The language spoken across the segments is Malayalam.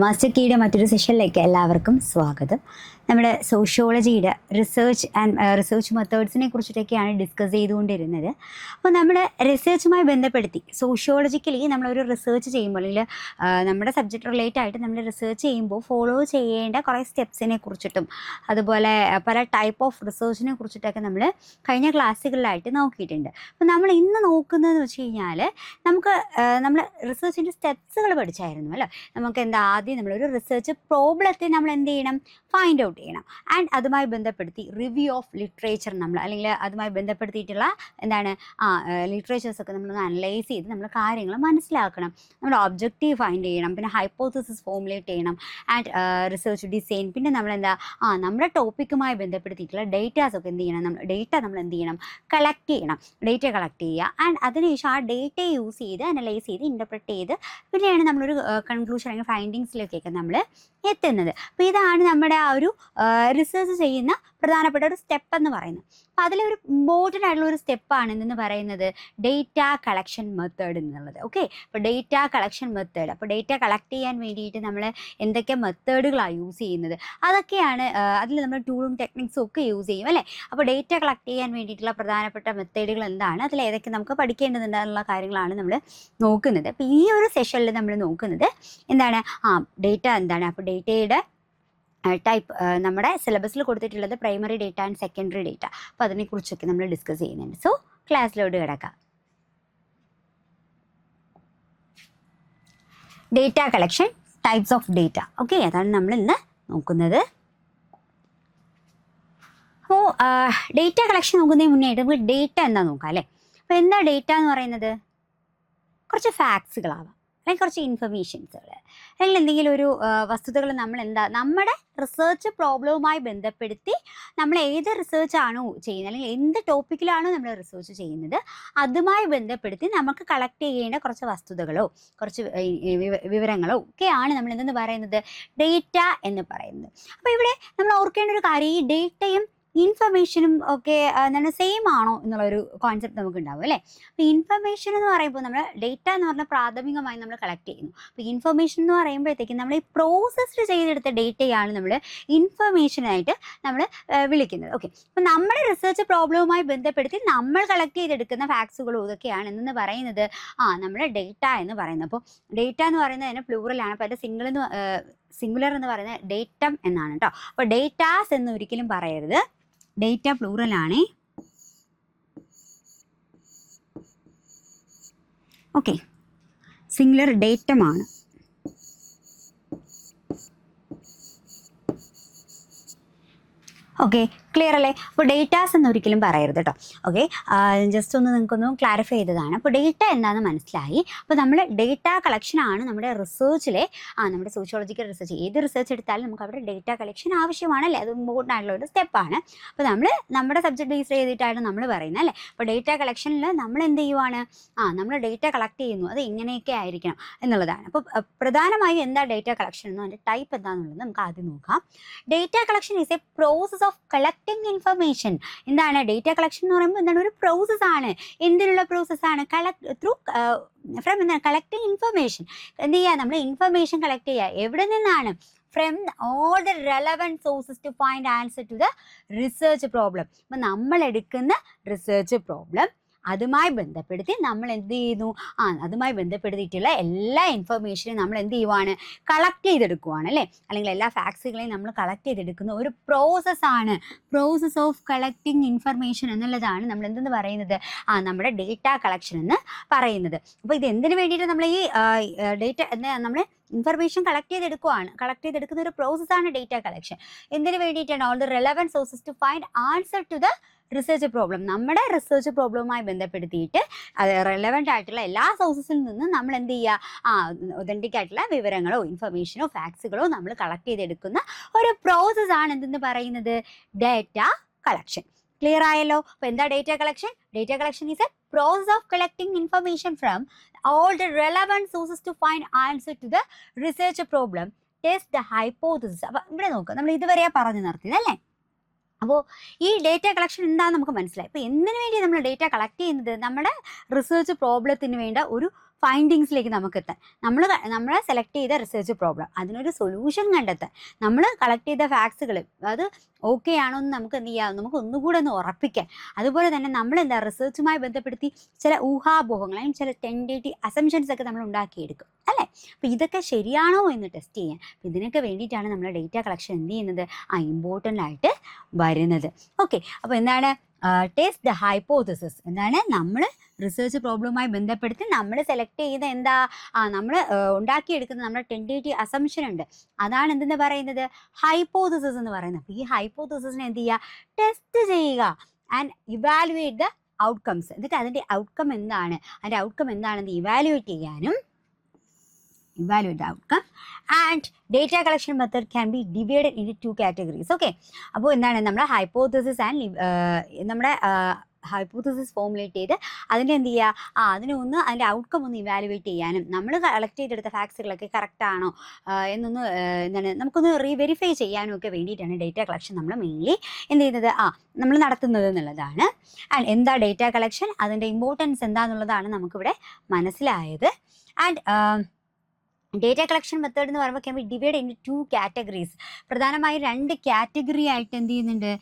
മാസ്റ്റർ കീയുടെ മറ്റൊരു സെഷനിലേക്ക് എല്ലാവർക്കും സ്വാഗതം. നമ്മുടെ സോഷ്യോളജിയുടെ റിസർച്ച് മെത്തേഡ്സിനെ കുറിച്ചിട്ടൊക്കെയാണ് ഡിസ്കസ് ചെയ്തുകൊണ്ടിരുന്നത്. അപ്പോൾ നമ്മൾ റിസർച്ചുമായി ബന്ധപ്പെടുത്തി സോഷ്യോളജിക്കലി നമ്മളൊരു റിസർച്ച് ചെയ്യുമ്പോൾ അല്ലെങ്കിൽ നമ്മുടെ സബ്ജക്റ്റ് റിലേറ്റ് ആയിട്ട് നമ്മൾ റിസർച്ച് ചെയ്യുമ്പോൾ ഫോളോ ചെയ്യേണ്ട കുറേ സ്റ്റെപ്സിനെ കുറിച്ചിട്ടും അതുപോലെ പല ടൈപ്പ് ഓഫ് റിസർച്ചിനെ കുറിച്ചിട്ടൊക്കെ നമ്മൾ കഴിഞ്ഞ ക്ലാസ്സുകളിലായിട്ട് നോക്കിയിട്ടുണ്ട്. അപ്പോൾ നമ്മൾ ഇന്ന് നോക്കുന്നതെന്ന് വെച്ച് കഴിഞ്ഞാൽ നമ്മൾ റിസർച്ചിൻ്റെ സ്റ്റെപ്സുകൾ പഠിച്ചായിരുന്നു അല്ലേ. നമുക്ക് ആദ്യം നമ്മളൊരു റിസർച്ച് പ്രോബ്ലത്തെ നമ്മൾ എന്ത് ചെയ്യണം, ഫൈൻഡ് ഔട്ട് ചെയ്യണം. ആൻഡ് അതുമായി ബന്ധപ്പെടുത്തി റിവ്യൂ ഓഫ് ലിറ്ററേച്ചർ അല്ലെങ്കിൽ അതുമായി ബന്ധപ്പെടുത്തിയിട്ടുള്ള ലിറ്ററേച്ചേഴ്സൊക്കെ നമ്മളൊന്ന് അനലൈസ് ചെയ്ത് നമ്മൾ കാര്യങ്ങൾ മനസ്സിലാക്കണം. നമ്മൾ ഒബ്ജക്റ്റീവ് ഫൈൻഡ് ചെയ്യണം, പിന്നെ ഹൈപ്പോത്തസിസ് ഫോർമുലേറ്റ് ചെയ്യണം, ആൻഡ് റിസർച്ച് ഡിസൈൻ. പിന്നെ നമ്മുടെ ടോപ്പിക്കുമായി ബന്ധപ്പെടുത്തിയിട്ടുള്ള ഡേറ്റാസൊക്കെ എന്ത് ചെയ്യണം, ഡേറ്റ നമ്മൾ എന്ത് ചെയ്യണം, കളക്ട് ചെയ്യണം. ഡേറ്റ കളക്ട് ചെയ്യുക, ആൻഡ് അതിനുശേഷം ആ ഡേറ്റയെ യൂസ് ചെയ്ത് അനലൈസ് ചെയ്ത് ഇൻ്റർപ്രറ്റ് ചെയ്ത് പിന്നെയാണ് നമ്മളൊരു കൺക്ലൂഷൻ അല്ലെങ്കിൽ ഫൈൻഡിങ്സിലേക്കൊക്കെ നമ്മൾ എത്തുന്നത്. അപ്പോൾ ഇതാണ് നമ്മുടെ ആ ഒരു റിസർച്ച് ചെയ്യുന്ന പ്രധാനപ്പെട്ട ഒരു സ്റ്റെപ്പ് എന്ന് പറയുന്നത്. അപ്പോൾ അതിലൊരു ഇമ്പോർട്ടൻ്റ് ആയിട്ടുള്ള ഒരു സ്റ്റെപ്പാണ് എന്ന് പറയുന്നത് ഡേറ്റ കളക്ഷൻ മെത്തേഡ് എന്നുള്ളത്. ഓക്കെ, അപ്പോൾ ഡേറ്റ കളക്ഷൻ മെത്തേഡ്. അപ്പോൾ ഡേറ്റ കളക്ട് ചെയ്യാൻ വേണ്ടിയിട്ട് നമ്മൾ എന്തൊക്കെ മെത്തേഡുകളാണ് യൂസ് ചെയ്യുന്നത്, അതൊക്കെയാണ് അതിൽ നമ്മൾ ടൂളും ടെക്നിക്സും ഒക്കെ യൂസ് ചെയ്യും അല്ലേ. അപ്പോൾ ഡേറ്റ കളക്ട് ചെയ്യാൻ വേണ്ടിയിട്ടുള്ള പ്രധാനപ്പെട്ട മെത്തേഡുകൾ എന്താണ്, അതിൽ ഏതൊക്കെ നമുക്ക് പഠിക്കേണ്ടതുണ്ടെന്നുള്ള കാര്യങ്ങളാണ് നമ്മൾ നോക്കുന്നത്. അപ്പോൾ ഈ ഒരു സെഷനിൽ നമ്മൾ നോക്കുന്നത് എന്താണ്, ഡേറ്റ എന്താണ്. അപ്പോൾ ഡേറ്റയുടെ ടൈപ്പ് നമ്മുടെ സിലബസിൽ കൊടുത്തിട്ടുള്ളത് primary data and secondary data. അപ്പോൾ അതിനെക്കുറിച്ചൊക്കെ നമ്മൾ ഡിസ്കസ് ചെയ്യുന്നുണ്ട്. സോ ക്ലാസ്സിലോട്ട് കിടക്കാം. Data collection, types of data. Okay, അതാണ് നമ്മൾ ഇന്ന് നോക്കുന്നത്. അപ്പോൾ ഡേറ്റ കളക്ഷൻ നോക്കുന്നതിന് മുന്നേയായിട്ട് നമുക്ക് ഡേറ്റ എന്താ നോക്കാം അല്ലേ. അപ്പോൾ എന്താ ഡേറ്റ എന്ന് പറയുന്നത്? കുറച്ച് ഫാക്ട്സുകളാവാം, അല്ലെങ്കിൽ കുറച്ച് ഇൻഫർമേഷൻസുകൾ, അല്ലെങ്കിൽ എന്തെങ്കിലും ഒരു വസ്തുതകൾ നമ്മുടെ റിസർച്ച് പ്രോബ്ലവുമായി ബന്ധപ്പെടുത്തി നമ്മൾ ഏത് റിസർച്ചാണോ ചെയ്യുന്നത് അല്ലെങ്കിൽ എന്ത് ടോപ്പിക്കിലാണോ നമ്മൾ റിസർച്ച് ചെയ്യുന്നത് അതുമായി ബന്ധപ്പെടുത്തി നമുക്ക് കളക്ട് ചെയ്യേണ്ട കുറച്ച് വസ്തുതകളോ കുറച്ച് വിവരങ്ങളോ ഒക്കെയാണ് നമ്മൾ എന്തെന്ന് പറയുന്നത്, ഡേറ്റ എന്ന് പറയുന്നത്. അപ്പോൾ ഇവിടെ നമ്മൾ ഓർക്കേണ്ട ഒരു കാര്യം, ഈ ഡേറ്റയും ഇൻഫർമേഷനും ഒക്കെ എന്താണ് സെയിം ആണോ എന്നുള്ളൊരു കോൺസെപ്റ്റ് നമുക്ക് ഉണ്ടാവും അല്ലേ. അപ്പോൾ ഇൻഫർമേഷൻ എന്ന് പറയുമ്പോൾ നമ്മൾ ഡേറ്റ എന്ന് പറഞ്ഞാൽ പ്രാഥമികമായി നമ്മൾ കളക്ട് ചെയ്യുന്നു. അപ്പോൾ ഇൻഫർമേഷൻ എന്ന് പറയുമ്പോഴത്തേക്കും നമ്മൾ ഈ പ്രോസസ്ഡ് ചെയ്തെടുത്ത ഡേറ്റയാണ് നമ്മൾ ഇൻഫർമേഷനായിട്ട് നമ്മൾ വിളിക്കുന്നത്. ഓക്കെ, അപ്പോൾ നമ്മുടെ റിസർച്ച് പ്രോബ്ലവുമായി ബന്ധപ്പെടുത്തി നമ്മൾ കളക്ട് ചെയ്തെടുക്കുന്ന ഫാക്ട്സുകളും ഇതൊക്കെയാണ് എന്ന് പറയുന്നത് നമ്മുടെ ഡേറ്റ എന്ന് പറയുന്നത്. അപ്പോൾ ഡേറ്റ എന്ന് പറയുന്നത് അതിന് പ്ലൂറലാണ്. അപ്പോൾ അതിൻ്റെ സിംഗുലർ എന്ന് പറയുന്നത് ഡേറ്റം എന്നാണ് കേട്ടോ. അപ്പോൾ ഡേറ്റാസ് എന്ന് ഒരിക്കലും പറയരുത്, ഡേറ്റ പ്ലൂറലാണേ. ഓക്കെ, സിംഗുലർ ഡേറ്റമാണ്. ഓക്കെ, ക്ലിയർ അല്ലേ. അപ്പോൾ ഡേറ്റാസ് എന്ന് ഒരിക്കലും പറയരുത് കേട്ടോ. ഓക്കെ, ജസ്റ്റ് ഒന്ന് നിങ്ങൾക്കൊന്ന് ക്ലാരിഫൈ ചെയ്തതാണ്. അപ്പോൾ ഡേറ്റ എന്താണെന്ന് മനസ്സിലായി. അപ്പോൾ നമ്മൾ ഡേറ്റ കളക്ഷനാണ് നമ്മുടെ റിസർച്ചിലെ നമ്മുടെ സോഷ്യോളജിക്കൽ റിസർച്ച്, ഏത് റിസർച്ച് എടുത്താലും നമുക്ക് അവിടെ ഡേറ്റ കളക്ഷൻ ആവശ്യമാണല്ലേ. അത് ഇമ്പോർട്ടൻ്റ് ആയിട്ടുള്ള ഒരു സ്റ്റെപ്പാണ്. അപ്പോൾ നമ്മുടെ സബ്ജക്ട് ബേസ് ചെയ്തിട്ടാണ് നമ്മൾ പറയുന്നത് അല്ലേ. അപ്പോൾ ഡേറ്റ കളക്ഷനിൽ നമ്മൾ എന്ത് ചെയ്യുവാണ്, നമ്മൾ ഡേറ്റ കളക്ട് ചെയ്യുന്നു, അത് ഇങ്ങനെയൊക്കെ ആയിരിക്കണം എന്നുള്ളതാണ്. അപ്പോൾ പ്രധാനമായും എന്താ ഡേറ്റ കളക്ഷൻ എന്നോ അതിൻ്റെ ടൈപ്പ് എന്താണെന്നുള്ളത് നമുക്ക് ആദ്യം നോക്കാം. Data collection is A process of collecting information. എന്താണ് ഡേറ്റ കളക്ഷൻ എന്ന് പറയുമ്പോൾ? എന്താണ്, ഒരു പ്രോസസ്സാണ്. എന്തിനുള്ള പ്രോസസ്സാണ്? Collecting information. എന്ത് ചെയ്യുക, നമ്മൾ ഇൻഫർമേഷൻ കളക്ട് ചെയ്യുക. എവിടെ നിന്നാണ്? From all the relevant sources to find answer to the research problem. അപ്പോൾ നമ്മൾ എടുക്കുന്ന റിസർച്ച് പ്രോബ്ലം അതുമായി ബന്ധപ്പെടുത്തി നമ്മൾ എന്ത് ചെയ്യുന്നു, അതുമായി ബന്ധപ്പെടുത്തിയിട്ടുള്ള എല്ലാ ഇൻഫർമേഷനും നമ്മൾ എന്ത് ചെയ്യുവാണ്, കളക്ട് ചെയ്തെടുക്കുവാണ് അല്ലേ. അല്ലെങ്കിൽ എല്ലാ ഫാക്ട്സുകളെയും നമ്മൾ കളക്ട് ചെയ്തെടുക്കുന്ന ഒരു പ്രോസസ്സാണ്. പ്രോസസ് ഓഫ് കളക്ടിങ് ഇൻഫർമേഷൻ എന്നുള്ളതാണ് നമ്മൾ എന്തെന്ന് പറയുന്നത്, നമ്മുടെ ഡേറ്റ കളക്ഷൻ എന്ന് പറയുന്നത്. അപ്പോൾ ഇത് എന്തിനു വേണ്ടിയിട്ട് നമ്മൾ ഈ ഡേറ്റ നമ്മൾ ഇൻഫർമേഷൻ കളക്ട് ചെയ്തെടുക്കുന്ന ഒരു പ്രോസസ്സാണ് ഡേറ്റ കളക്ഷൻ. എന്തിനു വേണ്ടിയിട്ടാണ്? All the relevant sources to find answer to the research problem. നമ്മുടെ റിസർച്ച് പ്രോബ്ലവുമായി ബന്ധപ്പെടുത്തിയിട്ട് അത് റെലവൻ്റ് ആയിട്ടുള്ള എല്ലാ സോഴ്സസിൽ നിന്നും നമ്മൾ എന്ത് ചെയ്യുക, ഒതൻറ്റിക് ആയിട്ടുള്ള വിവരങ്ങളോ ഇൻഫർമേഷനോ ഫാക്ട്സുകളോ നമ്മൾ കളക്ട് ചെയ്തെടുക്കുന്ന ഒരു പ്രോസസ്സാണ് എന്തെന്ന് പറയുന്നത്, ഡേറ്റ കളക്ഷൻ. ക്ലിയർ ആയല്ലോ. അപ്പോൾ എന്താ data collection? Data collection is A process of collecting information from all the relevant sources to find answer to the research problem, test the hypothesis. അപ്പോൾ ഇവിടെ നോക്കുക, നമ്മൾ ഇതുവരെ പറഞ്ഞു നിർത്തിയത് അല്ലേ. അപ്പോൾ ഈ ഡേറ്റ കളക്ഷൻ എന്താണെന്ന് നമുക്ക് മനസ്സിലായി. അപ്പോൾ എന്തിനു വേണ്ടി നമ്മൾ ഡേറ്റ കളക്ട് ചെയ്യുന്നത്? നമ്മുടെ റിസർച്ച് പ്രോബ്ലത്തിന് വേണ്ട ഒരു ഫൈൻഡിങ്സിലേക്ക് നമുക്ക് എത്താൻ, നമ്മൾ സെലക്ട് ചെയ്ത റിസർച്ച് പ്രോബ്ലം അതിനൊരു സൊല്യൂഷൻ കണ്ടെത്താൻ, നമ്മൾ കളക്ട് ചെയ്ത ഫാക്ട്സുകൾ അത് ഓക്കെ ആണോ എന്ന് നമുക്ക് എന്ത് ചെയ്യാം, നമുക്ക് ഒന്നുകൂടെ ഒന്ന് ഉറപ്പിക്കാൻ. അതുപോലെ തന്നെ നമ്മൾ റിസർച്ചുമായി ബന്ധപ്പെടുത്തി ചില ഊഹാപോഹങ്ങൾ അല്ലെങ്കിൽ ചില ടെൻഡേറ്റീവ് അസംഷൻസ് ഒക്കെ നമ്മൾ ഉണ്ടാക്കിയെടുക്കും അല്ലേ. അപ്പോൾ ഇതൊക്കെ ശരിയാണോ എന്ന് ടെസ്റ്റ് ചെയ്യാൻ, ഇതിനൊക്കെ വേണ്ടിയിട്ടാണ് നമ്മൾ ഡേറ്റ കളക്ഷൻ എന്ത് ചെയ്യുന്നത്, ഇമ്പോർട്ടൻ്റ് ആയിട്ട് വരുന്നത്. ഓക്കെ, അപ്പോൾ എന്താണ് ടെസ്റ്റ് ദ ഹൈപ്പോത്തസിസ്, എന്താണ് നമ്മൾ റിസർച്ച് പ്രോബ്ലവുമായി ബന്ധപ്പെടുത്തി നമ്മൾ സെലക്ട് ചെയ്ത എന്താ നമ്മൾ ഉണ്ടാക്കിയെടുക്കുന്ന നമ്മുടെ ടെൻഡേറ്റീവ് അസംഷൻ ഉണ്ട്, അതാണ് എന്തെന്ന് പറയുന്നത് ഹൈപ്പോത്തസിസ് എന്ന് പറയുന്നത്. അപ്പോൾ ഈ ഹൈപ്പോത്തസിസിനെ എന്ത് ചെയ്യുക, ടെസ്റ്റ് ചെയ്യുക ആൻഡ് ഇവാലുവേറ്റ് ദ ഔട്ട്കംസ്. എന്നിട്ട് അതിൻ്റെ ഔട്ട്കം എന്താണെന്ന് ഇവാലുവേറ്റ് ചെയ്യാനും, evaluate the outcome, and data collection method can be divided into 2 categories. Okay, അപ്പോൾ എന്താണ് നമ്മുടെ ഹൈപ്പോത്തസിസ് ആൻഡ് നമ്മുടെ ഹൈപ്പോത്തസിസ് ഫോർമുലേറ്റ് ചെയ്ത് അതിൻ്റെ എന്ത് ചെയ്യുക, അതിൻ്റെ ഔട്ട്കം ഒന്ന് ഇവാലുവേറ്റ് ചെയ്യാനും, നമ്മൾ കളക്ട് ചെയ്തെടുത്ത ഫാക്ട്സുകളൊക്കെ കറക്റ്റ് ആണോ എന്നൊന്ന് നമുക്കൊന്ന് വെരിഫൈ ചെയ്യാനും ഒക്കെ വേണ്ടിയിട്ടാണ് ഡേറ്റ കളക്ഷൻ നമ്മൾ മെയിൻലി എന്ത് ചെയ്യുന്നത് നമ്മൾ നടത്തുന്നത് എന്നുള്ളതാണ്. ആൻഡ് എന്താ ഡേറ്റ കളക്ഷൻ, അതിൻ്റെ ഇമ്പോർട്ടൻസ് എന്താണെന്നുള്ളതാണ് നമുക്കിവിടെ മനസ്സിലായത്. ആൻഡ് ഡേറ്റ കളക്ഷൻ മെത്തേഡ് എന്ന് പറയുമ്പോൾ can be divide in 2 categories. പ്രധാനമായും 2 കാറ്റഗറി ആയിട്ട് എന്ത് ചെയ്യുന്നുണ്ട്,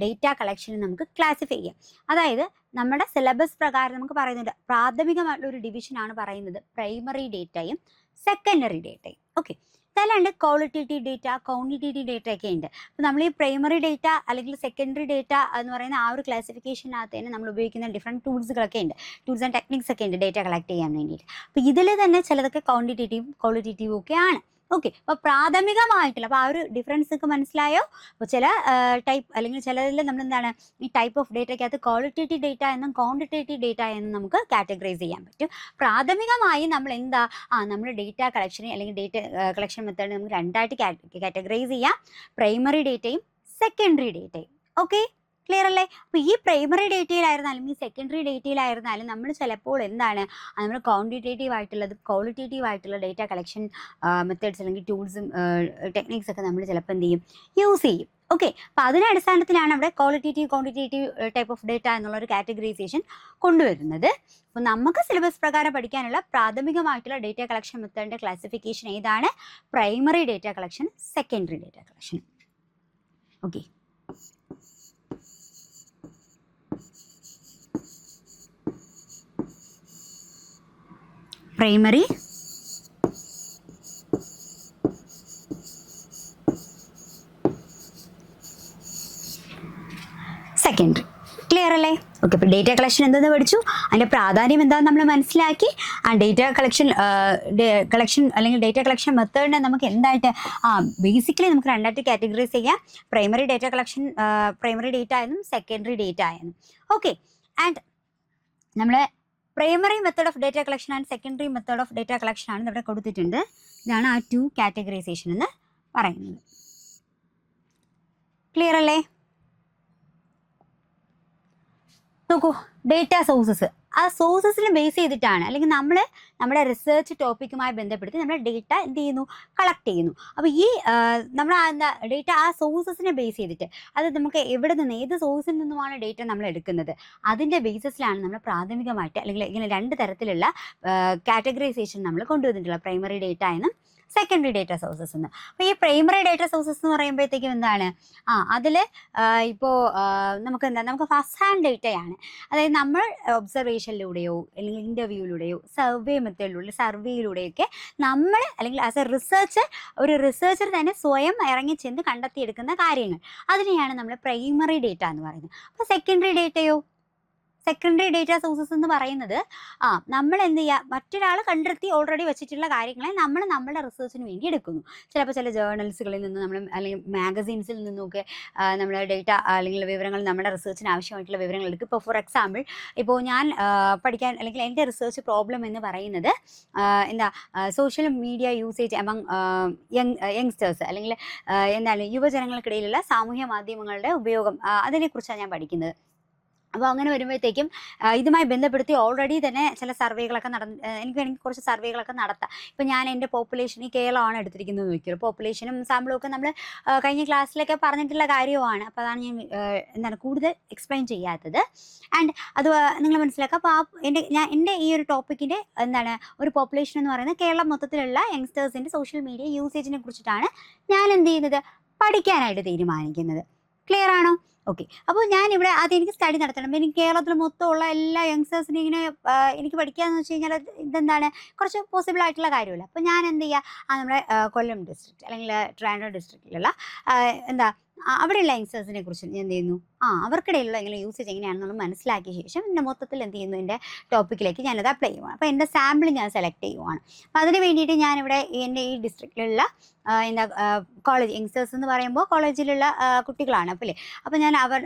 ഡേറ്റ കളക്ഷൻ നമുക്ക് ക്ലാസിഫൈ ചെയ്യാം. അതായത് നമ്മുടെ സിലബസ് പ്രകാരം നമുക്ക് പറയുന്നുണ്ട്, പ്രാഥമികമായിട്ടുള്ള ഒരു ഡിവിഷനാണ് പറയുന്നത് പ്രൈമറി ഡേറ്റയും സെക്കൻഡറി ഡേറ്റയും. ഓക്കെ, അതല്ലാണ്ട് ക്വാളിറ്റേറ്റീവ് ഡേറ്റ, ക്വാണ്ടിറ്റേറ്റീവ് ഡേറ്റ ഒക്കെ ഉണ്ട്. അപ്പോൾ നമ്മൾ ഈ പ്രൈമറി ഡേറ്റ അല്ലെങ്കിൽ സെക്കൻഡറി ഡേറ്റ എന്ന് പറയുന്ന ഒരു ക്ലാസിഫിക്കേഷനകത്ത് തന്നെ നമ്മൾ ഉപയോഗിക്കുന്ന ഡിഫറെൻറ്റ് ടൂൾസുകളൊക്കെ ഉണ്ട്, ടൂൾസ് ആൻഡ് ടെക്നിക്സ് ഒക്കെ ഉണ്ട് ഡേറ്റ കളക്ട് ചെയ്യാൻ വേണ്ടിയിട്ട്. അപ്പോൾ ഇതിൽ തന്നെ ചിലതൊക്കെ ക്വാണ്ടിറ്റേറ്റീവും ക്വാളിറ്റേറ്റീവും ഒക്കെ ആണ്. ഓക്കെ, അപ്പോൾ പ്രാഥമികമായിട്ടുള്ള അപ്പോൾ ഒരു ഡിഫറൻസ് ഒക്കെ മനസ്സിലായോ. അപ്പോൾ ചില ടൈപ്പ് അല്ലെങ്കിൽ ചിലതിൽ നമ്മൾ എന്താണ് ഈ ടൈപ്പ് ഓഫ് ഡേറ്റയ്ക്കകത്ത് ക്വാളിറ്റേറ്റീവ് ഡേറ്റ എന്നും ക്വാണ്ടിറ്റേറ്റീവ് ഡേറ്റ എന്നും നമുക്ക് കാറ്റഗറൈസ് ചെയ്യാൻ പറ്റും. പ്രാഥമികമായി നമ്മൾ എന്താ നമ്മുടെ ഡേറ്റ കളക്ഷനെ അല്ലെങ്കിൽ ഡേറ്റ കളക്ഷൻ മെത്തേഡ് നമുക്ക് 2ആയിട്ട് കാറ്റഗറൈസ് ചെയ്യാം, പ്രൈമറി ഡേറ്റയും സെക്കൻഡറി ഡേറ്റയും. ഓക്കെ, ക്ലിയർ അല്ലേ. അപ്പോൾ ഈ പ്രൈമറി ഡേറ്റയിലായിരുന്നാലും ഈ സെക്കൻഡറി ഡേറ്റയിലായിരുന്നാലും നമ്മൾ ചിലപ്പോൾ എന്താണ് നമ്മൾ ക്വാണ്ടിറ്റേറ്റീവ് ആയിട്ടുള്ളത് ക്വാളിറ്റേറ്റീവ് ആയിട്ടുള്ള ഡേറ്റ കളക്ഷൻ മെത്തേഡ്സ് അല്ലെങ്കിൽ ടൂൾസും ടെക്നിക്സ് ഒക്കെ നമ്മൾ ചിലപ്പോൾ എന്ത് ചെയ്യും, യൂസ് ചെയ്യും. ഓക്കെ, അപ്പോൾ അതിൻ്റെ അടിസ്ഥാനത്തിലാണ് അവിടെ ക്വാണ്ടിറ്റേറ്റീവ് ടൈപ്പ് ഓഫ് ഡേറ്റ എന്നുള്ളൊരു കാറ്റഗറൈസേഷൻ കൊണ്ടുവരുന്നത്. അപ്പോൾ നമുക്ക് സിലബസ് പ്രകാരം പഠിക്കാനുള്ള പ്രാഥമികമായിട്ടുള്ള ഡേറ്റ കളക്ഷൻ മെത്തേഡിൻ്റെ ക്ലാസിഫിക്കേഷൻ ഏതാണ്, primary data collection, secondary data collection. Okay, primary, secondary. Clear അല്ലേ. ഓക്കെ, അപ്പോൾ ഡേറ്റ കളക്ഷൻ എന്തെന്ന് പഠിച്ചു, അതിൻ്റെ പ്രാധാന്യം എന്താണെന്ന് നമ്മൾ മനസ്സിലാക്കി. ഡേറ്റ കളക്ഷൻ അല്ലെങ്കിൽ ഡേറ്റ കളക്ഷൻ മെത്തേഡിനെ നമുക്ക് എന്തായിട്ട് ബേസിക്കലി നമുക്ക് 2ആയിട്ട് കാറ്റഗറൈസ് ചെയ്യാം, primary data collection, primary data എന്നും സെക്കൻഡറി ഡേറ്റ എന്നും. ഓക്കെ, ആൻഡ് നമ്മൾ primary method of data collection and secondary method of data collection ആണ് ഇവിടെ കൊടുത്തിട്ടുണ്ട്. ഇതാണ് 2 കാറ്റഗറൈസേഷൻ എന്ന് പറയുന്നത്. ക്ലിയർ അല്ലേ. നോക്കൂ, ഡേറ്റ സോഴ്സസ്, ആ സോഴ്സസിനെ ബേസ് ചെയ്തിട്ടാണ് അല്ലെങ്കിൽ നമ്മൾ നമ്മുടെ റിസർച്ച് ടോപ്പിക്കുമായി ബന്ധപ്പെടുത്തി നമ്മൾ ഡേറ്റ എന്ത് ചെയ്യുന്നു, കളക്ട് ചെയ്യുന്നു. അപ്പോൾ ഈ നമ്മൾ ഡേറ്റ ആ സോഴ്സസിനെ ബേസ് ചെയ്തിട്ട് അത് നമുക്ക് എവിടെ നിന്ന് ഏത് സോഴ്സിൽ നിന്നുമാണ് ഡേറ്റ നമ്മൾ എടുക്കുന്നത് അതിൻ്റെ ബേസിസിലാണ് നമ്മൾ പ്രാഥമികമായിട്ട് അല്ലെങ്കിൽ ഇങ്ങനെ 2 തരത്തിലുള്ള കാറ്റഗറൈസേഷൻ നമ്മൾ കൊണ്ടുവന്നിട്ടുള്ളത്, പ്രൈമറി ഡേറ്റ എന്നും സെക്കൻഡറി ഡേറ്റ സോഴ്സസ് എന്ന്. അപ്പോൾ ഈ പ്രൈമറി ഡേറ്റ സോഴ്സസ് എന്ന് പറയുമ്പോഴത്തേക്കും എന്താണ് അതിൽ ഇപ്പോൾ നമുക്ക് ഫസ്റ്റ് ഹാൻഡ് ഡേറ്റയാണ്. അതായത് നമ്മൾ ഒബ്സർവേഷനിലൂടെയോ അല്ലെങ്കിൽ ഇൻ്റർവ്യൂയിലൂടെയോ സർവേയിലൂടെയൊക്കെ നമ്മൾ അല്ലെങ്കിൽ ആസ് എ ഒരു റിസർച്ചർ തന്നെ സ്വയം ഇറങ്ങി ചെന്ന് കണ്ടെത്തിയെടുക്കുന്ന കാര്യങ്ങൾ, അതിനെയാണ് നമ്മൾ പ്രൈമറി ഡേറ്റ എന്ന് പറയുന്നത്. അപ്പോൾ സെക്കൻഡറി ഡേറ്റ സോഴ്സസ് എന്ന് പറയുന്നത് നമ്മൾ എന്ത് ചെയ്യുക, മറ്റൊരാൾ കണ്ടെത്തി ഓൾറെഡി വെച്ചിട്ടുള്ള കാര്യങ്ങളെ നമ്മൾ നമ്മുടെ റിസർച്ചിന് വേണ്ടി എടുക്കുന്നു. ചിലപ്പോൾ ചില ജേർണൽസുകളിൽ നിന്ന് നമ്മൾ അല്ലെങ്കിൽ മാഗസീൻസിൽ നിന്നൊക്കെ നമ്മൾ ഡേറ്റ അല്ലെങ്കിൽ വിവരങ്ങൾ നമ്മുടെ റിസർച്ചിന് ആവശ്യമായിട്ടുള്ള വിവരങ്ങൾ എടുക്കും. ഇപ്പോൾ ഫോർ എക്സാമ്പിൾ, ഇപ്പോൾ ഞാൻ പഠിക്കാൻ അല്ലെങ്കിൽ എൻ്റെ റിസർച്ച് പ്രോബ്ലം എന്ന് പറയുന്നത് social media usage among youngsters അല്ലെങ്കിൽ യുവജനങ്ങൾക്കിടയിലുള്ള സാമൂഹ്യ മാധ്യമങ്ങളുടെ ഉപയോഗം, അതിനെക്കുറിച്ചാണ് ഞാൻ പഠിക്കുന്നത്. അപ്പോൾ അങ്ങനെ വരുമ്പോഴത്തേക്കും ഇതുമായി ബന്ധപ്പെടുത്തി ഓൾറെഡി തന്നെ ചില സർവേകളൊക്കെ എനിക്ക് വേണമെങ്കിൽ കുറച്ച് സർവേകളൊക്കെ നടത്താം. ഇപ്പോൾ ഞാൻ എൻ്റെ പോപ്പുലേഷൻ ഈ കേരളമാണ് എടുത്തിരിക്കുന്നത് നോക്കിയോ, പോപ്പുലേഷനും സാമ്പിളും ഒക്കെ നമ്മൾ കഴിഞ്ഞ ക്ലാസ്സിലൊക്കെ പറഞ്ഞിട്ടുള്ള കാര്യമാണ്. അപ്പോൾ അതാണ് ഞാൻ എന്താണ് കൂടുതൽ എക്സ്പ്ലെയിൻ ചെയ്യാത്തത്. ആൻഡ് അത് നിങ്ങൾ മനസ്സിലാക്കുക. അപ്പോൾ എൻ്റെ ഈ ഒരു ടോപ്പിക്കിൻ്റെ എന്താണ് ഒരു പോപ്പുലേഷൻ എന്ന് പറയുന്നത് കേരളം മൊത്തത്തിലുള്ള യങ്സ്റ്റേഴ്സിൻ്റെ സോഷ്യൽ മീഡിയ യൂസേജിനെ കുറിച്ചിട്ടാണ് ഞാൻ എന്ത് ചെയ്യുന്നത്, പഠിക്കാനായിട്ട് തീരുമാനിക്കുന്നത്. ക്ലിയർ ആണോ? ഓക്കെ. അപ്പോൾ ഞാനിവിടെ ആദ്യം എനിക്ക് സ്റ്റഡി നടത്തണം. എനിക്ക് കേരളത്തിൽ മൊത്തമുള്ള എല്ലാ യങ്സ്റ്റേഴ്സിനെ ഇങ്ങനെ എനിക്ക് പഠിക്കാമെന്ന് വെച്ച് കഴിഞ്ഞാൽ ഇതെന്താണ് കുറച്ച് പോസിബിൾ ആയിട്ടുള്ള കാര്യമല്ല. അപ്പോൾ ഞാൻ എന്ത് ചെയ്യുക, നമ്മുടെ കൊല്ലം ഡിസ്ട്രിക്റ്റ് അല്ലെങ്കിൽ ട്രിവാൻഡ്രം ഡിസ്ട്രിക്റ്റിലുള്ള എന്താ അവിടെയുള്ള യങ്സ്റ്റേഴ്സിനെ കുറിച്ച് ഞാൻ എന്ത് ചെയ്യുന്നു, അവർക്കിടയിലുള്ള എങ്ങനെ യൂസേജ് എങ്ങനെയാണെന്നുള്ളത് മനസ്സിലാക്കിയ ശേഷം എൻ്റെ മൊത്തത്തിൽ എന്ത് ചെയ്യുന്നു, എൻ്റെ ടോപ്പിക്കിലേക്ക് ഞാനത് അപ്ലൈ ചെയ്യുവാണ്. അപ്പോൾ എൻ്റെ സാമ്പിൾ ഞാൻ സെലക്ട് ചെയ്യുവാണ്. അപ്പോൾ അതിന് വേണ്ടിയിട്ട് ഞാനിവിടെ എൻ്റെ ഈ ഡിസ്ട്രിക്റ്റിലുള്ള എന്താ കോളേജ് യങ്സ്റ്റേഴ്സ് എന്ന് പറയുമ്പോൾ കോളേജിലുള്ള കുട്ടികളാണ്. അപ്പോൾ ഞാൻ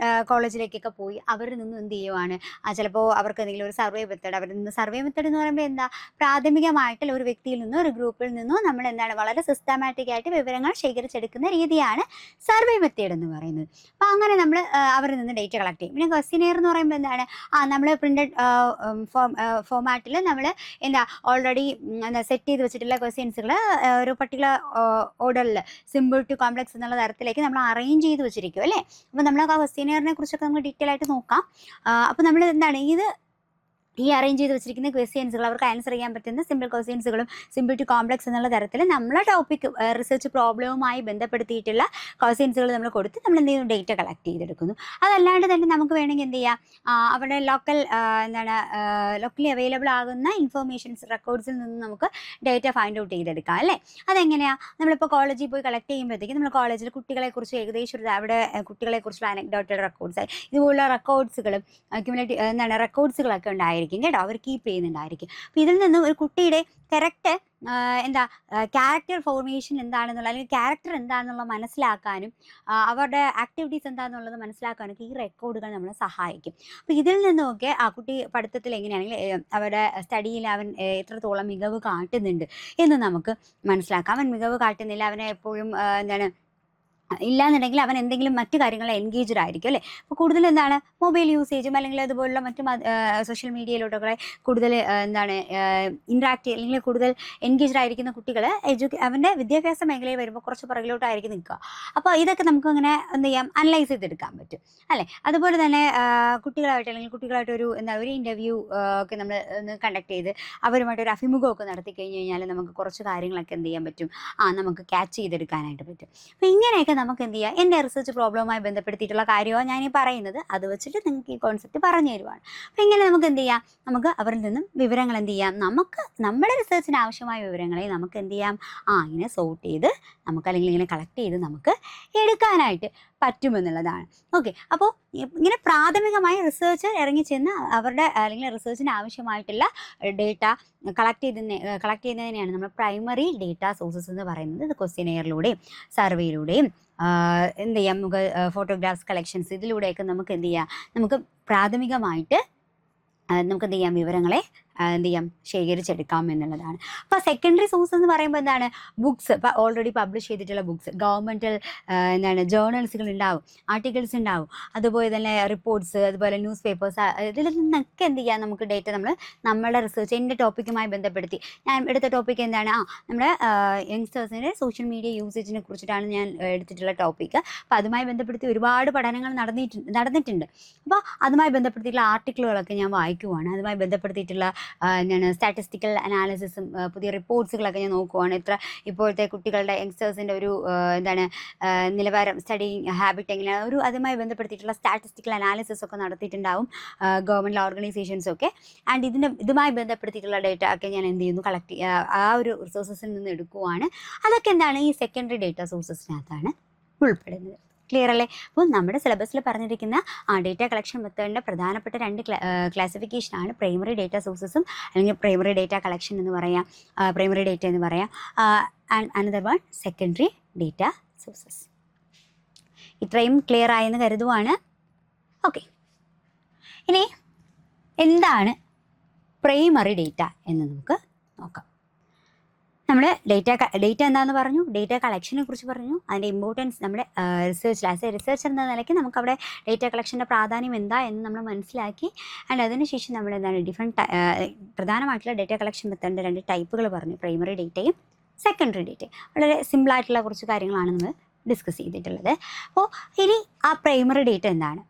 കോളേജിലേക്കൊക്കെ പോയി അവരിൽ നിന്നും എന്ത് ചെയ്യുവാണ്, ചിലപ്പോൾ അവർക്ക് എന്തെങ്കിലും ഒരു സർവേ മെത്തേഡ്, അവരിൽ നിന്ന് സർവേ മെത്തേഡ് എന്ന് പറയുമ്പോൾ എന്താ, പ്രാഥമികമായിട്ടുള്ള ഒരു വ്യക്തിയിൽ നിന്നോ ഒരു ഗ്രൂപ്പിൽ നിന്നോ നമ്മൾ എന്താണ് വളരെ സിസ്റ്റമാറ്റിക് ആയിട്ട് വിവരങ്ങൾ ശേഖരിച്ചെടുക്കുന്ന രീതിയാണ് സർവേ മെത്തേഡ് എന്ന് പറയുന്നത്. അപ്പോൾ അങ്ങനെ നമ്മൾ അവരിൽ നിന്ന് ഡേറ്റ കളക്ട് ചെയ്യും. പിന്നെ ക്വസ്റ്റ്യനെയർ എന്ന് പറയുമ്പോൾ എന്താണ്, നമ്മൾ പ്രിന്റഡ് ഫോമാറ്റിൽ നമ്മൾ എന്താ ഓൾറെഡി സെറ്റ് ചെയ്ത് വെച്ചിട്ടുള്ള ക്വസ്റ്റ്യൻസുകൾ ഒരു പർട്ടിക്കുലർ ഓർഡറിൽ സിമ്പിൾ ടു കോംപ്ലക്സ് എന്നുള്ള തരത്തിലേക്ക് നമ്മൾ അറേഞ്ച് ചെയ്ത് വെച്ചിരിക്കും അല്ലേ. അപ്പോൾ നമ്മൾ ആ ക്വസ്റ്റ്യനെയറിനെ കുറിച്ചൊക്കെ നമുക്ക് ഡീറ്റെയിൽ ആയിട്ട് നോക്കാം. അപ്പോൾ നമ്മൾ എന്താണ് ഈ അറേഞ്ച് ചെയ്ത് വെച്ചിരിക്കുന്ന ക്വസ്റ്റ്യൻസുകൾ അവർക്ക് ആൻസർ ചെയ്യാൻ പറ്റുന്ന സിമ്പിൾ ക്വസ്റ്റ്യൻസുകളും സിമ്പിൾ ടു കോംപ്ലക്സ് എന്നുള്ള തരത്തിൽ നമ്മളെ ടോപ്പിക് റിസർച്ച് പ്രോബ്ലവുമായി ബന്ധപ്പെടുത്തിയിട്ടുള്ള ക്വസ്റ്റ്യൻസുകൾ നമ്മൾ കൊടുത്ത് നമ്മൾ എന്ത് ചെയ്യുന്നു, ഡേറ്റ കളക്ട് ചെയ്തെടുക്കുന്നു. അതല്ലാണ്ട് തന്നെ നമുക്ക് വേണമെങ്കിൽ എന്ത് ചെയ്യാം, അവിടെ ലോക്കലി അവൈലബിൾ ആകുന്ന ഇൻഫർമേഷൻസ് റെക്കോർഡ്സിൽ നിന്ന് നമുക്ക് ഡേറ്റ ഫൈൻഡ് ഔട്ട് ചെയ്തെടുക്കാം അല്ലേ. അതെങ്ങനെയാണ്, നമ്മളിപ്പോൾ കോളേജിൽ പോയി കളക്ട് ചെയ്യുമ്പോഴത്തേക്കും നമ്മൾ കോളേജിൽ കുട്ടികളെക്കുറിച്ച് ഏകദേശം അവിടെ കുട്ടികളെക്കുറിച്ചുള്ള അനക്ഡോട്ടൽ റെക്കോർഡ്സ് ഇതുപോലുള്ള റെക്കോർഡ്സുകളും ക്യുമുലേറ്റീവ് റെക്കോർഡ്സുകളൊക്കെ ഉണ്ടായിരിക്കും കേട്ടോ, അവർ കീപ്പ് ചെയ്യുന്നുണ്ടായിരിക്കും. അപ്പോൾ ഇതിൽ നിന്നും ഒരു കുട്ടിയുടെ കറക്റ്റ് ക്യാരക്ടർ ഫോർമേഷൻ എന്താണെന്നുള്ള അല്ലെങ്കിൽ ക്യാരക്ടർ എന്താണെന്നുള്ളത് മനസ്സിലാക്കാനും അവരുടെ ആക്ടിവിറ്റീസ് എന്താണെന്നുള്ളത് മനസ്സിലാക്കാനൊക്കെ ഈ റെക്കോർഡുകൾ നമ്മളെ സഹായിക്കും. അപ്പോൾ ഇതിൽ നിന്നൊക്കെ ആ കുട്ടി പഠിത്തത്തിൽ എങ്ങനെയാണെങ്കിൽ അവരുടെ സ്റ്റഡിയിൽ അവൻ എത്രത്തോളം മികവ് കാട്ടുന്നുണ്ട് എന്ന് നമുക്ക് മനസ്സിലാക്കാം. അവൻ മികവ് കാട്ടുന്നില്ല, അവനെ എപ്പോഴും ഇല്ലാന്നുണ്ടെങ്കിൽ അവൻ എന്തെങ്കിലും മറ്റു കാര്യങ്ങൾ എൻഗേജ്ഡ് ആയിരിക്കും അല്ലേ. അപ്പോൾ കൂടുതൽ എന്താണ് മൊബൈൽ യൂസേജും അല്ലെങ്കിൽ അതുപോലുള്ള മറ്റു സോഷ്യൽ മീഡിയയിലോട്ടൊക്കെ കൂടുതൽ ഇൻട്രാക്ട് അല്ലെങ്കിൽ കൂടുതൽ എൻഗേജ്ഡ് ആയിരിക്കുന്ന കുട്ടികൾ അവൻ്റെ വിദ്യാഭ്യാസ മേഖലയിൽ വരുമ്പോൾ കുറച്ച് പുറകിലോട്ടായിരിക്കും നിൽക്കുക. അപ്പോൾ ഇതൊക്കെ നമുക്ക് അങ്ങനെ എന്ത് ചെയ്യാം, അനലൈസ് ചെയ്തെടുക്കാൻ പറ്റും അല്ലേ. അതുപോലെ തന്നെ കുട്ടികളായിട്ട് ഒരു ഇൻ്റർവ്യൂ ഒക്കെ നമ്മൾ കണ്ടക്ട് ചെയ്ത് അവരുമായിട്ട് ഒരു അഭിമുഖമൊക്കെ നടത്തി കഴിഞ്ഞ് കഴിഞ്ഞാൽ നമുക്ക് കുറച്ച് കാര്യങ്ങളൊക്കെ എന്ത് ചെയ്യാൻ പറ്റും, നമുക്ക് ക്യാച്ച് ചെയ്തെടുക്കാനായിട്ട് പറ്റും. അപ്പോൾ ഇങ്ങനെയൊക്കെ നമുക്ക് എന്ത് ചെയ്യാം, എൻ്റെ റിസർച്ച് പ്രോബ്ലവുമായി ബന്ധപ്പെടുത്തിയിട്ടുള്ള കാര്യമാണ് ഞാൻ ഈ പറയുന്നത്. അത് വെച്ചിട്ട് നിങ്ങൾക്ക് ഈ കോൺസെപ്റ്റ് പറഞ്ഞു തരുവാണ്. അപ്പോൾ ഇങ്ങനെ നമുക്ക് എന്ത് ചെയ്യാം, നമുക്ക് അവരിൽ നിന്നും വിവരങ്ങൾ എന്ത് ചെയ്യാം, നമുക്ക് നമ്മുടെ റിസർച്ചിന് ആവശ്യമായ വിവരങ്ങളെ നമുക്ക് എന്ത് ചെയ്യാം, ഇങ്ങനെ സോർട്ട് ചെയ്ത് നമുക്ക് അല്ലെങ്കിൽ ഇങ്ങനെ കളക്ട് ചെയ്ത് നമുക്ക് എടുക്കാനായിട്ട് പറ്റുമെന്നുള്ളതാണ്. ഓക്കെ. അപ്പോൾ ഇങ്ങനെ പ്രാഥമികമായി റിസർച്ചർ ഇറങ്ങിച്ചെന്ന് അവരുടെ അല്ലെങ്കിൽ റിസർച്ചിന് ആവശ്യമായിട്ടുള്ള ഡേറ്റ കളക്ട് ചെയ്യുന്നതിനെയാണ് നമ്മൾ പ്രൈമറി ഡേറ്റ സോഴ്സസ് എന്ന് പറയുന്നത്. ഇത് ക്വസ്റ്റ്യനെയറിലൂടെയും സർവേയിലൂടെയും എന്ത് ചെയ്യാം, നമുക്ക് ഫോട്ടോഗ്രാഫ്സ് കളക്ഷൻസ് ഇതിലൂടെയൊക്കെ നമുക്ക് എന്ത് ചെയ്യാം, നമുക്ക് പ്രാഥമികമായിട്ട് നമുക്ക് എന്ത് ചെയ്യാം, വിവരങ്ങളെ എന്ത് ചെയ്യാം, ശേഖരിച്ചെടുക്കാം എന്നുള്ളതാണ്. അപ്പോൾ സെക്കൻഡറി സോഴ്സ് എന്ന് പറയുമ്പോൾ എന്താണ്, ബുക്സ്, ഇപ്പോൾ ഓൾറെഡി പബ്ലിഷ് ചെയ്തിട്ടുള്ള ബുക്സ്, ഗവൺമെൻറ്റൽ ജേർണൽസുകൾ ഉണ്ടാവും, ആർട്ടിക്കിൾസ് ഉണ്ടാവും, അതുപോലെ തന്നെ റിപ്പോർട്ട്സ്, അതുപോലെ ന്യൂസ് പേപ്പേഴ്സ്, ഇതിൽ നിന്നൊക്കെ എന്ത് ചെയ്യാം, നമുക്ക് ഡേറ്റ നമ്മളുടെ റിസർച്ച് എൻ്റെ ടോപ്പിക്കുമായി ബന്ധപ്പെടുത്തി ഞാൻ എടുത്ത ടോപ്പിക്ക് എന്താണ്, നമ്മുടെ യങ്സ്റ്റേഴ്സിൻ്റെ സോഷ്യൽ മീഡിയ യൂസേജിനെ കുറിച്ചിട്ടാണ് ഞാൻ എടുത്തിട്ടുള്ള ടോപ്പിക്ക്. അപ്പോൾ അതുമായി ബന്ധപ്പെടുത്തി ഒരുപാട് പഠനങ്ങൾ നടന്നിട്ടുണ്ട്. അപ്പോൾ അതുമായി ബന്ധപ്പെടുത്തിയിട്ടുള്ള ആർട്ടിക്കിളുകളൊക്കെ ഞാൻ വായിക്കുവാണ്. അതുമായി ബന്ധപ്പെടുത്തിയിട്ടുള്ള സ്റ്റാറ്റിസ്റ്റിക്കൽ അനാലിസിസും പുതിയ റിപ്പോർട്ട്സുകളൊക്കെ ഞാൻ നോക്കുവാണ്. ഇപ്പോഴത്തെ കുട്ടികളുടെ യങ്സ്റ്റേഴ്സിൻ്റെ ഒരു നിലവാരം, സ്റ്റഡി ഹാബിറ്റ് എങ്ങനെയാണ്, അതുമായി ബന്ധപ്പെടുത്തിയിട്ടുള്ള സ്റ്റാറ്റിസ്റ്റിക്കൽ അനാലിസിസ് ഒക്കെ നടത്തിയിട്ടുണ്ടാവും ഗവൺമെൻറ് ഓർഗനൈസേഷൻസൊക്കെ. ആൻഡ് ഇതുമായി ബന്ധപ്പെടുത്തിയിട്ടുള്ള ഡേറ്റ ഒക്കെ ഞാൻ എന്ത് ചെയ്യുന്നു, കളക്ട് ആ ഒരു റിസോഴ്സസിൽ നിന്ന് എടുക്കുവാണ്. അതൊക്കെ എന്താണ്, ഈ സെക്കൻഡറി ഡേറ്റ സോഴ്സസിനകത്താണ് ഉൾപ്പെടുന്നത്. ക്ലിയർ അല്ലേ. അപ്പോൾ നമ്മുടെ സിലബസിൽ പറഞ്ഞിരിക്കുന്ന ഡേറ്റ കളക്ഷൻ മെത്തേഡിൻ്റെ പ്രധാനപ്പെട്ട 2 ക്ലാസിഫിക്കേഷനാണ് പ്രൈമറി ഡേറ്റ സോഴ്സസും അല്ലെങ്കിൽ പ്രൈമറി ഡേറ്റ കളക്ഷൻ എന്ന് പറയാം, പ്രൈമറി ഡേറ്റ എന്ന് പറയാം, and another one secondary data sources. ഇത്രയും ക്ലിയർ ആയെന്ന് കരുതുവാണ്. ഓക്കെ. ഇനി എന്താണ് പ്രൈമറി ഡേറ്റ എന്ന് നമുക്ക് നോക്കാം. നമ്മൾ ഡേറ്റ എന്താണെന്ന് പറഞ്ഞു, ഡേറ്റ കളക്ഷനെ കുറിച്ച് പറഞ്ഞു, അതിൻ്റെ ഇമ്പോർട്ടൻസ് നമ്മുടെ റിസർച്ച് ആസ് എ റിസർച്ചർ എന്ന നിലയ്ക്ക് നമുക്കവിടെ ഡേറ്റ കളക്ഷൻ്റെ പ്രാധാന്യം എന്താ എന്ന് നമ്മൾ മനസ്സിലാക്കി. ആൻഡ് അതിനുശേഷം നമ്മൾ എന്താണ് പ്രധാനമായിട്ടുള്ള ഡേറ്റ കളക്ഷൻ മെത്തേഡിൻ്റെ 2 ടൈപ്പുകൾ പറഞ്ഞു, പ്രൈമറി ഡേറ്റയും സെക്കൻഡറി ഡേറ്റയും. വളരെ സിമ്പിളായിട്ടുള്ള കുറച്ച് കാര്യങ്ങളാണ് നമ്മൾ ഡിസ്കസ് ചെയ്തിട്ടുള്ളത്. അപ്പോൾ ഇനി ആ പ്രൈമറി ഡേറ്റ എന്താണ്,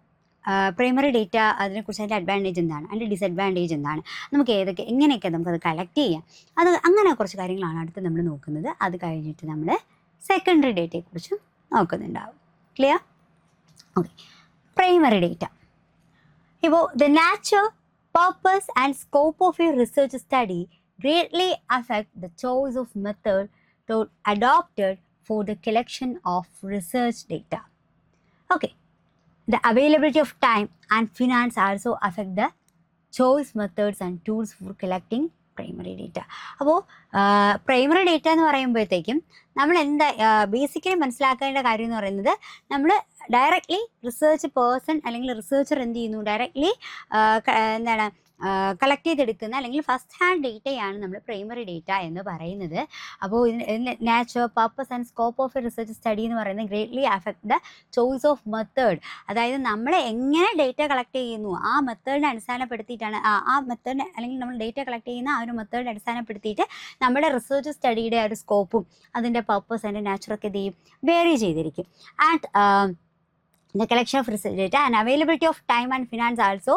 പ്രൈമറി ഡേറ്റ അതിനെക്കുറിച്ച് അതിൻ്റെ അഡ്വാൻറ്റേജ് എന്താണ്, അതിൻ്റെ ഡിസഡ്വാൻറ്റേജ് എന്താണ്, നമുക്ക് എങ്ങനെയൊക്കെ നമുക്കത് കളക്ട് ചെയ്യാം, അങ്ങനെ കുറച്ച് കാര്യങ്ങളാണ് അടുത്ത് നമ്മൾ നോക്കുന്നത്. അത് കഴിഞ്ഞിട്ട് നമ്മൾ സെക്കൻഡറി ഡേറ്റയെക്കുറിച്ചും നോക്കുന്നുണ്ടാവും. ക്ലിയർ? ഓക്കെ. Primary data. ഇപ്പോൾ the nature, purpose and scope of a research study greatly affect the choice of method to adopted for the collection of research data. Okay. The availability of time and finance also affect the choice methods and tools for collecting primary data. അപ്പോൾ പ്രൈമറി ഡേറ്റ എന്ന് പറയുമ്പോഴത്തേക്കും നമ്മൾ ബേസിക്കലി മനസ്സിലാക്കേണ്ട കാര്യം എന്ന് പറയുന്നത്, നമ്മൾ ഡയറക്റ്റ്ലി റിസർച്ച് പേഴ്സൺ അല്ലെങ്കിൽ റിസർച്ചർ എന്ത് ചെയ്യുന്നു, ഡയറക്റ്റ്ലി കളക്ട് ചെയ്തെടുക്കുന്ന അല്ലെങ്കിൽ ഫസ്റ്റ് ഹാൻഡ് ഡേറ്റയാണ് നമ്മൾ പ്രൈമറി ഡേറ്റ എന്ന് പറയുന്നത്. അപ്പോൾ nature, purpose and scope of a research study എന്ന് പറയുന്നത് greatly affect the choice of method. അതായത് നമ്മൾ എങ്ങനെ ഡേറ്റ കളക്ട് ചെയ്യുന്നു ആ മെത്തേഡിനെ അടിസ്ഥാനപ്പെടുത്തിയിട്ടാണ്, ആ മെത്തേഡിനെ അല്ലെങ്കിൽ നമ്മൾ ഡേറ്റ കളക്ട് ചെയ്യുന്ന ആ ഒരു മെത്തേഡിനെ അടിസ്ഥാനപ്പെടുത്തിയിട്ട് നമ്മുടെ റിസർച്ച് സ്റ്റഡിയുടെ ആ ഒരു സ്കോപ്പും അതിൻ്റെ പർപ്പസ് അതിൻ്റെ നാച്ചറൊക്കെ എന്ത് ചെയ്യും, വേരി ചെയ്തിരിക്കും. And the collection of research data and availability of time and finance also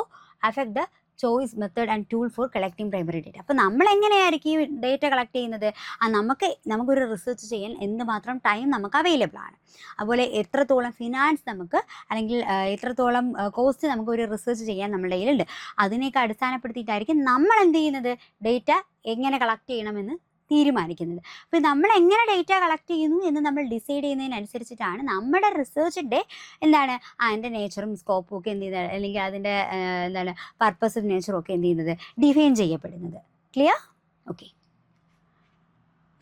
affect the choice method and tool for collecting primary data. അപ്പോൾ നമ്മൾ എങ്ങനെയായിരിക്കും ഈ ഡേറ്റ കളക്ട് ചെയ്യുന്നത്, നമുക്കൊരു റിസർച്ച് ചെയ്യാൻ എന്തുമാത്രം ടൈം നമുക്ക് അവൈലബിൾ ആണ്, അതുപോലെ എത്രത്തോളം ഫിനാൻസ് നമുക്ക് അല്ലെങ്കിൽ എത്രത്തോളം കോസ്റ്റ് നമുക്ക് ഒരു റിസർച്ച് ചെയ്യാൻ നമ്മുടെ കയ്യിലുണ്ട്, അതിനെയൊക്കെ അടിസ്ഥാനപ്പെടുത്തിയിട്ടായിരിക്കും നമ്മൾ എന്ത് ചെയ്യുന്നത്, ഡേറ്റ എങ്ങനെ കളക്ട് ചെയ്യണമെന്ന് തീരുമാനിക്കുന്നത്. അപ്പോൾ നമ്മൾ എങ്ങനെ ഡേറ്റ കളക്ട് ചെയ്യുന്നു എന്ന് നമ്മൾ ഡിസൈഡ് ചെയ്യുന്നതിനനുസരിച്ചിട്ടാണ് നമ്മുടെ റിസർച്ചിൻ്റെ അതിൻ്റെ നേച്ചറും സ്കോപ്പും ഒക്കെ എന്ത് ചെയ്യുന്നത്, അല്ലെങ്കിൽ അതിൻ്റെ പർപ്പസും നേച്ചറും ഒക്കെ എന്ത് ചെയ്യുന്നത്, ഡിഫൈൻ ചെയ്യപ്പെടുന്നത്. Clear? Okay.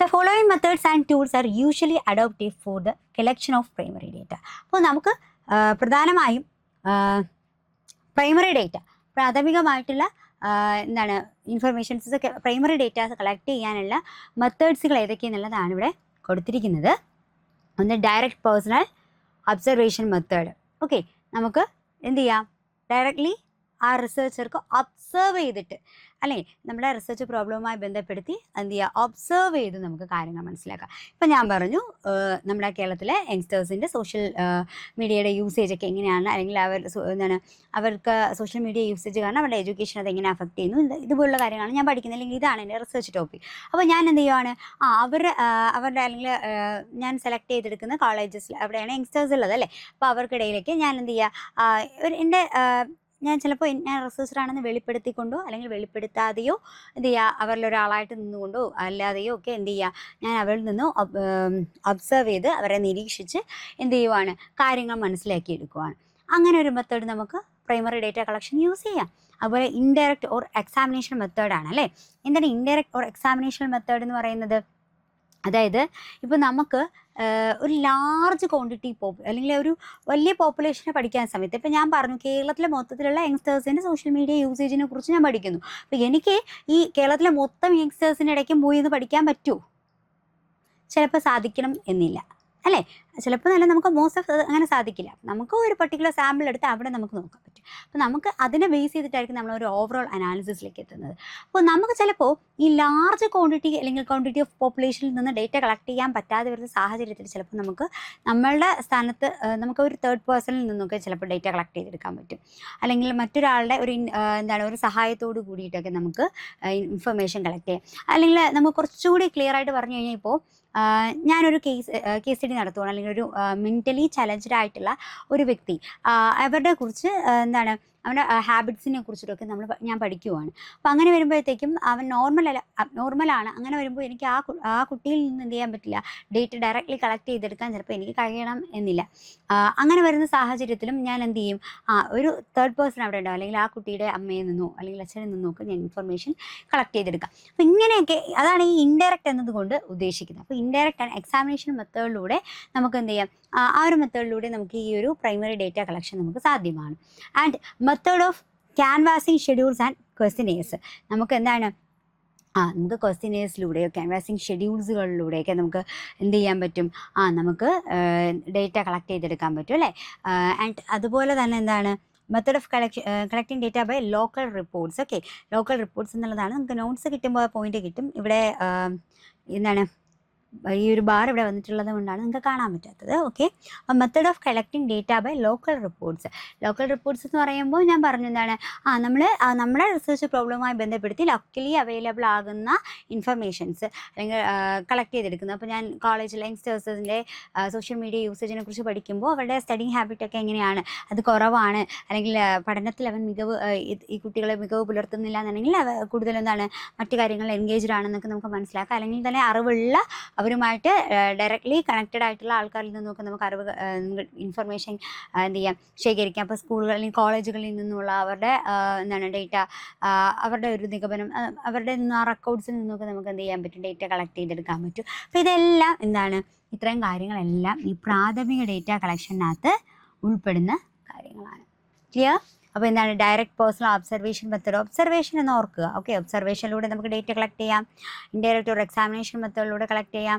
The following methods and tools are usually adopted for the collection of primary data. അപ്പോൾ നമുക്ക് പ്രധാനമായും പ്രൈമറി ഡേറ്റ, പ്രാഥമികമായിട്ടുള്ള ഇൻഫർമേഷൻസ് ഒക്കെ പ്രൈമറി ഡേറ്റാസ് കളക്ട് ചെയ്യാനുള്ള മെത്തേഡ്സുകൾ ഏതൊക്കെയെന്നുള്ളതാണ് ഇവിടെ കൊടുത്തിരിക്കുന്നത്. ഒന്ന് direct personal observation method. Okay, നമുക്ക് എന്ത് ചെയ്യാം, ഡയറക്റ്റ്ലി ആ റിസർച്ചർക്ക് ഒബ്സർവ് ചെയ്തിട്ട്, അല്ലെങ്കിൽ നമ്മുടെ റിസർച്ച് പ്രോബ്ലവുമായി ബന്ധപ്പെടുത്തി എന്ത് ചെയ്യുക, ഒബ്സർവ് ചെയ്ത് നമുക്ക് കാര്യങ്ങൾ മനസ്സിലാക്കാം. ഇപ്പം ഞാൻ പറഞ്ഞു നമ്മുടെ കേരളത്തിലെ യങ്സ്റ്റേഴ്സിൻ്റെ സോഷ്യൽ മീഡിയയുടെ യൂസേജ് ഒക്കെ എങ്ങനെയാണ്, അല്ലെങ്കിൽ അവർക്ക് സോഷ്യൽ മീഡിയ യൂസേജ് കാരണം അവരുടെ എഡ്യൂക്കേഷൻ അത് എങ്ങനെ അഫക്റ്റ് ചെയ്യുന്നു, ഇതുപോലുള്ള കാര്യങ്ങളാണ് ഞാൻ പഠിക്കുന്നത്, അല്ലെങ്കിൽ ഇതാണ് എൻ്റെ റിസർച്ച് ടോപ്പിക്. അപ്പോൾ ഞാൻ എന്ത് ചെയ്യുവാണ്, അവരുടെ അല്ലെങ്കിൽ ഞാൻ സെലക്ട് ചെയ്തെടുക്കുന്ന കോളേജസിൽ അവിടെയാണ് യങ്സ്റ്റേഴ്സ് ഉള്ളത് അല്ലേ, അപ്പോൾ അവർക്കിടയിലേക്ക് ഞാൻ എന്ത് ചെയ്യുക, ഞാൻ ചിലപ്പോൾ ഞാൻ റിസർച്ചറാണെന്ന് വെളിപ്പെടുത്തിക്കൊണ്ടോ അല്ലെങ്കിൽ വെളിപ്പെടുത്താതെയോ എന്ത് ചെയ്യുക, അവരിലൊരാളായിട്ട് നിന്നുകൊണ്ടോ അല്ലാതെയോ ഒക്കെ എന്ത് ചെയ്യുക, ഞാൻ അവരിൽ നിന്ന് ഒബ്സർവ് ചെയ്ത് അവരെ നിരീക്ഷിച്ച് എന്ത് ചെയ്യുവാണ്, കാര്യങ്ങൾ മനസ്സിലാക്കിയെടുക്കുവാണ്. അങ്ങനെ ഒരു മെത്തേഡ് നമുക്ക് പ്രൈമറി ഡേറ്റ കളക്ഷൻ യൂസ് ചെയ്യാം. അതുപോലെ ഇൻഡയറക്റ്റ് ഓർ എക്സാമിനേഷൻ മെത്തേഡാണ് അല്ലേ. എന്താണ് ഇൻഡയറക്റ്റ് ഓർ എക്സാമിനേഷൻ മെത്തേഡ് എന്ന് പറയുന്നത്? അതായത് ഇപ്പോൾ നമുക്ക് ഒരു ലാർജ് ക്വാണ്ടിറ്റി അല്ലെങ്കിൽ ഒരു വലിയ പോപ്പുലേഷനെ പഠിക്കാൻ സമയത്ത്, ഇപ്പം ഞാൻ പറഞ്ഞു കേരളത്തിലെ മൊത്തത്തിലുള്ള യങ്സ്റ്റേഴ്സിൻ്റെ സോഷ്യൽ മീഡിയ യൂസേജിനെ കുറിച്ച് ഞാൻ പഠിക്കുന്നു. അപ്പോൾ എനിക്ക് ഈ കേരളത്തിലെ മൊത്തം യങ്സ്റ്റേഴ്സിൻ്റെ ഇടയ്ക്കും പോയി എന്ന് പഠിക്കാൻ പറ്റുമോ? ചിലപ്പോൾ സാധിക്കണം എന്നില്ല അല്ലേ, ചിലപ്പോൾ നല്ല നമുക്ക് മോസ്റ്റ് ഓഫ് അങ്ങനെ സാധിക്കില്ല. നമുക്ക് ഒരു പർട്ടിക്കുലർ സാമ്പിൾ എടുത്ത് അവിടെ നമുക്ക് നോക്കാൻ പറ്റും. അപ്പോൾ നമുക്ക് അതിനെ ബേസ് ചെയ്തിട്ടായിരിക്കും നമ്മൾ ഒരു ഓവറോൾ അനാലിസിസിലേക്ക് എത്തുന്നത്. അപ്പോൾ നമുക്ക് ചിലപ്പോൾ ഈ ലാർജ് ക്വാണ്ടിറ്റി അല്ലെങ്കിൽ ക്വാണ്ടിറ്റി ഓഫ് പോപ്പുലേഷനിൽ നിന്ന് ഡേറ്റ കളക്ട് ചെയ്യാൻ പറ്റാതെ വരുന്ന സാഹചര്യത്തിൽ ചിലപ്പോൾ നമുക്ക് നമ്മളുടെ സ്ഥാനത്ത് നമുക്ക് ഒരു തേർഡ് പേഴ്സണിൽ നിന്നൊക്കെ ചിലപ്പോൾ ഡേറ്റ കളക്ട് ചെയ്തെടുക്കാൻ പറ്റും, അല്ലെങ്കിൽ മറ്റൊരാളുടെ ഒരു സഹായത്തോട് കൂടിയിട്ടൊക്കെ നമുക്ക് ഇൻഫർമേഷൻ കളക്ട് ചെയ്യാം. അല്ലെങ്കിൽ നമുക്ക് കുറച്ചുകൂടി ക്ലിയർ ആയിട്ട് പറഞ്ഞു കഴിഞ്ഞാൽ, ഇപ്പോൾ ഞാനൊരു കേസ് സ്റ്റഡി നടത്തുകയാണ്, അല്ലെങ്കിൽ ഒരു മെൻ്റലി ചലഞ്ചഡ് ആയിട്ടുള്ള ഒരു വ്യക്തി, അവരുടെ കുറിച്ച് അവൻ്റെ ഹാബിറ്റ്സിനെ കുറിച്ചിട്ടൊക്കെ ഞാൻ പഠിക്കുവാണ്. അപ്പോൾ അങ്ങനെ വരുമ്പോഴത്തേക്കും അവൻ നോർമലാണ്. അങ്ങനെ വരുമ്പോൾ എനിക്ക് ആ കുട്ടിയിൽ നിന്ന് എന്ത് ചെയ്യാൻ പറ്റില്ല, ഡേറ്റ ഡയറക്റ്റ്ലി കളക്ട് ചെയ്തെടുക്കാൻ ചിലപ്പോൾ എനിക്ക് കഴിയണം എന്നില്ല. അങ്ങനെ വരുന്ന സാഹചര്യത്തിലും ഞാൻ എന്ത് ചെയ്യും, ഒരു തേർഡ് പേഴ്സൺ അവിടെ ഉണ്ടാവും, അല്ലെങ്കിൽ ആ കുട്ടിയുടെ അമ്മയിൽ നിന്നോ അല്ലെങ്കിൽ അച്ഛനിൽ നിന്നോ ഒക്കെ ഞാൻ ഇൻഫർമേഷൻ കളക്ട് ചെയ്തെടുക്കാം. അപ്പോൾ ഇങ്ങനെയൊക്കെ അതാണ് ഈ ഇൻഡയറക്റ്റ് എന്നതുകൊണ്ട് ഉദ്ദേശിക്കുന്നത്. അപ്പോൾ ഇൻഡയറക്റ്റ് ആൻഡ് എക്സാമിനേഷൻ മെത്തേഡിലൂടെ നമുക്ക് എന്ത് ചെയ്യാം, ആ ഒരു മെത്തേഡിലൂടെ നമുക്ക് ഈ ഒരു പ്രൈമറി ഡേറ്റ കളക്ഷൻ നമുക്ക് സാധ്യമാണ്. And method of canvassing schedules and questionnaires, നമുക്ക് നമുക്ക് ക്വസ്റ്റ്യനേഴ്സിലൂടെയോ ക്യാൻവാസിങ് ഷെഡ്യൂൾസുകളിലൂടെയൊക്കെ നമുക്ക് എന്ത് ചെയ്യാൻ പറ്റും, നമുക്ക് ഡേറ്റ കളക്ട് ചെയ്തെടുക്കാൻ പറ്റും അല്ലേ. ആൻഡ് അതുപോലെ തന്നെ എന്താണ് method of collecting data by local reports. Okay, local reports എന്നുള്ളതാണ്. നമുക്ക് നോട്ട്സ് കിട്ടുമ്പോൾ പോയിന്റ് കിട്ടും. ഇവിടെ എന്താണ് ഈ ഒരു ബാർ ഇവിടെ വന്നിട്ടുള്ളത് കൊണ്ടാണ് നിങ്ങൾക്ക് കാണാൻ പറ്റാത്തത്. Okay, method of collecting data by local reports. Local reports എന്ന് പറയുമ്പോൾ ഞാൻ പറഞ്ഞു എന്താണ്, നമ്മൾ നമ്മുടെ റിസർച്ച് പ്രോബ്ലവുമായി ബന്ധപ്പെടുത്തി ലോക്കലി അവൈലബിൾ ആകുന്ന ഇൻഫർമേഷൻസ് അല്ലെങ്കിൽ കളക്ട് ചെയ്തെടുക്കുന്നത്. അപ്പോൾ ഞാൻ കോളേജിൽ യങ്സ്റ്റേഴ്സിൻ്റെ സോഷ്യൽ മീഡിയ യൂസേജിനെ കുറിച്ച് പഠിക്കുമ്പോൾ അവരുടെ സ്റ്റഡിങ് ഹാബിറ്റൊക്കെ എങ്ങനെയാണ്, അത് കുറവാണ്, അല്ലെങ്കിൽ പഠനത്തിൽ അവൻ ഈ കുട്ടികളെ മികവ് പുലർത്തുന്നില്ല എന്നുണ്ടെങ്കിൽ കൂടുതൽ എന്താണ് മറ്റു കാര്യങ്ങളിൽ എൻഗേജ്ഡ് ആണെന്നൊക്കെ നമുക്ക് മനസ്സിലാക്കാം. അല്ലെങ്കിൽ തന്നെ അറിവുള്ള അവരുമായിട്ട് ഡയറക്റ്റ്ലി കണക്റ്റഡ് ആയിട്ടുള്ള ആൾക്കാരിൽ നിന്നൊക്കെ നമുക്ക് ഇൻഫർമേഷൻ എന്ത് ചെയ്യാം, ശേഖരിക്കാം. അപ്പോൾ സ്കൂളുകളിൽ അല്ലെങ്കിൽ കോളേജുകളിൽ നിന്നുള്ള അവരുടെ എന്താണ് ഡേറ്റ, അവരുടെ ഒരു നിഗമനം, അവരുടെ ആ റെക്കോർഡ്സിൽ നിന്നൊക്കെ നമുക്ക് എന്ത് ചെയ്യാൻ പറ്റും, ഡേറ്റ കളക്ട് ചെയ്തെടുക്കാൻ പറ്റും. അപ്പോൾ ഇതെല്ലാം എന്താണ്, ഇത്രയും കാര്യങ്ങളെല്ലാം ഈ പ്രാഥമിക ഡേറ്റ കളക്ഷനകത്ത് ഉൾപ്പെടുന്ന കാര്യങ്ങളാണ്. ക്ലിയർ? അപ്പോൾ എന്താണ് direct personal observation method. Observation എന്ന് ഓർക്കുക. ഓക്കെ, ഒബ്സർവേഷനിലൂടെ നമുക്ക് ഡേറ്റ കളക്ട് ചെയ്യാം. ഇൻഡയറക്റ്റ് ഒരു എക്സാമിനേഷൻ മെത്തേഡിലൂടെ കളക്ട് ചെയ്യാം.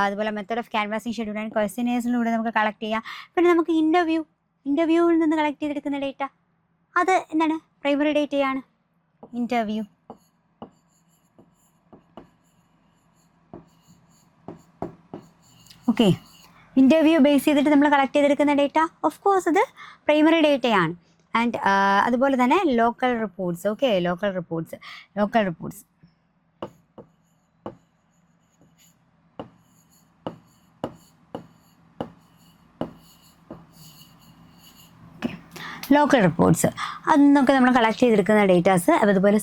അതുപോലെ method of canvassing schedule and ക്വസ്റ്റ്യനേഴ്സിലൂടെ നമുക്ക് കളക്ട് ചെയ്യാം. പിന്നെ നമുക്ക് ഇൻ്റർവ്യൂവിൽ നിന്ന് കളക്ട് ചെയ്തെടുക്കുന്ന ഡേറ്റ, അത് എന്താണ് പ്രൈമറി ഡേറ്റയാണ്. ഇൻ്റർവ്യൂ ഓക്കെ, ഇൻ്റർവ്യൂ ബേസ് ചെയ്തിട്ട് നമ്മൾ കളക്ട് ചെയ്തെടുക്കുന്ന ഡേറ്റ ഓഫ് കോഴ്സ് അത് പ്രൈമറി ഡേറ്റയാണ്. ആൻഡ് അതുപോലെ തന്നെ local reports. Okay, local reports അതൊക്കെ നമ്മൾ കളക്ട് ചെയ്തെടുക്കുന്ന ഡേറ്റാസ്. അതുപോലെ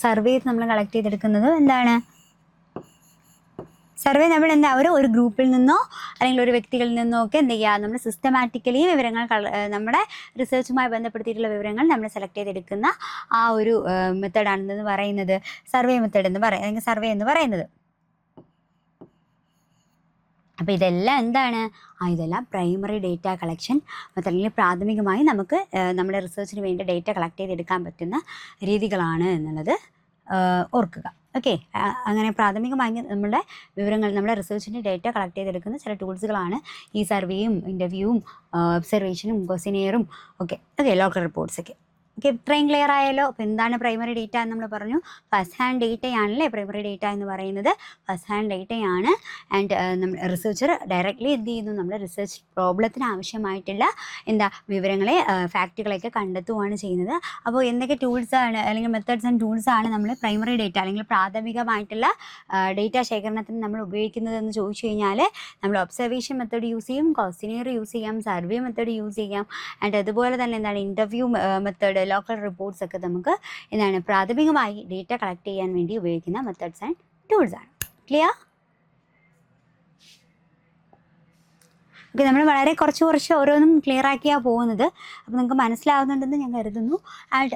സർവേ നമ്മൾ കളക്ട് ചെയ്തെടുക്കുന്നത് എന്താണ്, സർവേ നമ്മൾ എന്താ ഒരു ഗ്രൂപ്പിൽ നിന്നോ അല്ലെങ്കിൽ ഒരു വ്യക്തികളിൽ നിന്നോ ഒക്കെ എന്ത് ചെയ്യുക, നമ്മൾ സിസ്റ്റമാറ്റിക്കലി വിവരങ്ങൾ നമ്മുടെ റിസർച്ചുമായി ബന്ധപ്പെടുത്തിയിട്ടുള്ള വിവരങ്ങൾ നമ്മൾ സെലക്ട് ചെയ്തെടുക്കുന്ന ആ ഒരു മെത്തേഡാണെന്ന് പറയുന്നത് സർവേ മെത്തേഡ് എന്ന് അല്ലെങ്കിൽ സർവേ എന്ന് പറയുന്നത്. അപ്പോൾ ഇതെല്ലാം എന്താണ്, ഇതെല്ലാം പ്രൈമറി ഡേറ്റ കളക്ഷൻ അല്ലെങ്കിൽ പ്രാഥമികമായി നമുക്ക് നമ്മുടെ റിസർച്ചിന് വേണ്ടി ഡേറ്റ കളക്ട് ചെയ്തെടുക്കാൻ പറ്റുന്ന രീതികളാണ് എന്നുള്ളത് ഓർക്കുക. ഓക്കെ, അങ്ങനെ പ്രാഥമികമായി നമ്മുടെ വിവരങ്ങൾ, നമ്മുടെ റിസർച്ചിൻ്റെ ഡേറ്റ കളക്ട് ചെയ്തെടുക്കുന്ന ചില ടൂൾസുകളാണ് ഈ സർവേയും ഇൻ്റർവ്യൂവും ഒബ്സർവേഷനും ക്വസ്റ്റ്യനെയറും ഓക്കെ. ലോക്കൽ റിപ്പോർട്ട്സൊക്കെ. ഓക്കെ, ഇത്രയും ക്ലിയർ ആയല്ലോ. അപ്പോൾ എന്താണ് പ്രൈമറി ഡേറ്റ എന്ന് നമ്മൾ പറഞ്ഞു, ഫസ്റ്റ് ഹാൻഡ് ഡേറ്റയാണല്ലേ പ്രൈമറി ഡേറ്റ എന്ന് പറയുന്നത്. ഫസ്റ്റ് ഹാൻഡ് ഡേറ്റയാണ്. ആൻഡ് നമ്മൾ റിസർച്ചർ ഡയറക്റ്റ്ലി എന്ത് ചെയ്യുന്നു, നമ്മുടെ റിസർച്ച് പ്രോബ്ലത്തിന് ആവശ്യമായിട്ടുള്ള വിവരങ്ങളെ ഫാക്റ്റുകളെയൊക്കെ കണ്ടെത്തുകയാണ് ചെയ്യുന്നത്. അപ്പോൾ എന്തൊക്കെ ടൂൾസാണ് അല്ലെങ്കിൽ മെത്തേഡ്സ് ആൻഡ് ടൂൾസാണ് നമ്മൾ പ്രൈമറി ഡേറ്റ അല്ലെങ്കിൽ പ്രാഥമികമായിട്ടുള്ള ഡേറ്റ ശേഖരണത്തിന് നമ്മൾ ഉപയോഗിക്കുന്നതെന്ന് ചോദിച്ചു കഴിഞ്ഞാൽ, നമ്മൾ ഒബ്സർവേഷൻ മെത്തേഡ് യൂസ് ചെയ്യും, ക്വസ്റ്റ്യനെയർ യൂസ് ചെയ്യാം, സർവേ മെത്തേഡ് യൂസ് ചെയ്യാം. ആൻഡ് അതുപോലെ തന്നെ ഇൻ്റർവ്യൂ മെത്തേഡ്, ലോക്കൽ റിപ്പോർട്ട്സ് ഒക്കെ നമുക്ക് പ്രാഥമികമായി ഡേറ്റ കളക്ട് ചെയ്യാൻ വേണ്ടി ഉപയോഗിക്കുന്ന മെത്തേഡ്സ് ആൻഡ് ടൂൾസ് ആണ്. ക്ലിയർ? ഓക്കെ, നമ്മൾ വളരെ കുറച്ച് ഓരോന്നും ക്ലിയർ ആക്കിയാണ് പോകുന്നത്. അപ്പോൾ നിങ്ങൾക്ക് മനസ്സിലാവുന്നുണ്ടെന്ന് ഞാൻ കരുതുന്നു. And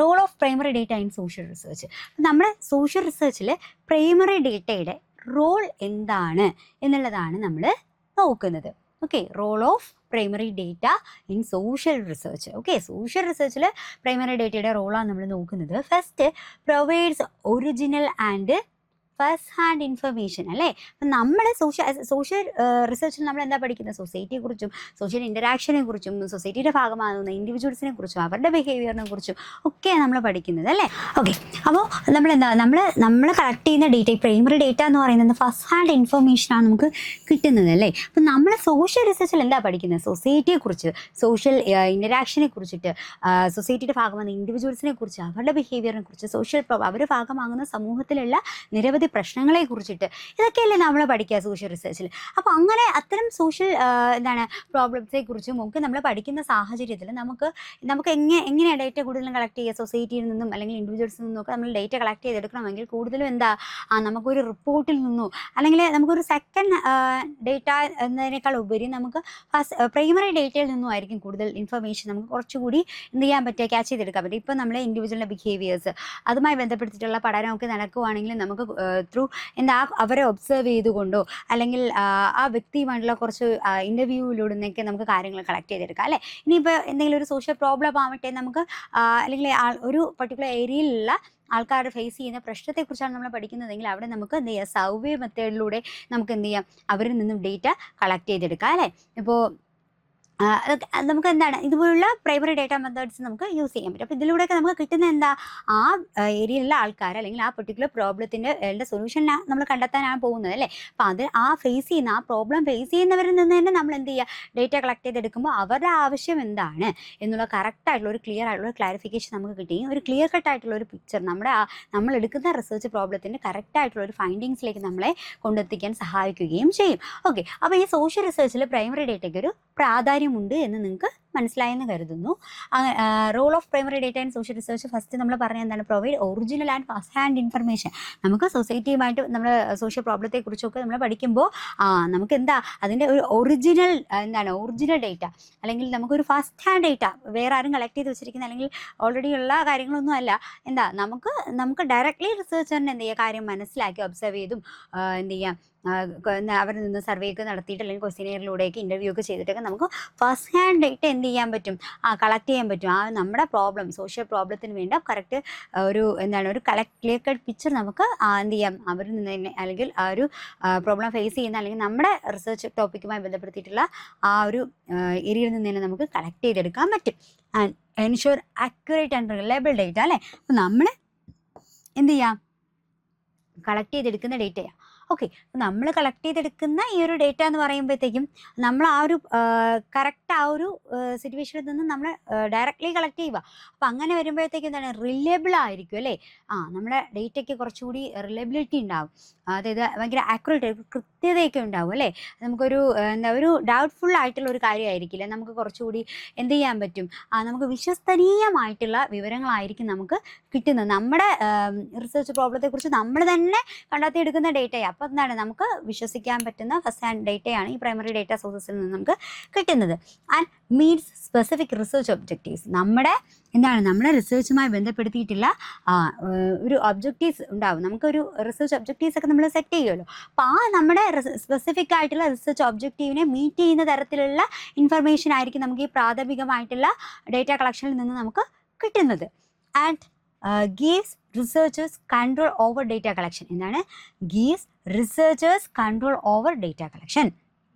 role of primary data in social research. നമ്മുടെ സോഷ്യൽ റിസർച്ചിൽ പ്രൈമറി ഡേറ്റയുടെ റോൾ എന്താണ് എന്നുള്ളതാണ് നമ്മൾ നോക്കുന്നത്. Okay, role of primary data in social research. Okay, social റിസർച്ചിൽ പ്രൈമറി ഡേറ്റയുടെ റോളാണ് നമ്മൾ നോക്കുന്നത്. First, provides original and first hand information അല്ലേ. അപ്പം നമ്മൾ സോഷ്യൽ റിസർച്ചിൽ നമ്മൾ എന്താ പഠിക്കുന്നത്, സൊസൈറ്റിയെക്കുറിച്ചും സോഷ്യൽ ഇൻ്ററാക്ഷനെ കുറിച്ചും സൊസൈറ്റിയുടെ ഭാഗമാകുന്ന ഇൻഡിവിജ്വൽസിനെ കുറിച്ചും അവരുടെ ബിഹേവിയറിനെ കുറിച്ചും ഒക്കെയാണ് നമ്മൾ പഠിക്കുന്നത് അല്ലേ. ഓക്കെ, അപ്പോൾ നമ്മൾ കളക്ട് ചെയ്യുന്ന ഡേറ്റ, പ്രൈമറി ഡേറ്റ എന്ന് പറയുന്നത് ഫസ്റ്റ് ഹാൻഡ് ഇൻഫർമേഷനാണ് നമുക്ക് കിട്ടുന്നത് അല്ലേ. അപ്പം നമ്മൾ സോഷ്യൽ റിസർച്ചിൽ എന്താ പഠിക്കുന്നത്, സൊസൈറ്റിയെക്കുറിച്ച്, സോഷ്യൽ ഇൻ്ററാക്ഷനെ കുറിച്ചിട്ട്, സൊസൈറ്റിയുടെ ഭാഗമാകുന്ന ഇൻഡിവിജ്വൽസിനെ കുറിച്ച്, അവരുടെ ബിഹേവിയറിനെ കുറിച്ച്, അവർ ഭാഗമാകുന്ന സമൂഹത്തിലുള്ള നിരവധി പ്രശ്നങ്ങളെ കുറിച്ചിട്ട്, ഇതൊക്കെയല്ലേ നമ്മൾ പഠിക്കുക സോഷ്യൽ റിസർച്ചിൽ. അപ്പോൾ അങ്ങനെ അത്തരം സോഷ്യൽ പ്രോബ്ലംസെ കുറിച്ചും ഒക്കെ നമ്മൾ പഠിക്കുന്ന സാഹചര്യത്തിൽ നമുക്ക് എങ്ങനെയാണ് ഡേറ്റ കൂടുതലും കളക്ട് ചെയ്യുക, സൊസൈറ്റിയിൽ നിന്നും അല്ലെങ്കിൽ ഇൻഡിവിജ്വൽസിൽ നിന്നൊക്കെ നമ്മൾ ഡേറ്റ കളക്ട് ചെയ്തെടുക്കണമെങ്കിൽ കൂടുതലും നമുക്കൊരു റിപ്പോർട്ടിൽ നിന്നോ അല്ലെങ്കിൽ നമുക്കൊരു സെക്കൻഡ് ഡേറ്റ എന്നതിനേക്കാൾ ഉപരി നമുക്ക് പ്രൈമറി ഡേറ്റയിൽ നിന്നും ആയിരിക്കും കൂടുതൽ ഇൻഫർമേഷൻ നമുക്ക് കുറച്ചുകൂടി എന്ത് ചെയ്യാൻ പറ്റുക, ക്യാച്ച് ചെയ്തെടുക്കാൻ പറ്റും. ഇപ്പം നമ്മൾ ഇൻഡിവിജ്വലിൻ്റെ ബിഹേവിയേഴ്സ് അതുമായി ബന്ധപ്പെടുത്തിയിട്ടുള്ള പഠനമൊക്കെ നടക്കുവാണെങ്കിൽ നമുക്ക് ത്രൂ അവരെ ഒബ്സർവ് ചെയ്തുകൊണ്ടോ അല്ലെങ്കിൽ ആ വ്യക്തിയുമായിട്ടുള്ള കുറച്ച് ഇൻ്റർവ്യൂവിലൂടെ നിന്നൊക്കെ നമുക്ക് കാര്യങ്ങൾ കളക്ട് ചെയ്തെടുക്കാം അല്ലേ. ഇനിയിപ്പോൾ എന്തെങ്കിലും ഒരു സോഷ്യൽ പ്രോബ്ലം ആവട്ടെ, നമുക്ക് അല്ലെങ്കിൽ ഒരു പർട്ടിക്കുലർ ഏരിയയിലുള്ള ആൾക്കാർ ഫേസ് ചെയ്യുന്ന പ്രശ്നത്തെക്കുറിച്ചാണ് നമ്മൾ പഠിക്കുന്നതെങ്കിൽ അവിടെ നമുക്ക് എന്ത് ചെയ്യാം, സർവേ മെത്തേഡിലൂടെ നമുക്ക് എന്ത് ചെയ്യാം, അവരിൽ നിന്നും ഡേറ്റ കളക്ട് ചെയ്തെടുക്കാം അല്ലേ. ഇപ്പോൾ നമുക്ക് എന്താണ് ഇതുപോലുള്ള പ്രൈമറി ഡേറ്റ മെത്തേഡ്സ് നമുക്ക് യൂസ് ചെയ്യാൻ പറ്റും. അപ്പോൾ ഇതിലൂടെയൊക്കെ നമുക്ക് കിട്ടുന്ന എന്താ, ആ ഏരിയയിലുള്ള ആൾക്കാർ അല്ലെങ്കിൽ ആ പെർട്ടിക്കുലർ പ്രോബ്ലത്തിൻ്റെ സൊല്യൂഷൻ നമ്മൾ കണ്ടെത്താനാണ് പോകുന്നത് അല്ലേ. അപ്പോൾ അത് ആ പ്രോബ്ലം ഫേസ് ചെയ്യുന്നവരിൽ നിന്ന് തന്നെ നമ്മൾ എന്ത് ചെയ്യുക, ഡേറ്റ കളക്ട് ചെയ്തെടുക്കുമ്പോൾ അവരുടെ ആവശ്യം എന്താണ് എന്നുള്ള കറക്റ്റായിട്ടുള്ള ഒരു ക്ലിയർ ആയിട്ടുള്ള ഒരു ക്ലാരിഫിക്കേഷൻ നമുക്ക് കിട്ടുകയും ഒരു ക്ലിയർ കട്ടായിട്ടുള്ള ഒരു പിക്ചർ നമ്മൾ എടുക്കുന്ന റിസർച്ച് പ്രോബ്ലത്തിൻ്റെ കറക്റ്റായിട്ടുള്ള ഒരു ഫൈൻഡിങ്സിലേക്ക് നമ്മളെ കൊണ്ടെത്തിക്കാൻ സഹായിക്കുകയും ചെയ്യും. ഓക്കെ, അപ്പോൾ ഈ സോഷ്യൽ റിസർച്ചിൽ പ്രൈമറി ഡേറ്റയ്ക്ക് ഒരു പ്രാധാന്യമുണ്ട് എന്ന് നിങ്ങൾക്ക് മനസ്സിലായെന്ന് കരുതുന്നു. Role of primary data and social research first നമ്മൾ പറഞ്ഞ എന്താണ്, provide original and first hand information. നമുക്ക് സൊസൈറ്റിയുമായിട്ട് നമ്മൾ സോഷ്യൽ പ്രോബ്ലത്തെക്കുറിച്ചൊക്കെ നമ്മൾ പഠിക്കുമ്പോൾ നമുക്ക് എന്താ അതിൻ്റെ ഒരു ഒറിജിനൽ ഡേറ്റ അല്ലെങ്കിൽ നമുക്കൊരു ഫസ്റ്റ് ഹാൻഡ് ഡേറ്റ വേറെ ആരും കളക്ട് ചെയ്ത് വെച്ചിരിക്കുന്ന അല്ലെങ്കിൽ ഓൾറെഡി ഉള്ള കാര്യങ്ങളൊന്നും അല്ല. നമുക്ക് ഡയറക്റ്റ്ലി റിസർച്ചറിന് എന്ത് ചെയ്യുക, കാര്യം മനസ്സിലാക്കി ഒബ്സർവ് ചെയ്തും എന്ത് ചെയ്യാം, അവരിൽ നിന്ന് സർവേ ഒക്കെ നടത്തിയിട്ട് അല്ലെങ്കിൽ ക്വസ്റ്റ്യനെയറിലൂടെയൊക്കെ ഇൻ്റർവ്യൂ ഒക്കെ ചെയ്തിട്ടൊക്കെ നമുക്ക് ഫസ്റ്റ് ഹാൻഡ് ഡേറ്റ എന്ത് ചെയ്യാൻ പറ്റും, കളക്ട് ചെയ്യാൻ പറ്റും. നമ്മുടെ സോഷ്യൽ പ്രോബ്ലത്തിന് വേണ്ട കറക്റ്റ് ഒരു ക്ലിയർ കട്ട് പിക്ചർ നമുക്ക് എന്ത് ചെയ്യാം, അവരിൽ നിന്ന് തന്നെ അല്ലെങ്കിൽ ആ ഒരു പ്രോബ്ലം ഫേസ് ചെയ്യുന്ന അല്ലെങ്കിൽ നമ്മുടെ റിസർച്ച് ടോപ്പിക്കുമായി ബന്ധപ്പെടുത്തിയിട്ടുള്ള ആ ഒരു ഏരിയയിൽ നിന്ന് തന്നെ നമുക്ക് കളക്ട് ചെയ്തെടുക്കാൻ പറ്റും. And ensure accurate and reliable data അല്ലേ. അപ്പം നമ്മൾ എന്ത് ചെയ്യാം, കളക്ട് ചെയ്തെടുക്കുന്ന ഡേറ്റയാണ്. ഓക്കെ, നമ്മൾ കളക്ട് ചെയ്തെടുക്കുന്ന ഈ ഒരു ഡേറ്റ എന്ന് പറയുമ്പോഴത്തേക്കും നമ്മൾ ആ ഒരു കറക്റ്റ് ആ ഒരു സിറ്റുവേഷനിൽ നിന്ന് നമ്മൾ ഡയറക്റ്റ്ലി കളക്ട് ചെയ്യുക. അപ്പോൾ അങ്ങനെ വരുമ്പോഴത്തേക്കും എന്താണ്, റിലയബിൾ ആയിരിക്കും അല്ലേ. നമ്മുടെ ഡേറ്റയ്ക്ക് കുറച്ചുകൂടി റിലയബിലിറ്റി ഉണ്ടാവും, അതായത് ഭയങ്കര ആക്യുറേറ്റ് കൃത്യതയൊക്കെ ഉണ്ടാവും അല്ലേ. നമുക്കൊരു ഒരു ഡൗട്ട്ഫുൾ ആയിട്ടുള്ള ഒരു കാര്യമായിരിക്കില്ല, നമുക്ക് കുറച്ചുകൂടി എന്ത് ചെയ്യാൻ പറ്റും, നമുക്ക് വിശ്വസനീയമായിട്ടുള്ള വിവരങ്ങളായിരിക്കും നമുക്ക് കിട്ടുന്നത്. നമ്മുടെ റിസർച്ച് പ്രോബ്ലത്തെക്കുറിച്ച് നമ്മൾ തന്നെ കണ്ടെത്തിയെടുക്കുന്ന ഡേറ്റയാണ്. അപ്പോൾ എന്താണ്, നമുക്ക് വിശ്വസിക്കാൻ പറ്റുന്ന ഫസ്റ്റ് ഹാൻഡ് ഡേറ്റയാണ് ഈ പ്രൈമറി ഡേറ്റ സോഴ്സസിൽ നിന്ന് നമുക്ക് കിട്ടുന്നത്. And meats specific research objectives. നമ്മുടെ റിസർച്ചുമായി ബന്ധപ്പെടുത്തിയിട്ടുള്ള ഒരു ഒബ്ജക്റ്റീവ്സ് ഉണ്ടാവും. നമുക്കൊരു റിസർച്ച് ഒബ്ജക്റ്റീവ്സ് ഒക്കെ നമ്മൾ സെറ്റ് ചെയ്യുമല്ലോ. അപ്പോൾ നമ്മുടെ സ്പെസിഫിക് ആയിട്ടുള്ള റിസർച്ച് ഒബ്ജക്റ്റീവിനെ മീറ്റ് ചെയ്യുന്ന തരത്തിലുള്ള ഇൻഫർമേഷൻ ആയിരിക്കും നമുക്ക് ഈ പ്രാഥമികമായിട്ടുള്ള ഡേറ്റ കളക്ഷനിൽ നിന്ന് നമുക്ക് കിട്ടുന്നത്. And gives researchers control over data collection. എന്താണ് gives researchers control over data collection?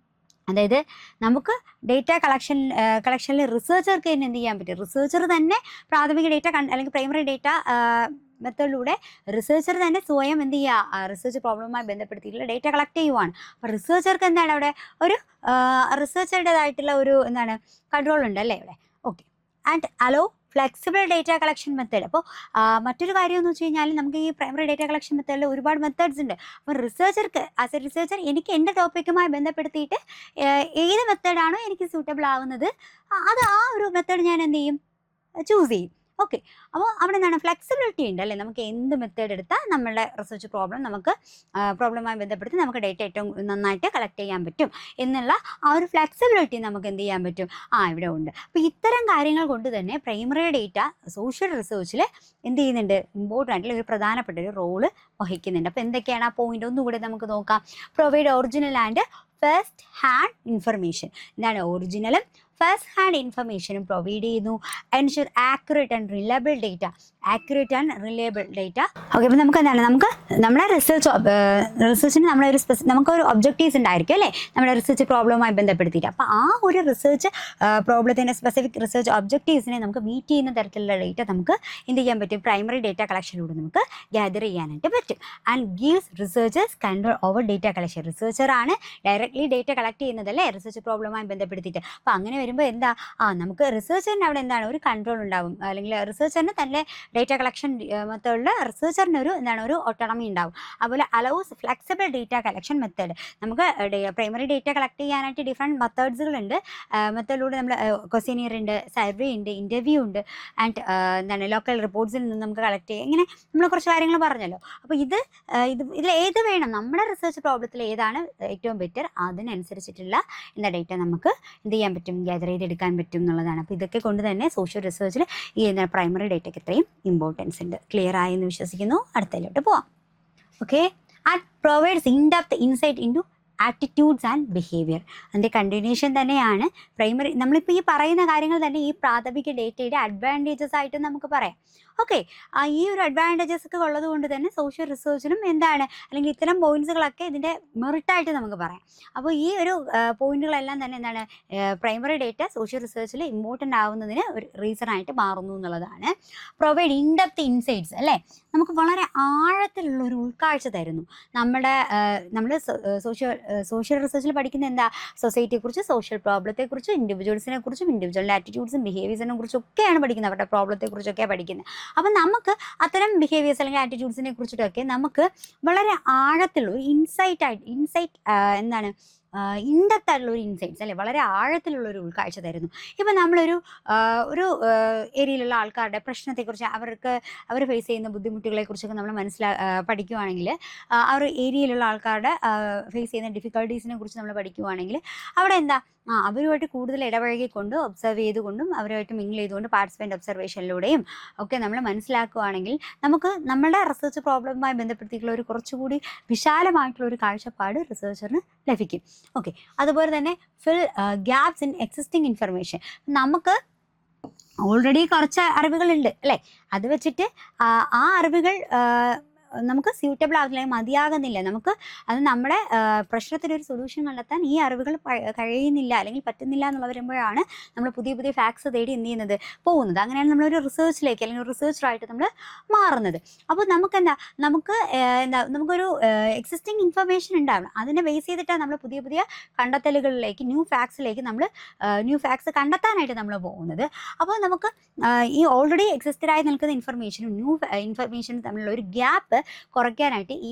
അതായത് നമുക്ക് ഡേറ്റ കളക്ഷനിൽ റിസർച്ചർക്ക് തന്നെ എന്ത് ചെയ്യാൻ പറ്റും, റിസർച്ചർ തന്നെ പ്രാഥമിക ഡേറ്റ അല്ലെങ്കിൽ പ്രൈമറി ഡേറ്റ മെത്തേഡിലൂടെ റിസർച്ചർ തന്നെ സ്വയം എന്ത് ചെയ്യുക, റിസർച്ച് പ്രോബ്ലവുമായി ബന്ധപ്പെടുത്തിയിട്ടുള്ള ഡേറ്റ കളക്ട് ചെയ്യുവാണ്. അപ്പോൾ റിസർച്ചർക്ക് എന്താണ് അവിടെ ഒരു റിസർച്ചറുടേതായിട്ടുള്ള ഒരു കൺട്രോൾ ഉണ്ട് അല്ലേ ഇവിടെ. Okay, and hello flexible data collection method. അപ്പോൾ മറ്റൊരു കാര്യം എന്ന് വെച്ച് കഴിഞ്ഞാൽ നമുക്ക് ഈ പ്രൈമറി ഡേറ്റ കളക്ഷൻ മെത്തേഡിൽ ഒരുപാട് മെത്തേഡ്സ് ഉണ്ട്. അപ്പോൾ റിസർച്ചർക്ക് ആസ് എ റിസർച്ചർ എനിക്ക് എൻ്റെ ടോപ്പിക്കുമായി ബന്ധപ്പെടുത്തിയിട്ട് ഏത് മെത്തേഡാണോ എനിക്ക് സൂട്ടബിൾ ആവുന്നത് അത് ആ ഒരു മെത്തേഡ് ഞാൻ എന്ത് ചെയ്യും, ചൂസ് ചെയ്യും. ഓക്കെ, അപ്പോൾ അവിടെ എന്താണ് ഫ്ലെക്സിബിലിറ്റി ഉണ്ട് അല്ലേ. നമുക്ക് എന്ത് മെത്തേഡ് എടുത്താൽ നമ്മളുടെ റിസർച്ച് പ്രോബ്ലമായി ബന്ധപ്പെടുത്തി നമുക്ക് ഡേറ്റ ഏറ്റവും നന്നായിട്ട് കളക്ട് ചെയ്യാൻ പറ്റും എന്നുള്ള ആ ഒരു ഫ്ലെക്സിബിലിറ്റി നമുക്ക് എന്ത് ചെയ്യാൻ പറ്റും, ഇവിടെ ഉണ്ട്. അപ്പോൾ ഇത്തരം കാര്യങ്ങൾ കൊണ്ട് തന്നെ പ്രൈമറി ഡേറ്റ സോഷ്യൽ റിസർച്ചിൽ എന്ത് ചെയ്യുന്നുണ്ട്, ഇമ്പോർട്ടൻ്റ് ആയിട്ടുള്ള ഒരു പ്രധാനപ്പെട്ട ഒരു റോള് വഹിക്കുന്നുണ്ട്. അപ്പോൾ എന്തൊക്കെയാണ് ആ പോയിന്റ് ഒന്നുകൂടെ നമുക്ക് നോക്കാം. Provide original and first hand information. എന്താണ് ഒറിജിനലും ഫസ്റ്റ് ഹാൻഡ് ഇൻഫർമേഷനും പ്രൊവൈഡ് ചെയ്യുന്നു. Ensure accurate and reliable data. Okay, അപ്പോൾ നമുക്ക് എന്താണ്, നമ്മുടെ റിസർച്ചിന് നമുക്കൊരു ഒബ്ജക്റ്റീവ്സ് ഉണ്ടായിരിക്കും അല്ലേ, നമ്മുടെ റിസർച്ച് പ്രോബ്ലവുമായി ബന്ധപ്പെടുത്തിയിട്ട്. അപ്പോൾ ആ ഒരു റിസർച്ച് പ്രോബ്ലത്തിൻ്റെ സ്പെസിഫിക് റിസർച്ച് ഒബ്ജക്റ്റീവ്സിനെ നമുക്ക് മീറ്റ് ചെയ്യുന്ന തരത്തിലുള്ള ഡേറ്റ നമുക്ക് എന്ത് ചെയ്യാൻ പറ്റും, പ്രൈമറി ഡേറ്റ കളക്ഷനിലൂടെ നമുക്ക് ഗ്യാദർ ചെയ്യാനായിട്ട് പറ്റും. And gives researchers control over data collection. റിസർച്ചറാണ് ഡയറക്ട്ലി ഡേറ്റ കളക്ട് ചെയ്യുന്നതല്ലേ റിസർച്ച് പ്രോബ്ലവുമായി ബന്ധപ്പെടുത്തിയിട്ട്. അപ്പോൾ അങ്ങനെ വരുമ്പോൾ എന്താ, നമുക്ക് റിസർച്ചറിന് അവിടെ എന്താണ് ഒരു കൺട്രോൾ ഉണ്ടാവും, അല്ലെങ്കിൽ റിസർച്ചറിന് തന്നെ ഡേറ്റ കളക്ഷൻ മെത്തേഡിൽ റിസർച്ചറിന് ഒരു ഓട്ടോണമി ഉണ്ടാവും. അതുപോലെ allows flexible data collection method. നമുക്ക് പ്രൈമറി ഡേറ്റ കളക്ട് ചെയ്യാനായിട്ട് ഡിഫറെൻറ്റ് മെത്തേഡ്സുകളുണ്ട്. മെത്തേഡിലൂടെ നമ്മൾ ക്വസ്റ്റ്യനിയർ ഉണ്ട്, സർവേ ഉണ്ട്, ഇൻ്റർവ്യൂ ഉണ്ട്, ആൻഡ് ലോക്കൽ റിപ്പോർട്ട്സിൽ നിന്ന് നമുക്ക് കളക്ട് ചെയ്യാം. ഇങ്ങനെ നമ്മൾ കുറച്ച് കാര്യങ്ങൾ പറഞ്ഞല്ലോ. അപ്പോൾ ഇതിൽ ഏത് വേണം, നമ്മുടെ റിസർച്ച് പ്രോബ്ലത്തിൽ ഏതാണ് ഏറ്റവും ബെറ്റർ, അതിനനുസരിച്ചിട്ടുള്ള ഡേറ്റ നമുക്ക് എന്ത് ചെയ്യാൻ പറ്റും, ഗ്യാദർ ചെയ്തെടുക്കാൻ പറ്റും എന്നുള്ളതാണ്. അപ്പോൾ ഇതൊക്കെ കൊണ്ട് തന്നെ സോഷ്യൽ റിസർച്ചിൽ ഈ പ്രൈമറി ഡേറ്റയ്ക്ക് ഇത്രയും ഇമ്പോർട്ടൻസ് ഉണ്ട്. ക്ലിയർ ആയി എന്ന് വിശ്വസിക്കുന്നു. അടുത്തതിലോട്ട് പോവാം. Okay, and provides in depth insight into attitudes and behaviour. അതിൻ്റെ കണ്ടിന്യൂഷൻ തന്നെയാണ് പ്രൈമറി. നമ്മളിപ്പോൾ ഈ പറയുന്ന കാര്യങ്ങൾ തന്നെ ഈ പ്രാഥമിക ഡേറ്റയുടെ അഡ്വാൻറ്റേജസ് ആയിട്ട് നമുക്ക് പറയാം. ഓക്കെ, ഈ ഒരു അഡ്വാൻറ്റേജസ് ഒക്കെ ഉള്ളത് കൊണ്ട് തന്നെ സോഷ്യൽ റിസർച്ചിനും എന്താണ്, അല്ലെങ്കിൽ ഇത്തരം പോയിന്റ്സുകളൊക്കെ ഇതിൻ്റെ മെറിറ്റായിട്ട് നമുക്ക് പറയാം. അപ്പോൾ ഈ ഒരു പോയിന്റുകളെല്ലാം തന്നെ എന്താണ്, പ്രൈമറി ഡേറ്റ സോഷ്യൽ റിസർച്ചിൽ ഇമ്പോർട്ടൻ്റ് ആവുന്നതിന് ഒരു റീസൺ ആയിട്ട് മാറുന്നു എന്നുള്ളതാണ്. പ്രൊവൈഡ് ഇൻഡെപ്ത് ഇൻസൈറ്റ്സ് അല്ലേ, നമുക്ക് വളരെ ആഴത്തിലുള്ള ഒരു ഉൾക്കാഴ്ച തരുന്നു. നമ്മൾ സോഷ്യൽ റിസർച്ചിൽ പഠിക്കുന്ന എന്താ, സൊസൈറ്റിയെക്കുറിച്ച്, സോഷ്യൽ പ്രോബ്ലത്തെക്കുറിച്ചും, ഇൻഡിവിജ്വൽസിനെ കുറിച്ചും, ഇൻഡിവിജ്വലിൻ്റെ ആറ്റിറ്റ്യൂഡ്സും ബിഹേവിയേഴ്സിനെ കുറിച്ചും ഒക്കെയാണ് പഠിക്കുന്നത്, അവരുടെ പ്രോബ്ലത്തെക്കുറിച്ചൊക്കെയാണ് പഠിക്കുന്നത്. അപ്പം നമുക്ക് അത്തരം ബിഹേവിയേഴ്സ് അല്ലെങ്കിൽ ആറ്റിറ്റ്യൂഡ്സിനെ കുറിച്ചിട്ടൊക്കെ നമുക്ക് വളരെ ആഴത്തിലുള്ള ഇൻസൈറ്റ് എന്താണ്, ഇൻഡെപ്ത് ആയിട്ടുള്ള ഒരു ഇൻസൈറ്റ്സ് അല്ലെ, വളരെ ആഴത്തിലുള്ള ഒരു ഉൾക്കാഴ്ച തരുന്നു. ഇപ്പം നമ്മളൊരു ഏരിയയിലുള്ള ആൾക്കാരുടെ പ്രശ്നത്തെക്കുറിച്ച്, അവർ ഫേസ് ചെയ്യുന്ന ബുദ്ധിമുട്ടുകളെക്കുറിച്ചൊക്കെ നമ്മൾ പഠിക്കുവാണെങ്കിൽ, ആ ഒരു ഏരിയയിലുള്ള ആൾക്കാരുടെ ഫേസ് ചെയ്യുന്ന ഡിഫിക്കൽട്ടീസിനെ കുറിച്ച് നമ്മൾ പഠിക്കുവാണെങ്കിൽ അവിടെ എന്താ, അവരുമായിട്ട് കൂടുതൽ ഇടപഴകിക്കൊണ്ട്, ഒബ്സർവ് ചെയ്തുകൊണ്ടും, അവരുമായിട്ട് മിങ്കിൾ ചെയ്തുകൊണ്ട്, പാർട്ടിസിപ്പൻ്റ് ഒബ്സർവേഷനിലൂടെയും ഒക്കെ നമ്മൾ മനസ്സിലാക്കുകയാണെങ്കിൽ നമുക്ക് നമ്മുടെ റിസർച്ച് പ്രോബ്ലവുമായി ബന്ധപ്പെടുത്തിയിട്ടുള്ള ഒരു കുറച്ചുകൂടി വിശാലമായിട്ടുള്ള ഒരു കാഴ്ചപ്പാട് റിസർച്ചറിന് ലഭിക്കും. ഓക്കെ, അതുപോലെ തന്നെ ഫിൽ ഗ്യാപ്സ് ഇൻ എക്സിസ്റ്റിംഗ് ഇൻഫർമേഷൻ. നമുക്ക് ഓൾറെഡി കുറച്ച് അറിവുകളുണ്ട് അല്ലേ, അത് വെച്ചിട്ട് ആ അറിവുകൾ നമുക്ക് സ്യൂട്ടബിൾ ആകുന്നില്ല, മതിയാകുന്നില്ല, നമുക്ക് അത് നമ്മുടെ പ്രശ്നത്തിനൊരു സൊല്യൂഷൻ കണ്ടെത്താൻ ഈ അറിവുകൾ കഴിയുന്നില്ല അല്ലെങ്കിൽ പറ്റുന്നില്ല എന്നുള്ള വരുമ്പോഴാണ് നമ്മൾ പുതിയ പുതിയ ഫാക്ട്സ് തേടി എന്ത് ചെയ്യുന്നത്, പോകുന്നത്. അങ്ങനെയാണ് നമ്മളൊരു റിസർച്ചിലേക്ക് അല്ലെങ്കിൽ ഒരു റിസർച്ചറായിട്ട് നമ്മൾ മാറുന്നത്. അപ്പോൾ നമുക്കൊരു എക്സിസ്റ്റിംഗ് ഇൻഫർമേഷൻ ഉണ്ടാവണം, അതിനെ ബേസ് ചെയ്തിട്ടാണ് നമ്മൾ പുതിയ പുതിയ കണ്ടെത്തലുകളിലേക്ക്, ന്യൂ ഫാക്ട്സ് കണ്ടെത്താനായിട്ട് നമ്മൾ പോകുന്നത്. അപ്പോൾ നമുക്ക് ഈ ഓൾറെഡി എക്സിസ്റ്റഡായി നിൽക്കുന്ന ഇൻഫർമേഷനും ന്യൂ ഇൻഫർമേഷനും തമ്മിലുള്ള ഒരു ഗ്യാപ്പ് കുറയ്ക്കാനായിട്ട് ഈ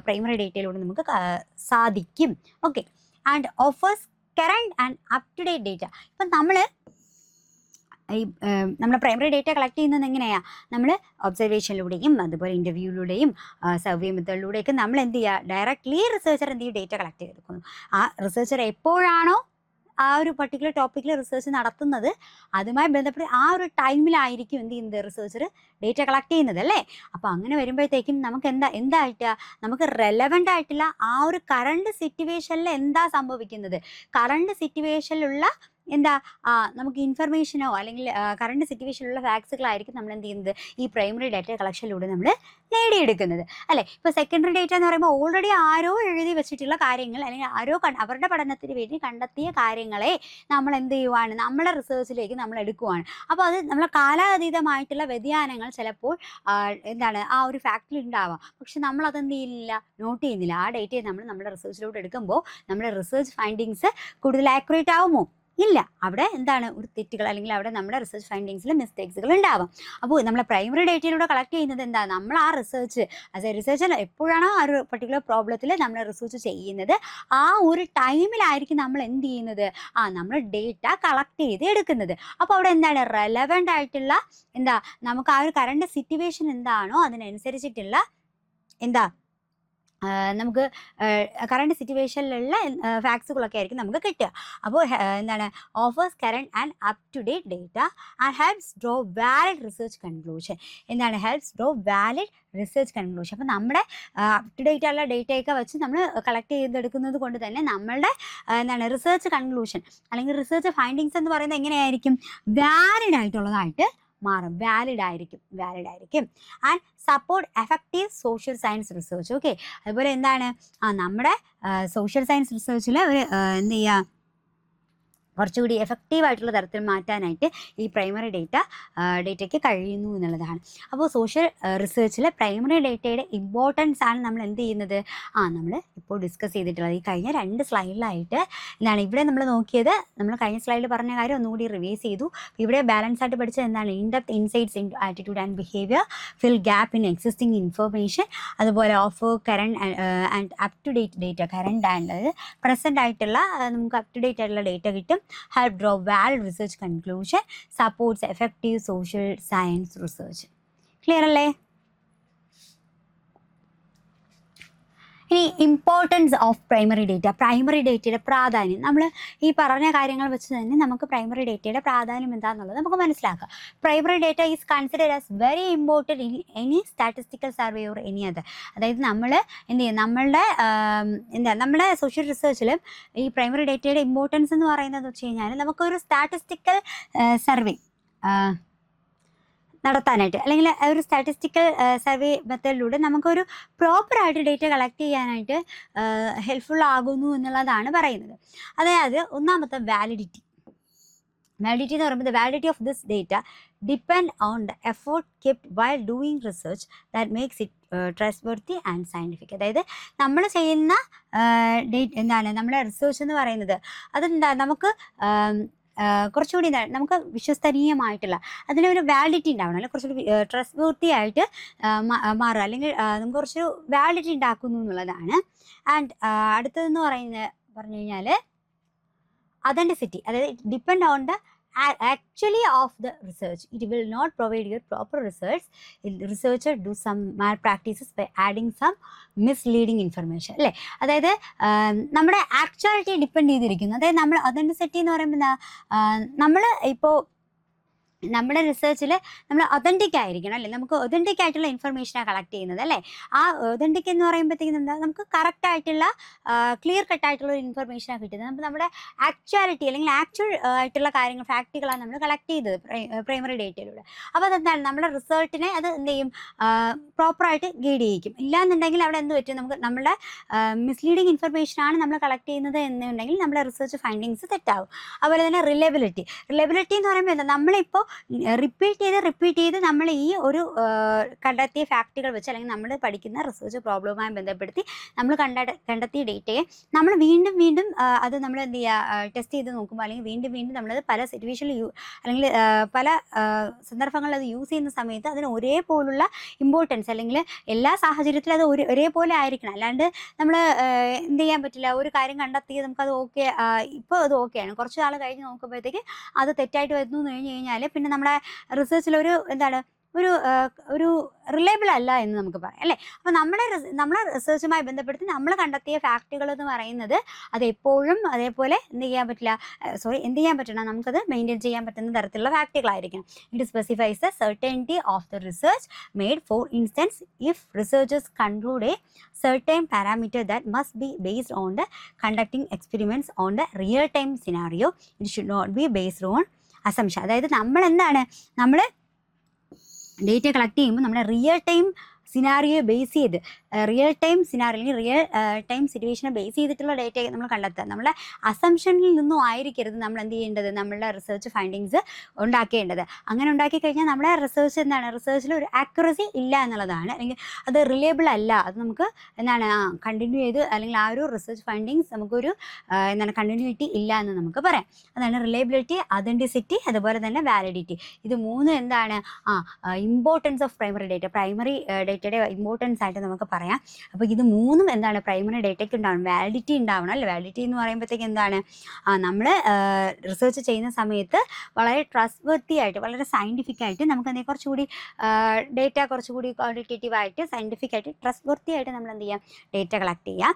പ്രൈമറി ഡേറ്റയിലൂടെ നമുക്ക് സാധിക്കും. Okay, and offers current and up to date data. ഇപ്പം നമ്മുടെ പ്രൈമറി ഡേറ്റ കളക്ട് ചെയ്യുന്നത് എങ്ങനെയാണ്, നമ്മൾ ഒബ്സർവേഷനിലൂടെയും അതുപോലെ ഇൻ്റർവ്യൂയിലൂടെയും സർവേ മെത്തേഡിലൂടെയൊക്കെ നമ്മൾ എന്ത് ചെയ്യുക, ഡയറക്റ്റ്ലി റിസർച്ചർ എന്ത് ചെയ്യും, ഡേറ്റ കളക്ട് ചെയ്തെടുക്കുന്നു. ആ റിസർച്ചർ എപ്പോഴാണോ ആ ഒരു പർട്ടിക്കുലർ ടോപ്പിക്കിൽ റിസർച്ച് നടത്തുന്നത്, അതുമായി ബന്ധപ്പെട്ട് ആ ഒരു ടൈമിലായിരിക്കും എന്ത് ചെയ്യുന്നത്, റിസർച്ചർ ഡേറ്റ കളക്ട് ചെയ്യുന്നത് അല്ലേ. അപ്പോൾ അങ്ങനെ വരുമ്പോഴത്തേക്കും നമുക്ക് എന്തായിട്ട് നമുക്ക് റെലവൻ്റ് ആയിട്ടുള്ള ആ ഒരു കറണ്ട് സിറ്റുവേഷനിൽ എന്താ സംഭവിക്കുന്നത്, കറണ്ട് സിറ്റുവേഷനിലുള്ള നമുക്ക് ഇൻഫർമേഷനോ അല്ലെങ്കിൽ കറണ്ട് സിറ്റുവേഷനിലുള്ള ഫാക്ട്സുകളായിരിക്കും നമ്മൾ എന്ത് ചെയ്യുന്നത്, ഈ പ്രൈമറി ഡേറ്റ കളക്ഷനിലൂടെ നമ്മൾ നേടിയെടുക്കുന്നത് അല്ലേ. ഇപ്പോൾ സെക്കൻഡറി ഡേറ്റ എന്ന് പറയുമ്പോൾ ഓൾറെഡി ആരോ എഴുതി വെച്ചിട്ടുള്ള കാര്യങ്ങൾ അല്ലെങ്കിൽ ആരോ അവരുടെ പഠനത്തിന് വേണ്ടി കണ്ടെത്തിയ കാര്യങ്ങളെ നമ്മൾ എന്ത് ചെയ്യുവാണ്, നമ്മളെ റിസർച്ചിലേക്ക് നമ്മൾ എടുക്കുവാണ്. അപ്പോൾ അത് നമ്മളെ കാലാതീതമായിട്ടുള്ള വ്യതിയാനങ്ങൾ ചിലപ്പോൾ ആ ഒരു ഫാക്റ്റിൽ ഉണ്ടാവാം, പക്ഷെ നമ്മളത് എന്ത് ചെയ്യുന്നില്ല, നോട്ട് ചെയ്യുന്നില്ല. ആ ഡേറ്റയെ നമ്മൾ നമ്മുടെ റിസർച്ചിലോട്ട് എടുക്കുമ്പോൾ നമ്മുടെ റിസർച്ച് ഫൈൻഡിങ്സ് കൂടുതൽ ആക്യുറേറ്റ് ആവുമോ, ഇല്ല. അവിടെ ഒരു തെറ്റുകൾ അല്ലെങ്കിൽ അവിടെ നമ്മുടെ റിസർച്ച് ഫൈൻഡിങ്സിൽ മിസ്റ്റേക്സുകൾ ഉണ്ടാവാം. അപ്പോൾ നമ്മളെ പ്രൈമറി ഡേറ്റയിലൂടെ കളക്ട് ചെയ്യുന്നത് നമ്മൾ ആ റിസർച്ചർ എപ്പോഴാണോ ആ ഒരു പർട്ടിക്കുലർ പ്രോബ്ലത്തിൽ നമ്മൾ റിസർച്ച് ചെയ്യുന്നത്, ആ ഒരു ടൈമിലായിരിക്കും നമ്മൾ എന്ത് ചെയ്യുന്നത്, നമ്മൾ ഡേറ്റ കളക്ട് ചെയ്ത് എടുക്കുന്നത്. അപ്പോൾ അവിടെ റെലവൻ്റ് ആയിട്ടുള്ള നമുക്ക് ആ ഒരു കറണ്ട് സിറ്റുവേഷൻ എന്താണോ അതിനനുസരിച്ചിട്ടുള്ള നമുക്ക് കറണ്ട് സിറ്റുവേഷനിലുള്ള ഫാക്ട്സുകളൊക്കെ ആയിരിക്കും നമുക്ക് കിട്ടുക. അപ്പോൾ offers current and up to date data and helps draw valid research conclusion. അപ്പോൾ നമ്മുടെ അപ് ടു ഡേറ്റ് ഉള്ള ഡേറ്റയൊക്കെ വെച്ച് നമ്മൾ കളക്ട് ചെയ്തെടുക്കുന്നത് കൊണ്ട് തന്നെ നമ്മളുടെ റിസർച്ച് കൺക്ലൂഷൻ അല്ലെങ്കിൽ റിസർച്ച് ഫൈൻഡിങ്സ് എന്ന് പറയുന്നത് എങ്ങനെയായിരിക്കും, വാലിഡ് ആയിട്ടുള്ളതായിട്ട് മാറും, വാലിഡ് ആയിരിക്കും. And support effective social science research. Okay, അതുപോലെ നമ്മുടെ സോഷ്യൽ സയൻസ് റിസർച്ചിൽ ഒരു കുറച്ചുകൂടി എഫക്റ്റീവായിട്ടുള്ള തരത്തിൽ മാറ്റാനായിട്ട് ഈ പ്രൈമറി ഡേറ്റയ്ക്ക് കഴിയുന്നു എന്നുള്ളതാണ്. അപ്പോൾ സോഷ്യൽ റിസർച്ചിൽ പ്രൈമറി ഡേറ്റയുടെ ഇമ്പോർട്ടൻസ് ആണ് നമ്മൾ എന്ത് ചെയ്യുന്നത്, നമ്മൾ ഇപ്പോൾ ഡിസ്കസ് ചെയ്തിട്ടുള്ളത്. ഈ കഴിഞ്ഞ 2 സ്ലൈഡിലായിട്ട് ഇവിടെ നമ്മൾ നോക്കിയത്, നമ്മൾ കഴിഞ്ഞ സ്ലൈഡിൽ പറഞ്ഞ കാര്യം ഒന്നുകൂടി റിവൈസ് ചെയ്തു. ഇവിടെ ബാലൻസ് ആയിട്ട് പഠിച്ചത് in-depth insights in attitude and behaviour, fill gap in existing information, അതുപോലെ offer current and up to date data, current and present ആയിട്ടുള്ള നമുക്ക് അപ് ടു ഡേറ്റ് ആയിട്ടുള്ള ഡേറ്റ കിട്ടും. Help draw valid research conclusion, supports effective social science research. Clear അല്ലേ? ഇനി ഇമ്പോർട്ടൻസ് ഓഫ് പ്രൈമറി ഡേറ്റയുടെ പ്രാധാന്യം. നമ്മൾ ഈ പറഞ്ഞ കാര്യങ്ങൾ വെച്ച് തന്നെ നമുക്ക് പ്രൈമറി ഡേറ്റയുടെ പ്രാധാന്യം എന്താണെന്നുള്ളത് നമുക്ക് മനസ്സിലാക്കാം. Primary data is considered as very important in any statistical survey or any other. അതായത് നമ്മൾ നമ്മുടെ സോഷ്യൽ റിസർച്ചിൽ ഈ പ്രൈമറി ഡേറ്റയുടെ ഇമ്പോർട്ടൻസ് എന്ന് പറയുന്നത് വെച്ച് കഴിഞ്ഞാൽ നമുക്കൊരു സ്റ്റാറ്റിസ്റ്റിക്കൽ സർവേ നടത്താനായിട്ട്, അല്ലെങ്കിൽ ഒരു സ്റ്റാറ്റിസ്റ്റിക്കൽ സർവേ മെത്തേഡിലൂടെ നമുക്കൊരു പ്രോപ്പറായിട്ട് ഡേറ്റ കളക്ട് ചെയ്യാനായിട്ട് ഹെൽപ്ഫുൾ ആകുന്നു എന്നുള്ളതാണ് പറയുന്നത്. അതായത് ഒന്നാമത്തെ വാലിഡിറ്റി. വാലിഡിറ്റി എന്ന് പറയുമ്പോൾ, the validity of this data depend on the effort kept while doing research that makes it trust worthy and scientific. അതായത് നമ്മൾ ചെയ്യുന്ന നമ്മളെ റിസർച്ച് എന്ന് പറയുന്നത് അതെന്താ, നമുക്ക് കുറച്ചുകൂടി നമുക്ക് വിശ്വസനീയമായിട്ടുള്ള അതിനൊരു വാലിഡിറ്റി ഉണ്ടാവണം, അല്ലെങ്കിൽ കുറച്ചുകൂടി ട്രസ്റ്റ് വർത്തി ആയിട്ട് മാറുക, അല്ലെങ്കിൽ നമുക്ക് കുറച്ചൊരു വാലിഡിറ്റി ഉണ്ടാക്കുന്നു എന്നുള്ളതാണ്. ആൻഡ് അടുത്തതെന്ന് പറഞ്ഞു കഴിഞ്ഞാൽ authenticity. അതായത് depend on the actually of the research. It will not provide your proper results. Researcher do some malpractices by adding some misleading information, അല്ലേ? അതായത് നമ്മുടെ ആക്ച്വാലിറ്റി ഡിപ്പെൻഡ് ചെയ്തിരിക്കുന്നു. അതായത് നമ്മൾ ഒതൻറ്റിസിറ്റി എന്ന് പറയുമ്പോൾ നമ്മൾ ഇപ്പോൾ നമ്മുടെ റിസർച്ചിൽ നമ്മൾ ഒതൻറ്റിക് ആയിരിക്കണം, അല്ലേ? നമുക്ക് ഒതൻറ്റിക് ആയിട്ടുള്ള ഇൻഫർമേഷനാണ് കളക്ട് ചെയ്യുന്നത്, അല്ലേ? ആ ഒതൻറ്റിക് എന്ന് പറയുമ്പോഴത്തേക്കും എന്താ, നമുക്ക് കറക്റ്റ് ആയിട്ടുള്ള ക്ലിയർ കട്ടായിട്ടുള്ള ഒരു ഇൻഫർമേഷനാണ് കിട്ടുന്നത്. നമുക്ക് നമ്മുടെ ആക്ച്വാലിറ്റി അല്ലെങ്കിൽ ആക്ച്വൽ ആയിട്ടുള്ള കാര്യങ്ങൾ, ഫാക്റ്റുകളാണ് നമ്മൾ കളക്ട് ചെയ്തത് പ്രൈമറി ഡേറ്റയിലൂടെ. അപ്പോൾ അതെന്താണ്, നമ്മുടെ റിസൾട്ടിനെ അത് എന്ത് ചെയ്യും, പ്രോപ്പറായിട്ട് ഗൈഡ് ചെയ്യിക്കും. ഇല്ലാന്നുണ്ടെങ്കിൽ അവിടെ എന്ത് പറ്റും, നമുക്ക് നമ്മുടെ മിസ്ലീഡിങ് ഇൻഫർമേഷനാണ് നമ്മൾ കളക്ട് ചെയ്യുന്നത് എന്നുണ്ടെങ്കിൽ നമ്മുടെ റിസർച്ച് ഫൈൻഡിങ്സ് തെറ്റാവും. അതുപോലെ തന്നെ റിലയബിലിറ്റി എന്ന് പറയുമ്പോൾ എന്താ, നമ്മളിപ്പോൾ റിപ്പീറ്റ് ചെയ്ത് നമ്മൾ ഈ ഒരു കണ്ടെത്തിയ ഫാക്റ്റുകൾ വെച്ച്, അല്ലെങ്കിൽ നമ്മൾ പഠിക്കുന്ന റിസർച്ച് പ്രോബ്ലവുമായി ബന്ധപ്പെടുത്തി നമ്മൾ കണ്ടെത്തിയ ഡേറ്റയെ നമ്മൾ വീണ്ടും അത് നമ്മൾ എന്ത് ചെയ്യുക, ടെസ്റ്റ് ചെയ്ത് നോക്കുമ്പോൾ, അല്ലെങ്കിൽ വീണ്ടും നമ്മളത് പല സിറ്റുവേഷനിൽ അല്ലെങ്കിൽ പല സന്ദർഭങ്ങളിൽ അത് യൂസ് ചെയ്യുന്ന സമയത്ത് അതിന് ഒരേപോലുള്ള ഇമ്പോർട്ടൻസ്, അല്ലെങ്കിൽ എല്ലാ സാഹചര്യത്തിലും അത് ഒരേപോലെ ആയിരിക്കണം. അല്ലാണ്ട് നമ്മൾ എന്ത് ചെയ്യാൻ പറ്റില്ല, ഒരു കാര്യം കണ്ടെത്തി നമുക്കത് ഓക്കെ, ഇപ്പോൾ അത് ഓക്കെയാണ്, കുറച്ച് നാൾ കഴിഞ്ഞ് നോക്കുമ്പോഴത്തേക്ക് അത് തെറ്റായിട്ട് വരുന്നു എന്ന് കഴിഞ്ഞാൽ പിന്നെ നമ്മുടെ റിസർച്ചിലൊരു ഒരു റിലയബിൾ അല്ല എന്ന് നമുക്ക് പറയാം, അല്ലേ? അപ്പോൾ നമ്മളെ റിസർച്ചുമായി ബന്ധപ്പെടുത്തി നമ്മൾ കണ്ടെത്തിയ ഫാക്റ്റുകൾ എന്ന് പറയുന്നത് അത് എപ്പോഴും അതേപോലെ എന്ത് ചെയ്യാൻ പറ്റണം, നമുക്കത് മെയിൻറ്റെയിൻ ചെയ്യാൻ പറ്റുന്ന തരത്തിലുള്ള ഫാക്റ്റുകളായിരിക്കണം. It specifies the certainty of the research made. For instance, if researchers conclude a certain parameter that must be based on the conducting experiments on the real time scenario, it should not be based on assumption. അതായത് നമ്മൾ ഡേറ്റ കളക്ട് ചെയ്യുമ്പോൾ നമ്മുടെ റിയൽ ടൈം സിനാറിയോ ബേസ് ചെയ്ത്, റിയൽ ടൈം സിറ്റുവേഷനെ ബേസ് ചെയ്തിട്ടുള്ള ഡേറ്റ നമ്മൾ കണ്ടെത്തുക. നമ്മുടെ അസംഷനിൽ നിന്നും ആയിരിക്കരുത് നമ്മൾ എന്ത് ചെയ്യേണ്ടത്, നമ്മളുടെ റിസർച്ച് ഫൈൻഡിങ്സ് ഉണ്ടാക്കേണ്ടത്. അങ്ങനെ ഉണ്ടാക്കി കഴിഞ്ഞാൽ നമ്മുടെ റിസർച്ചിൽ ഒരു ആക്യുറസി ഇല്ല എന്നുള്ളതാണ്, അല്ലെങ്കിൽ അത് റിലയബിൾ അല്ല. അത് നമുക്ക് കണ്ടിന്യൂ ചെയ്ത്, അല്ലെങ്കിൽ ആ ഒരു റിസർച്ച് ഫൈൻഡിങ്സ് നമുക്കൊരു കണ്ടിന്യൂറ്റി ഇല്ല എന്ന് നമുക്ക് പറയാം. അതാണ് റിലയബിലിറ്റി, ഒതൻറ്റിസിറ്റി, അതുപോലെ തന്നെ വാലിഡിറ്റി. ഇത് മൂന്നും ഇമ്പോർട്ടൻസ് ഓഫ് പ്രൈമറി ഡേറ്റയുടെ ഇമ്പോർട്ടൻസ് ആയിട്ട് നമുക്ക് പറയാം. അപ്പോൾ ഇത് മൂന്നും പ്രൈമറി ഡേറ്റയ്ക്ക് ഉണ്ടാവണം, വാലിഡിറ്റി ഉണ്ടാവണം, അല്ലേ? വാലിഡിറ്റി എന്ന് പറയുമ്പോഴത്തേക്ക് നമ്മൾ റിസർച്ച് ചെയ്യുന്ന സമയത്ത് വളരെ ട്രസ്റ്റ് വർത്തി ആയിട്ട്, വളരെ സയൻറ്റിഫിക് ആയിട്ട് നമുക്ക് എന്തെങ്കിലും കുറച്ചുകൂടി ഡേറ്റ കുറച്ചുകൂടി ക്വാണ്ടിറ്റേറ്റീവ് ആയിട്ട്, സയൻറ്റിഫിക് ആയിട്ട്, ട്രസ്റ്റ് വർത്തി ആയിട്ട് നമ്മൾ എന്ത് ചെയ്യാം, ഡേറ്റ കളക്ട് ചെയ്യാം.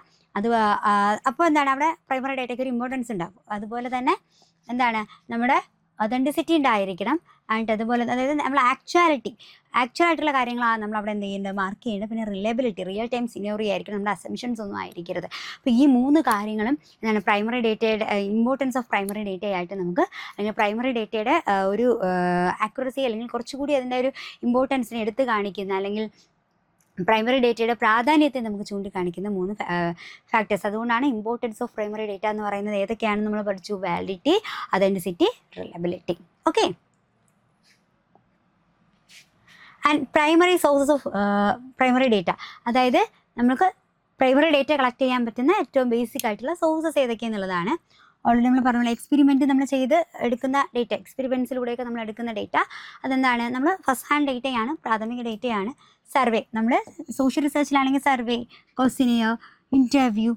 അപ്പോൾ അവിടെ പ്രൈമറി ഡേറ്റയ്ക്ക് ഒരു ഇമ്പോർട്ടൻസ് ഉണ്ടാകും. അതുപോലെ തന്നെ നമ്മുടെ ഒതൻറ്റിസിറ്റി ഉണ്ടായിരിക്കണം. ആൻഡ് അതുപോലെ അതായത് നമ്മൾ ആക്ച്വലായിട്ടുള്ള കാര്യങ്ങളാണ് നമ്മൾ അവിടെ എന്ത് ചെയ്യേണ്ടത്, മാർക്ക് ചെയ്യേണ്ടത്. പിന്നെ റിലയബിലിറ്റി, റിയൽ ടൈം സിനോറി ആയിരിക്കണം, നമ്മുടെ അസംഷൻസ് ഒന്നും ആയിരിക്കരുത്. അപ്പോൾ ഈ മൂന്ന് കാര്യങ്ങളും പ്രൈമറി ഡേറ്റയുടെ ഇമ്പോർട്ടൻസ് ഓഫ് പ്രൈമറി ഡേറ്റയായിട്ട് നമുക്ക്, അല്ലെങ്കിൽ പ്രൈമറി ഡേറ്റയുടെ ഒരു ആക്യുറസി, അല്ലെങ്കിൽ കുറച്ചുകൂടി അതിൻ്റെ ഒരു ഇമ്പോർട്ടൻസിനെ എടുത്ത് കാണിക്കുന്ന, അല്ലെങ്കിൽ പ്രൈമറി ഡേറ്റയുടെ പ്രാധാന്യത്തെ നമുക്ക് ചൂണ്ടിക്കാണിക്കുന്ന മൂന്ന് ഫാക്ടേഴ്സ്. അതുകൊണ്ടാണ് ഇമ്പോർട്ടൻസ് ഓഫ് പ്രൈമറി ഡേറ്റ എന്ന് പറയുന്നത്. ഏതൊക്കെയാണെന്ന് നമ്മൾ പഠിച്ചു, validity, authenticity, reliability. Okay. And primary sources of primary data, അതായത് നമുക്ക് പ്രൈമറി ഡേറ്റ കളക്ട് ചെയ്യാൻ പറ്റുന്ന ഏറ്റവും ബേസിക് ആയിട്ടുള്ള സോഴ്സസ് ഏതൊക്കെയാണെന്നുള്ളതാണ്. ഓൾറെഡി നമ്മൾ പറഞ്ഞ എക്സ്പെരിമെൻറ്റ് നമ്മൾ ചെയ്ത് എടുക്കുന്ന ഡേറ്റ, എക്സ്പെരിമെൻറ്റ്സിലൂടെയൊക്കെ നമ്മൾ എടുക്കുന്ന ഡേറ്റ നമ്മൾ ഫസ്റ്റ് ഹാൻഡ് ഡേറ്റയാണ്, പ്രാഥമിക ഡേറ്റയാണ്. സർവേ, നമ്മൾ സോഷ്യൽ റിസർച്ചിലാണെങ്കിൽ സർവേ, ക്വസ്റ്റിനിയർ, ഇൻ്റർവ്യൂ,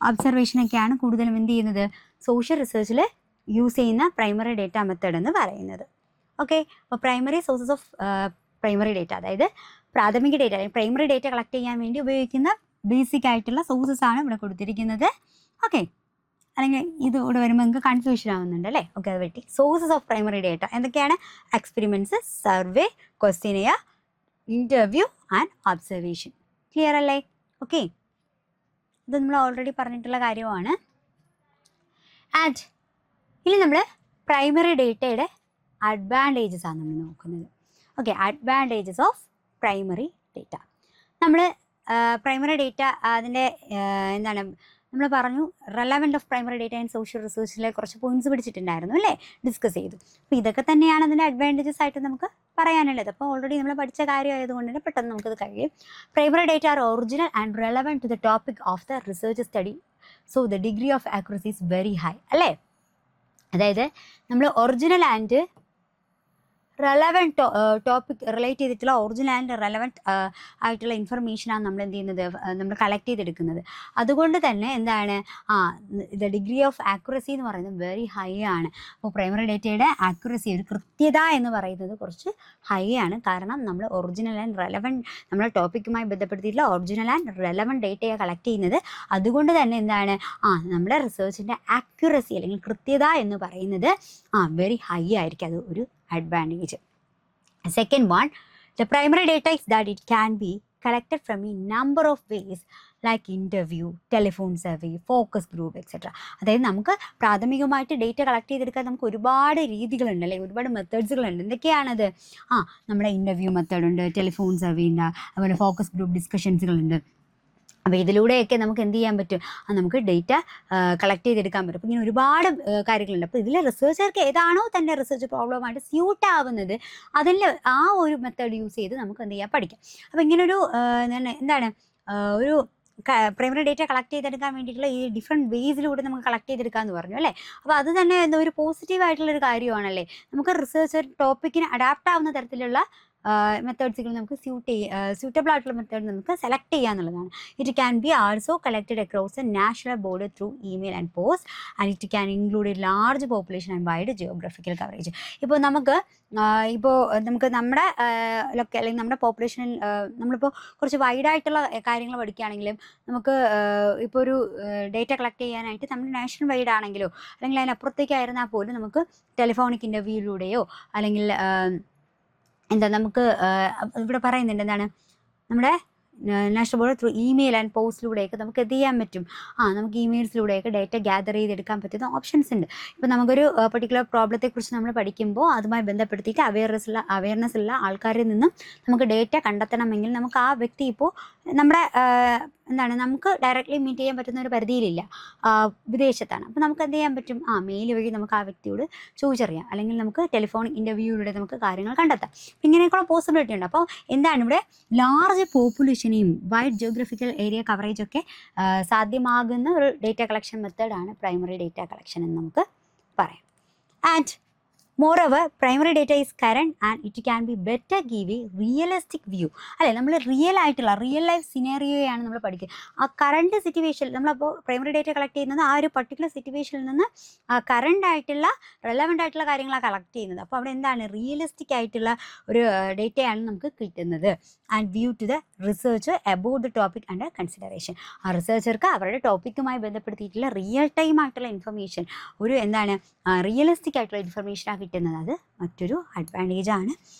ഒബ്സർവേഷനൊക്കെയാണ് കൂടുതലും എന്ത് ചെയ്യുന്നത്, സോഷ്യൽ റിസർച്ചിൽ യൂസ് ചെയ്യുന്ന പ്രൈമറി ഡേറ്റ മെത്തേഡ് എന്ന് പറയുന്നത്. ഓക്കെ. അപ്പോൾ primary sources of primary data, അതായത് പ്രാഥമിക ഡേറ്റ, അല്ലെങ്കിൽ പ്രൈമറി ഡേറ്റ കളക്ട് ചെയ്യാൻ വേണ്ടി ഉപയോഗിക്കുന്ന ബേസിക് ആയിട്ടുള്ള സോഴ്സസ് ആണ് ഇവിടെ കൊടുത്തിരിക്കുന്നത്. ഓക്കെ. അല്ലെങ്കിൽ ഇതിവിടെ വരുമ്പോൾ നിങ്ങൾക്ക് കൺഫ്യൂഷൻ ആവുന്നുണ്ട്, അല്ലേ? ഓക്കെ. അത് പറ്റി സോഴ്സസ് ഓഫ് പ്രൈമറി ഡേറ്റ എന്തൊക്കെയാണ്? Experiments, survey, questionnaire, interview and observation. Clear അല്ലേ? ഓക്കെ. ഇത് നമ്മൾ ഓൾറെഡി പറഞ്ഞിട്ടുള്ള കാര്യമാണ്. ആൻഡ് ഇനി നമ്മൾ പ്രൈമറി ഡേറ്റയുടെ അഡ്വാൻറ്റേജസ് ആണ് നമ്മൾ നോക്കുന്നത്. Okay, advantages of primary data. നമ്മൾ പ്രൈമറി ഡേറ്റ അതിൻ്റെ എന്താണ് നമ്മൾ പറഞ്ഞു, relevant of primary data and social റിസർച്ചിലെ കുറച്ച് പോയിന്റ്സ് പിടിച്ചിട്ടുണ്ടായിരുന്നു അല്ലേ, ഡിസ്കസ് ചെയ്തു. അപ്പോൾ ഇതൊക്കെ തന്നെയാണ് അതിൻ്റെ അഡ്വാൻറ്റേജസ് ആയിട്ട് നമുക്ക് പറയാനുള്ളത്. അപ്പോൾ ഓൾറെഡി നമ്മൾ പഠിച്ച കാര്യമായതുകൊണ്ട് തന്നെ പെട്ടെന്ന് നമുക്കത് കഴിയും. Primary data are original and relevant to the topic of the research study, so the degree of accuracy is very high അല്ലേ. അതായത് നമ്മൾ original and relevant topic relate ചെയ്തിട്ടുള്ള ഒറിജിനൽ ആൻഡ് റെലവൻറ്റ് ആയിട്ടുള്ള ഇൻഫർമേഷനാണ് നമ്മൾ എന്ത് ചെയ്യുന്നത്, നമ്മൾ കളക്ട് ചെയ്തെടുക്കുന്നത്. അതുകൊണ്ട് തന്നെ എന്താണ്, ദ ഡിഗ്രി ഓഫ് ആക്യുറസി എന്ന് പറയുന്നത് വെരി ഹൈ ആണ്. അപ്പോൾ പ്രൈമറി ഡേറ്റയുടെ ആക്യുറസി, ഒരു കൃത്യത എന്ന് പറയുന്നത് കുറച്ച് ഹൈ ആണ്. കാരണം നമ്മൾ ഒറിജിനൽ ആൻഡ് റെലവൻറ്റ്, നമ്മുടെ ടോപ്പിക്കുമായി ബന്ധപ്പെടുത്തിയിട്ടുള്ള ഒറിജിനൽ ആൻഡ് റെലവൻറ്റ് ഡേറ്റയെ കളക്ട് ചെയ്യുന്നത്. അതുകൊണ്ട് തന്നെ എന്താണ്, നമ്മുടെ റിസർച്ചിൻ്റെ ആക്യുറസി അല്ലെങ്കിൽ കൃത്യത എന്ന് പറയുന്നത് വെരി ഹൈ ആയിരിക്കും. അത് ഒരു advantage. Second one, the primary data is that it can be collected from a number of ways like interview, telephone survey, focus group, etc. അതായത് നമുക്ക് പ്രാഥമികമായിട്ട് ഡേറ്റ കളക്ട് ചെയ്തെടുക്കാൻ നമുക്ക് ഒരുപാട് രീതികളുണ്ട് അല്ലേ, ഒരുപാട് മെത്തേഡ്സുകളുണ്ട്. എന്തൊക്കെയാണത്? നമ്മുടെ ഇൻ്റർവ്യൂ മെത്തേഡുണ്ട്, ടെലിഫോൺ സർവേ ഉണ്ട്, അതുപോലെ ഫോക്കസ് ഗ്രൂപ്പ് ഡിസ്കഷൻസുകളുണ്ട്. അപ്പോൾ ഇതിലൂടെയൊക്കെ നമുക്ക് എന്ത് ചെയ്യാൻ പറ്റും, നമുക്ക് ഡേറ്റ കളക്ട് ചെയ്തെടുക്കാൻ പറ്റും. അപ്പോൾ ഇങ്ങനെ ഒരുപാട് കാര്യങ്ങളുണ്ട്. അപ്പോൾ ഇതിൽ റിസർച്ചർക്ക് ഏതാണോ തൻ്റെ റിസർച്ച് പ്രോബ്ലമായിട്ട് സ്യൂട്ട് ആവുന്നത് അതിൽ ആ ഒരു മെത്തേഡ് യൂസ് ചെയ്ത് നമുക്ക് എന്ത് ചെയ്യാൻ പഠിക്കാം. അപ്പോൾ ഇങ്ങനൊരു എന്താണ് ഒരു പ്രൈമറി ഡേറ്റ കളക്ട് ചെയ്തെടുക്കാൻ വേണ്ടിയിട്ടുള്ള ഈ ഡിഫറെൻറ്റ് വേസിലൂടെ നമുക്ക് കളക്ട് ചെയ്തെടുക്കാമെന്ന് പറഞ്ഞു അല്ലേ. അപ്പോൾ അത് തന്നെ എന്താ ഒരു പോസിറ്റീവായിട്ടുള്ളൊരു കാര്യമാണല്ലേ. നമുക്ക് റിസർച്ച് ടോപ്പിക്കിന് അഡാപ്റ്റ് ആവുന്ന തരത്തിലുള്ള മെത്തേഡ്സുകൾ നമുക്ക് സ്യൂട്ടബിൾ ആയിട്ടുള്ള മെത്തേഡ് നമുക്ക് സെലക്ട് ചെയ്യുക എന്നുള്ളതാണ്. It can be also collected across A national border through email and post and it can include A large population and wide geographical coverage. ഇപ്പോൾ നമുക്ക് നമ്മുടെ അല്ലെങ്കിൽ നമ്മുടെ പോപ്പുലേഷനിൽ നമ്മളിപ്പോൾ കുറച്ച് വൈഡായിട്ടുള്ള കാര്യങ്ങൾ പഠിക്കുകയാണെങ്കിലും നമുക്ക് ഇപ്പോൾ ഒരു ഡേറ്റ കളക്ട് ചെയ്യാനായിട്ട് നമ്മൾ നാഷണൽ വൈഡ് ആണെങ്കിലോ അല്ലെങ്കിൽ അതിനപ്പുറത്തേക്കായിരുന്നാൽ പോലും നമുക്ക് ടെലിഫോണിക് ഇൻ്റർവ്യൂയിലൂടെയോ അല്ലെങ്കിൽ നമുക്ക് ഇവിടെ പറയുന്നുണ്ട് എന്താണ്, നമ്മുടെ national board through email and പോസ്റ്റിലൂടെയൊക്കെ നമുക്ക് എന്ത് ചെയ്യാൻ പറ്റും, നമുക്ക് ഇമെയിൽസിലൂടെയൊക്കെ ഡേറ്റ ഗ്യാദർ ചെയ്തെടുക്കാൻ പറ്റുന്ന ഓപ്ഷൻസ് ഉണ്ട്. ഇപ്പോൾ നമുക്കൊരു പെർട്ടിക്കുലർ പ്രോബ്ലത്തെക്കുറിച്ച് നമ്മൾ പഠിക്കുമ്പോൾ അതുമായി ബന്ധപ്പെടുത്തിയിട്ട് അവയർനെസ് ഉള്ള ആൾക്കാരിൽ നിന്നും നമുക്ക് ഡേറ്റ കണ്ടെത്തണമെങ്കിൽ നമുക്ക് ആ വ്യക്തി ഇപ്പോൾ നമ്മുടെ നമുക്ക് ഡയറക്റ്റ്ലി മീറ്റ് ചെയ്യാൻ പറ്റുന്ന ഒരു പരിധിയിലില്ല, വിദേശത്താണ്. അപ്പോൾ നമുക്ക് എന്ത് ചെയ്യാൻ പറ്റും, മെയിൽ വഴി നമുക്ക് ആ വ്യക്തിയോട് ചോദിച്ചറിയാം, അല്ലെങ്കിൽ നമുക്ക് ടെലിഫോണിക് ഇൻ്റർവ്യൂയിലൂടെ നമുക്ക് കാര്യങ്ങൾ കണ്ടെത്താം. ഇങ്ങനെയൊക്കെയുള്ള പോസിബിലിറ്റി ഉണ്ട്. അപ്പോൾ എന്താണ് ഇവിടെ ലാർജ് പോപ്പുലേഷനെയും വൈഡ് ജിയോഗ്രഫിക്കൽ ഏരിയ കവറേജൊക്കെ സാധ്യമാകുന്ന ഒരു ഡേറ്റ കളക്ഷൻ മെത്തേഡാണ് പ്രൈമറി ഡേറ്റ കളക്ഷൻ എന്ന് നമുക്ക് പറയാം. And moreover, primary data is current and it can be better give a realistic view. അല്ലേ, നമ്മൾ റിയൽ ലൈഫ് സിനാരിയോയാണ് നമ്മൾ പഠിക്കുക. ആ കറണ്ട് സിറ്റുവേഷനിൽ നമ്മളപ്പോൾ പ്രൈമറി ഡേറ്റ കളക്ട് ചെയ്യുന്നത് ആ ഒരു പർട്ടിക്കുലർ സിറ്റുവേഷനിൽ നിന്ന് കറണ്ട് ആയിട്ടുള്ള റെലവൻ്റ് ആയിട്ടുള്ള കാര്യങ്ങളാണ് കളക്ട് ചെയ്യുന്നത്. അപ്പോൾ അവിടെ എന്താണ്, റിയലിസ്റ്റിക് ആയിട്ടുള്ള ഒരു ഡേറ്റയാണ് നമുക്ക് കിട്ടുന്നത്. And view to the researcher about the topic under consideration. ആ റിസർച്ചർക്ക് അവരുടെ ടോപ്പിക്കുമായി ബന്ധപ്പെടുത്തിയിട്ടുള്ള റിയൽ ടൈം ആയിട്ടുള്ള ഇൻഫർമേഷൻ, ഒരു റിയലിസ്റ്റിക് ആയിട്ടുള്ള ഇൻഫർമേഷനാണ് കിട്ടുന്നത്. അത് മറ്റൊരു അഡ്വാൻറ്റേജ് ആണ്.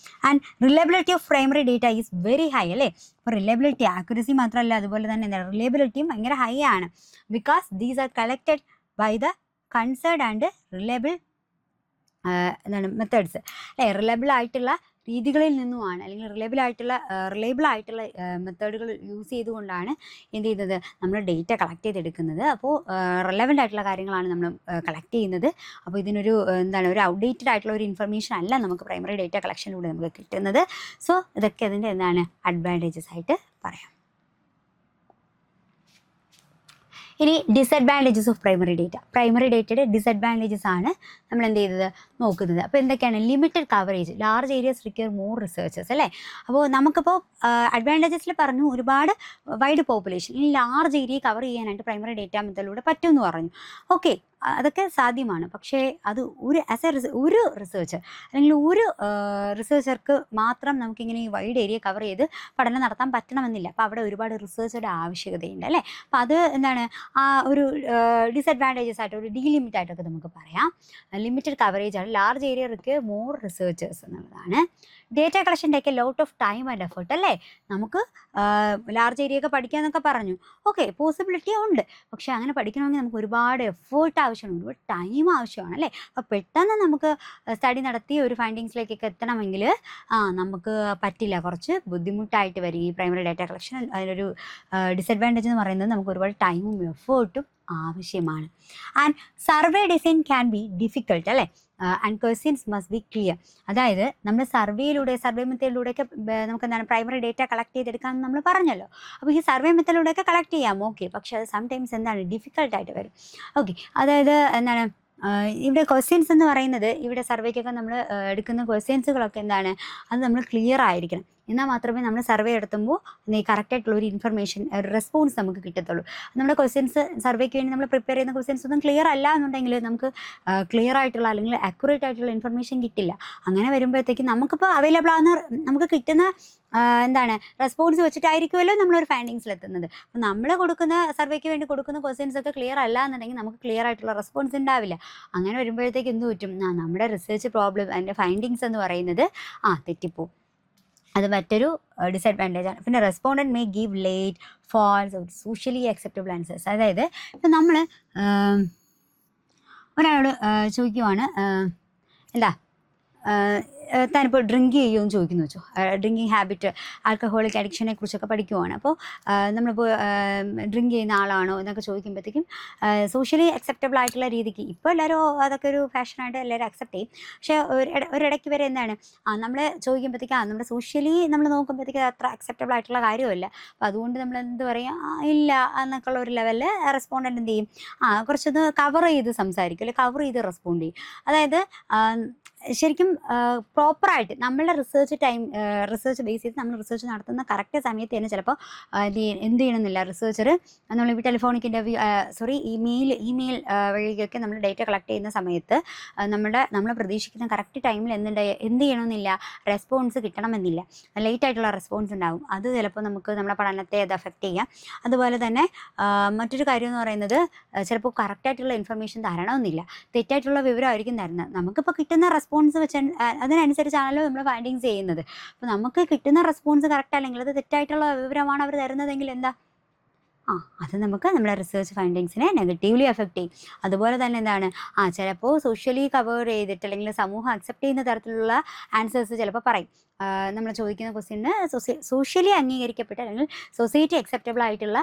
And reliability of primary data is very high അല്ലേ. അപ്പോൾ റിലയബിലിറ്റി, ആക്യുറസി മാത്രമല്ല, അതുപോലെ തന്നെ റിലയബിലിറ്റിയും ഭയങ്കര ഹൈ ആണ്. Because these are collected by the concerned and reliable methods അല്ലേ. റിലയബിൾ ആയിട്ടുള്ള രീതികളിൽ നിന്നുമാണ്, അല്ലെങ്കിൽ റിലയബിൾ ആയിട്ടുള്ള മെത്തേഡുകൾ യൂസ് ചെയ്തുകൊണ്ടാണ് എന്ത് ചെയ്യുന്നത്, നമ്മൾ ഡേറ്റ കളക്ട് ചെയ്തെടുക്കുന്നത്. അപ്പോൾ റെലവൻ്റ് ആയിട്ടുള്ള കാര്യങ്ങളാണ് നമ്മൾ കളക്ട് ചെയ്യുന്നത്. അപ്പോൾ ഇതിനൊരു ഒരു ഔട്ട്ഡേറ്റഡ് ആയിട്ടുള്ള ഒരു ഇൻഫർമേഷൻ അല്ല നമുക്ക് പ്രൈമറി ഡേറ്റ കളക്ഷനിലൂടെ നമുക്ക് കിട്ടുന്നത്. സോ ഇതൊക്കെ അതിൻ്റെ അഡ്വാൻറ്റേജസ് ആയിട്ട് പറയാം. ഇനി ഡിസഡ്വാൻറ്റേജസ് ഓഫ് പ്രൈമറി ഡേറ്റയുടെ ഡിസഡ്വാൻറ്റേജസ് ആണ് നമ്മൾ എന്ത് ചെയ്തത് നോക്കുന്നത്. അപ്പോൾ എന്തൊക്കെയാണ്, limited coverage, large areas require more researchers അല്ലേ. അപ്പോൾ നമുക്കിപ്പോൾ അഡ്വാൻറ്റേജസിൽ പറഞ്ഞു ഒരുപാട് വൈഡ് പോപ്പുലേഷൻ, ഈ ലാർജ് ഏരിയ കവർ ചെയ്യാനായിട്ട് പ്രൈമറി ഡേറ്റ മെത്തേഡിലൂടെ പറ്റുമെന്ന് പറഞ്ഞു. ഓക്കെ, അതൊക്കെ സാധ്യമാണ്. പക്ഷേ അത് ഒരു റിസർച്ചർ അല്ലെങ്കിൽ ഒരു റിസർച്ചർക്ക് മാത്രം നമുക്കിങ്ങനെ ഈ വൈഡ് ഏരിയ കവർ ചെയ്ത് പഠനം നടത്താൻ പറ്റണമെന്നില്ല. അപ്പോൾ അവിടെ ഒരുപാട് റിസർച്ചറുടെ ആവശ്യകതയുണ്ട് അല്ലേ. അപ്പോൾ അത് ആ ഒരു ഡിസഡ്വാൻറ്റേജസ് ആയിട്ട്, ഒരു ഡീലിമിറ്റ് ആയിട്ടൊക്കെ നമുക്ക് പറയാം. ലിമിറ്റഡ് കവറേജ് ആണ്, large area require more researchers എന്നുള്ളതാണ് data collection take a lot of time and effort അല്ലേ. നമുക്ക് ലാർജ് ഏരിയ ഒക്കെ പഠിക്കാന്നൊക്കെ പറഞ്ഞു. ഓക്കെ, പോസിബിലിറ്റി ഉണ്ട്. പക്ഷെ അങ്ങനെ പഠിക്കണമെങ്കിൽ നമുക്ക് ഒരുപാട് എഫേർട്ട് ആവശ്യമാണ്, ഒരുപാട് ടൈം ആവശ്യമാണ് അല്ലേ. അപ്പോൾ പെട്ടെന്ന് നമുക്ക് സ്റ്റഡി നടത്തി ഒരു ഫൈൻഡിങ്സിലേക്കൊക്കെ എത്തണമെങ്കിൽ നമുക്ക് പറ്റില്ല, കുറച്ച് ബുദ്ധിമുട്ടായിട്ട് വരും. ഈ പ്രൈമറി ഡാറ്റ കളക്ഷൻ അതിനൊരു ഡിസഡ്വാൻറ്റേജ് എന്ന് പറയുന്നത് നമുക്ക് ഒരുപാട് ടൈമും എഫേർട്ടും ആവശ്യമാണ്. And survey design can be difficult അല്ലേ. And questions must be clear. അതായത് നമ്മൾ സർവേ മെത്തേഡിലൂടെയൊക്കെ നമുക്ക് എന്താണ് പ്രൈമറി ഡേറ്റ കളക്ട് ചെയ്തെടുക്കാമെന്ന് നമ്മൾ പറഞ്ഞല്ലോ. അപ്പോൾ ഈ സർവേ മെത്തേഡിലൂടെയൊക്കെ കളക്ട് ചെയ്യാം, ഓക്കെ. പക്ഷേ അത് സംടൈംസ് എന്താണ് ഡിഫിക്കൽട്ടായിട്ട് വരും. ഓക്കെ, അതായത് എന്താണ് ഇവിടെ ക്വസ്റ്റ്യൻസ് എന്ന് പറയുന്നത്, ഇവിടെ സർവേക്കൊക്കെ നമ്മൾ എടുക്കുന്ന ക്വസ്റ്റ്യൻസുകളൊക്കെ എന്താണ്, അത് നമ്മൾ ക്ലിയർ ആയിരിക്കണം. എന്നാൽ മാത്രമേ നമ്മൾ സർവേ നടത്തുമ്പോൾ കറക്റ്റായിട്ടുള്ള ഒരു ഇൻഫർമേഷൻ, ഒരു റെസ്പോൺസ് നമുക്ക് കിട്ടത്തുള്ളൂ. നമ്മുടെ ക്വസ്റ്റ്യൻസ് സർവേക്ക് വേണ്ടി നമ്മൾ പ്രിപ്പയർ ചെയ്യുന്ന ക്വസ്റ്റ്യൻസ് ഒന്നും ക്ലിയർ അല്ല എന്നുണ്ടെങ്കിൽ നമുക്ക് ക്ലിയർ ആയിട്ടുള്ള അല്ലെങ്കിൽ അക്യുറേറ്റ് ആയിട്ടുള്ള ഇൻഫർമേഷൻ കിട്ടില്ല. അങ്ങനെ വരുമ്പോഴത്തേക്കും നമുക്കിപ്പോൾ അവൈലബിൾ ആകുന്ന, നമുക്ക് കിട്ടുന്ന എന്താണ് റെസ്പോൺസ് വെച്ചിട്ടായിരിക്കുമല്ലോ നമ്മളൊരു ഫൈൻഡിങ്സിലെത്തുന്നത്. അപ്പോൾ നമ്മൾ കൊടുക്കുന്ന സർവേക്ക് വേണ്ടി കൊടുക്കുന്ന ക്വസ്റ്റ്യൻസ് ഒക്കെ ക്ലിയർ അല്ല എന്നുണ്ടെങ്കിൽ നമുക്ക് ക്ലിയർ ആയിട്ടുള്ള റെസ്പോൺസ് ഉണ്ടാവില്ല. അങ്ങനെ വരുമ്പോഴത്തേക്ക് എന്ത് പറ്റും, നമ്മുടെ റിസർച്ച് പ്രോബ്ലം, അതിൻ്റെ ഫൈൻഡിങ്സ് എന്ന് പറയുന്നത് തെറ്റിപ്പോവും. അത് മറ്റൊരു ഡിസഡ്വാൻറ്റേജ് ആണ്. പിന്നെ respondent may give late, false, socially acceptable answers. അതായത് ഇപ്പം നമ്മൾ ഒരാളോട് ചോദിക്കുവാണ്, എന്താ താനിപ്പോൾ ഡ്രിങ്ക് ചെയ്യുമെന്ന് ചോദിക്കുന്നു വെച്ചോ. ഡ്രിങ്കിങ് ഹാബിറ്റ്, ആൽക്കഹോളിക് അഡിക്ഷനെ കുറിച്ചൊക്കെ പഠിക്കുവാണ്. അപ്പോൾ നമ്മളിപ്പോൾ ഡ്രിങ്ക് ചെയ്യുന്ന ആളാണോ എന്നൊക്കെ ചോദിക്കുമ്പോഴത്തേക്കും സോഷ്യലി അക്സെപ്റ്റബിൾ ആയിട്ടുള്ള രീതിക്ക്, ഇപ്പോൾ എല്ലാവരും അതൊക്കെ ഒരു ഫാഷനായിട്ട് എല്ലാവരും അക്സെപ്റ്റ് ചെയ്യും. പക്ഷേ ഒരിടയ്ക്ക് വരെ എന്താണ് നമ്മൾ ചോദിക്കുമ്പോഴത്തേക്കും നമ്മുടെ സോഷ്യലി നമ്മൾ നോക്കുമ്പോഴത്തേക്കും അത്ര അക്സെപ്റ്റബിൾ ആയിട്ടുള്ള കാര്യമല്ല. അപ്പോൾ അതുകൊണ്ട് നമ്മൾ എന്ത് പറയും, ഇല്ല എന്നൊക്കെ ഉള്ള ഒരു ലെവലിൽ റെസ്പോണ്ടൻ്റ് എന്ത് ചെയ്യും, കുറച്ചൊന്ന് കവർ ചെയ്ത് സംസാരിക്കും, അല്ലെങ്കിൽ കവർ ചെയ്ത് റെസ്പോണ്ട് ചെയ്യും. അതായത് ശരിക്കും പ്രോപ്പറായിട്ട് നമ്മളുടെ റിസർച്ച് ബേസ് ചെയ്ത് നമ്മൾ റിസർച്ച് നടത്തുന്ന കറക്റ്റ് സമയത്ത് തന്നെ ചിലപ്പോൾ എന്ത് ചെയ്യണമെന്നില്ല, റിസർച്ചർ നമ്മളിപ്പോൾ ടെലിഫോണിക് ഇൻ്റർവ്യൂ ഇമെയിൽ വഴിയൊക്കെ നമ്മൾ ഡേറ്റ കളക്ട് ചെയ്യുന്ന സമയത്ത് നമ്മൾ പ്രതീക്ഷിക്കുന്ന കറക്റ്റ് ടൈമിൽ എന്ത് ചെയ്യണമെന്നില്ല, റെസ്പോൺസ് കിട്ടണമെന്നില്ല. ലേറ്റ് ആയിട്ടുള്ള റെസ്പോൺസ് ഉണ്ടാകും. അത് ചിലപ്പോൾ നമുക്ക് നമ്മുടെ പഠനത്തെ അത് അഫക്റ്റ് ചെയ്യാം. അതുപോലെ തന്നെ മറ്റൊരു കാര്യം എന്ന് പറയുന്നത്, ചിലപ്പോൾ കറക്റ്റായിട്ടുള്ള ഇൻഫർമേഷൻ തരണമെന്നില്ല, തെറ്റായിട്ടുള്ള വിവരമായിരിക്കും തരുന്നത്. നമുക്കിപ്പോൾ കിട്ടുന്ന റെസ്പോൺസ് വെച്ച് അതിനനുസരിച്ചാണല്ലോ നമ്മൾ ഫൈൻഡിങ്സ് ചെയ്യുന്നത്. അപ്പോൾ നമുക്ക് കിട്ടുന്ന റെസ്പോൺസ് കറക്റ്റ് അല്ലെങ്കിൽ അത് തെറ്റായിട്ടുള്ള വിവരമാണ് അവർ തരുന്നതെങ്കിൽ എന്താ, അത് നമുക്ക് നമ്മുടെ റിസർച്ച് ഫൈൻഡിങ്സിനെ നെഗറ്റീവ്ലി എഫക്റ്റ് ചെയ്യും. അതുപോലെ തന്നെ എന്താണ്, ചിലപ്പോൾ സോഷ്യലി കവർ ചെയ്തിട്ട് അല്ലെങ്കിൽ സമൂഹം അക്സെപ്റ്റ് ചെയ്യുന്ന തരത്തിലുള്ള ആൻസേഴ്സ് ചിലപ്പോൾ പറയും. നമ്മൾ ചോദിക്കുന്ന ക്വസ്റ്റ്യന് സോഷ്യലി അംഗീകരിക്കപ്പെട്ട അല്ലെങ്കിൽ സൊസൈറ്റി അക്സെപ്റ്റബിൾ ആയിട്ടുള്ള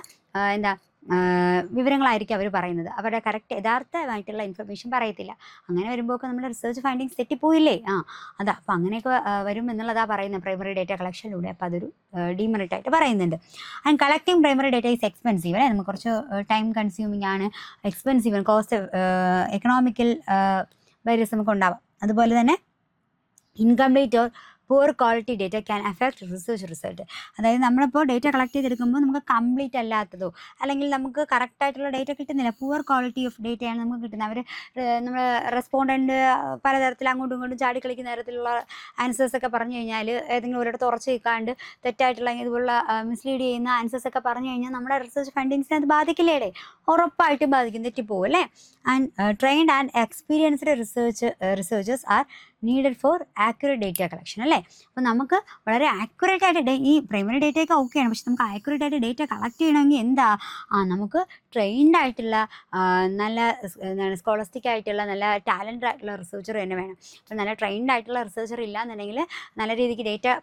വിവരങ്ങളായിരിക്കും അവർ പറയുന്നത്. അവരുടെ കറക്റ്റ് യഥാർത്ഥമായിട്ടുള്ള ഇൻഫർമേഷൻ പറയത്തില്ല. അങ്ങനെ വരുമ്പോൾ ഒക്കെ നമ്മുടെ റിസർച്ച് ഫൈൻഡിങ്സ് തെറ്റിപ്പോയില്ലേ. അപ്പോൾ അങ്ങനെയൊക്കെ വരും എന്നുള്ളതാണ് പറയുന്നത് പ്രൈമറി ഡേറ്റ കളക്ഷനിലൂടെ. അപ്പോൾ അതൊരു ഡീമെറിറ്റ് ആയിട്ട് പറയുന്നുണ്ട്. And collecting primary data is expensive അല്ലേ. നമുക്ക് കുറച്ച് ടൈം കൺസ്യൂമിങ് ആണ്, എക്സ്പെൻസീവ്, കോസ്റ്റ്, എക്കണോമിക്കൽ വേരിയസ് നമുക്ക് ഉണ്ടാവാം. അതുപോലെ തന്നെ incomplete or poor quality data can affect research result. അതായത് നമ്മളിപ്പോൾ ഡേറ്റ കളക്ട് ചെയ്തെടുക്കുമ്പോൾ നമുക്ക് കംപ്ലീറ്റ് അല്ലാത്തതോ അല്ലെങ്കിൽ നമുക്ക് കറക്റ്റായിട്ടുള്ള ഡേറ്റ കിട്ടുന്നില്ല, പുവർ ക്വാളിറ്റി ഓഫ് ഡേറ്റയാണ് നമുക്ക് കിട്ടുന്നത്. അവർ നമ്മൾ റെസ്പോണ്ടൻറ്റ് പലതരത്തിൽ അങ്ങോട്ടും ഇങ്ങോട്ടും ചാടിക്കളിക്കുന്ന തരത്തിലുള്ള ആൻസേഴ്സൊക്കെ പറഞ്ഞു കഴിഞ്ഞാൽ, ഏതെങ്കിലും ഒരിടത്ത് ഉറച്ച് നിൽക്കാണ്ട് തെറ്റായിട്ടുള്ള ഇതുപോലുള്ള മിസ്ലീഡ് ചെയ്യുന്ന ആൻസേഴ്സൊക്കെ പറഞ്ഞു കഴിഞ്ഞാൽ നമ്മുടെ റിസർച്ച് ഫൈൻഡിങ്സിനെ അത് ബാധിക്കില്ലേടെ, ഉറപ്പായിട്ടും ബാധിക്കും, തെറ്റിപ്പോവും അല്ലേ. And trained and experienced researchers R needed for accurate data collection അല്ലേ. അപ്പോൾ നമുക്ക് വളരെ ആക്യുറേറ്റ് ആയിട്ട് ഈ പ്രൈമറി ഡേറ്റയൊക്കെ ഓക്കെയാണ്, പക്ഷെ നമുക്ക് ആക്യുറേറ്റ് ആയിട്ട് ഡേറ്റ കളക്ട് ചെയ്യണമെങ്കിൽ എന്താ, നമുക്ക് ട്രെയിൻഡ് ആയിട്ടുള്ള നല്ല സ്കോളസ്റ്റിക് ആയിട്ടുള്ള നല്ല ടാലൻറ്റഡ് ആയിട്ടുള്ള റിസർച്ചർ തന്നെ വേണം. അപ്പോൾ നല്ല ട്രെയിൻഡ് ആയിട്ടുള്ള റിസർച്ചർ ഇല്ല എന്നുണ്ടെങ്കിൽ നല്ല രീതിക്ക്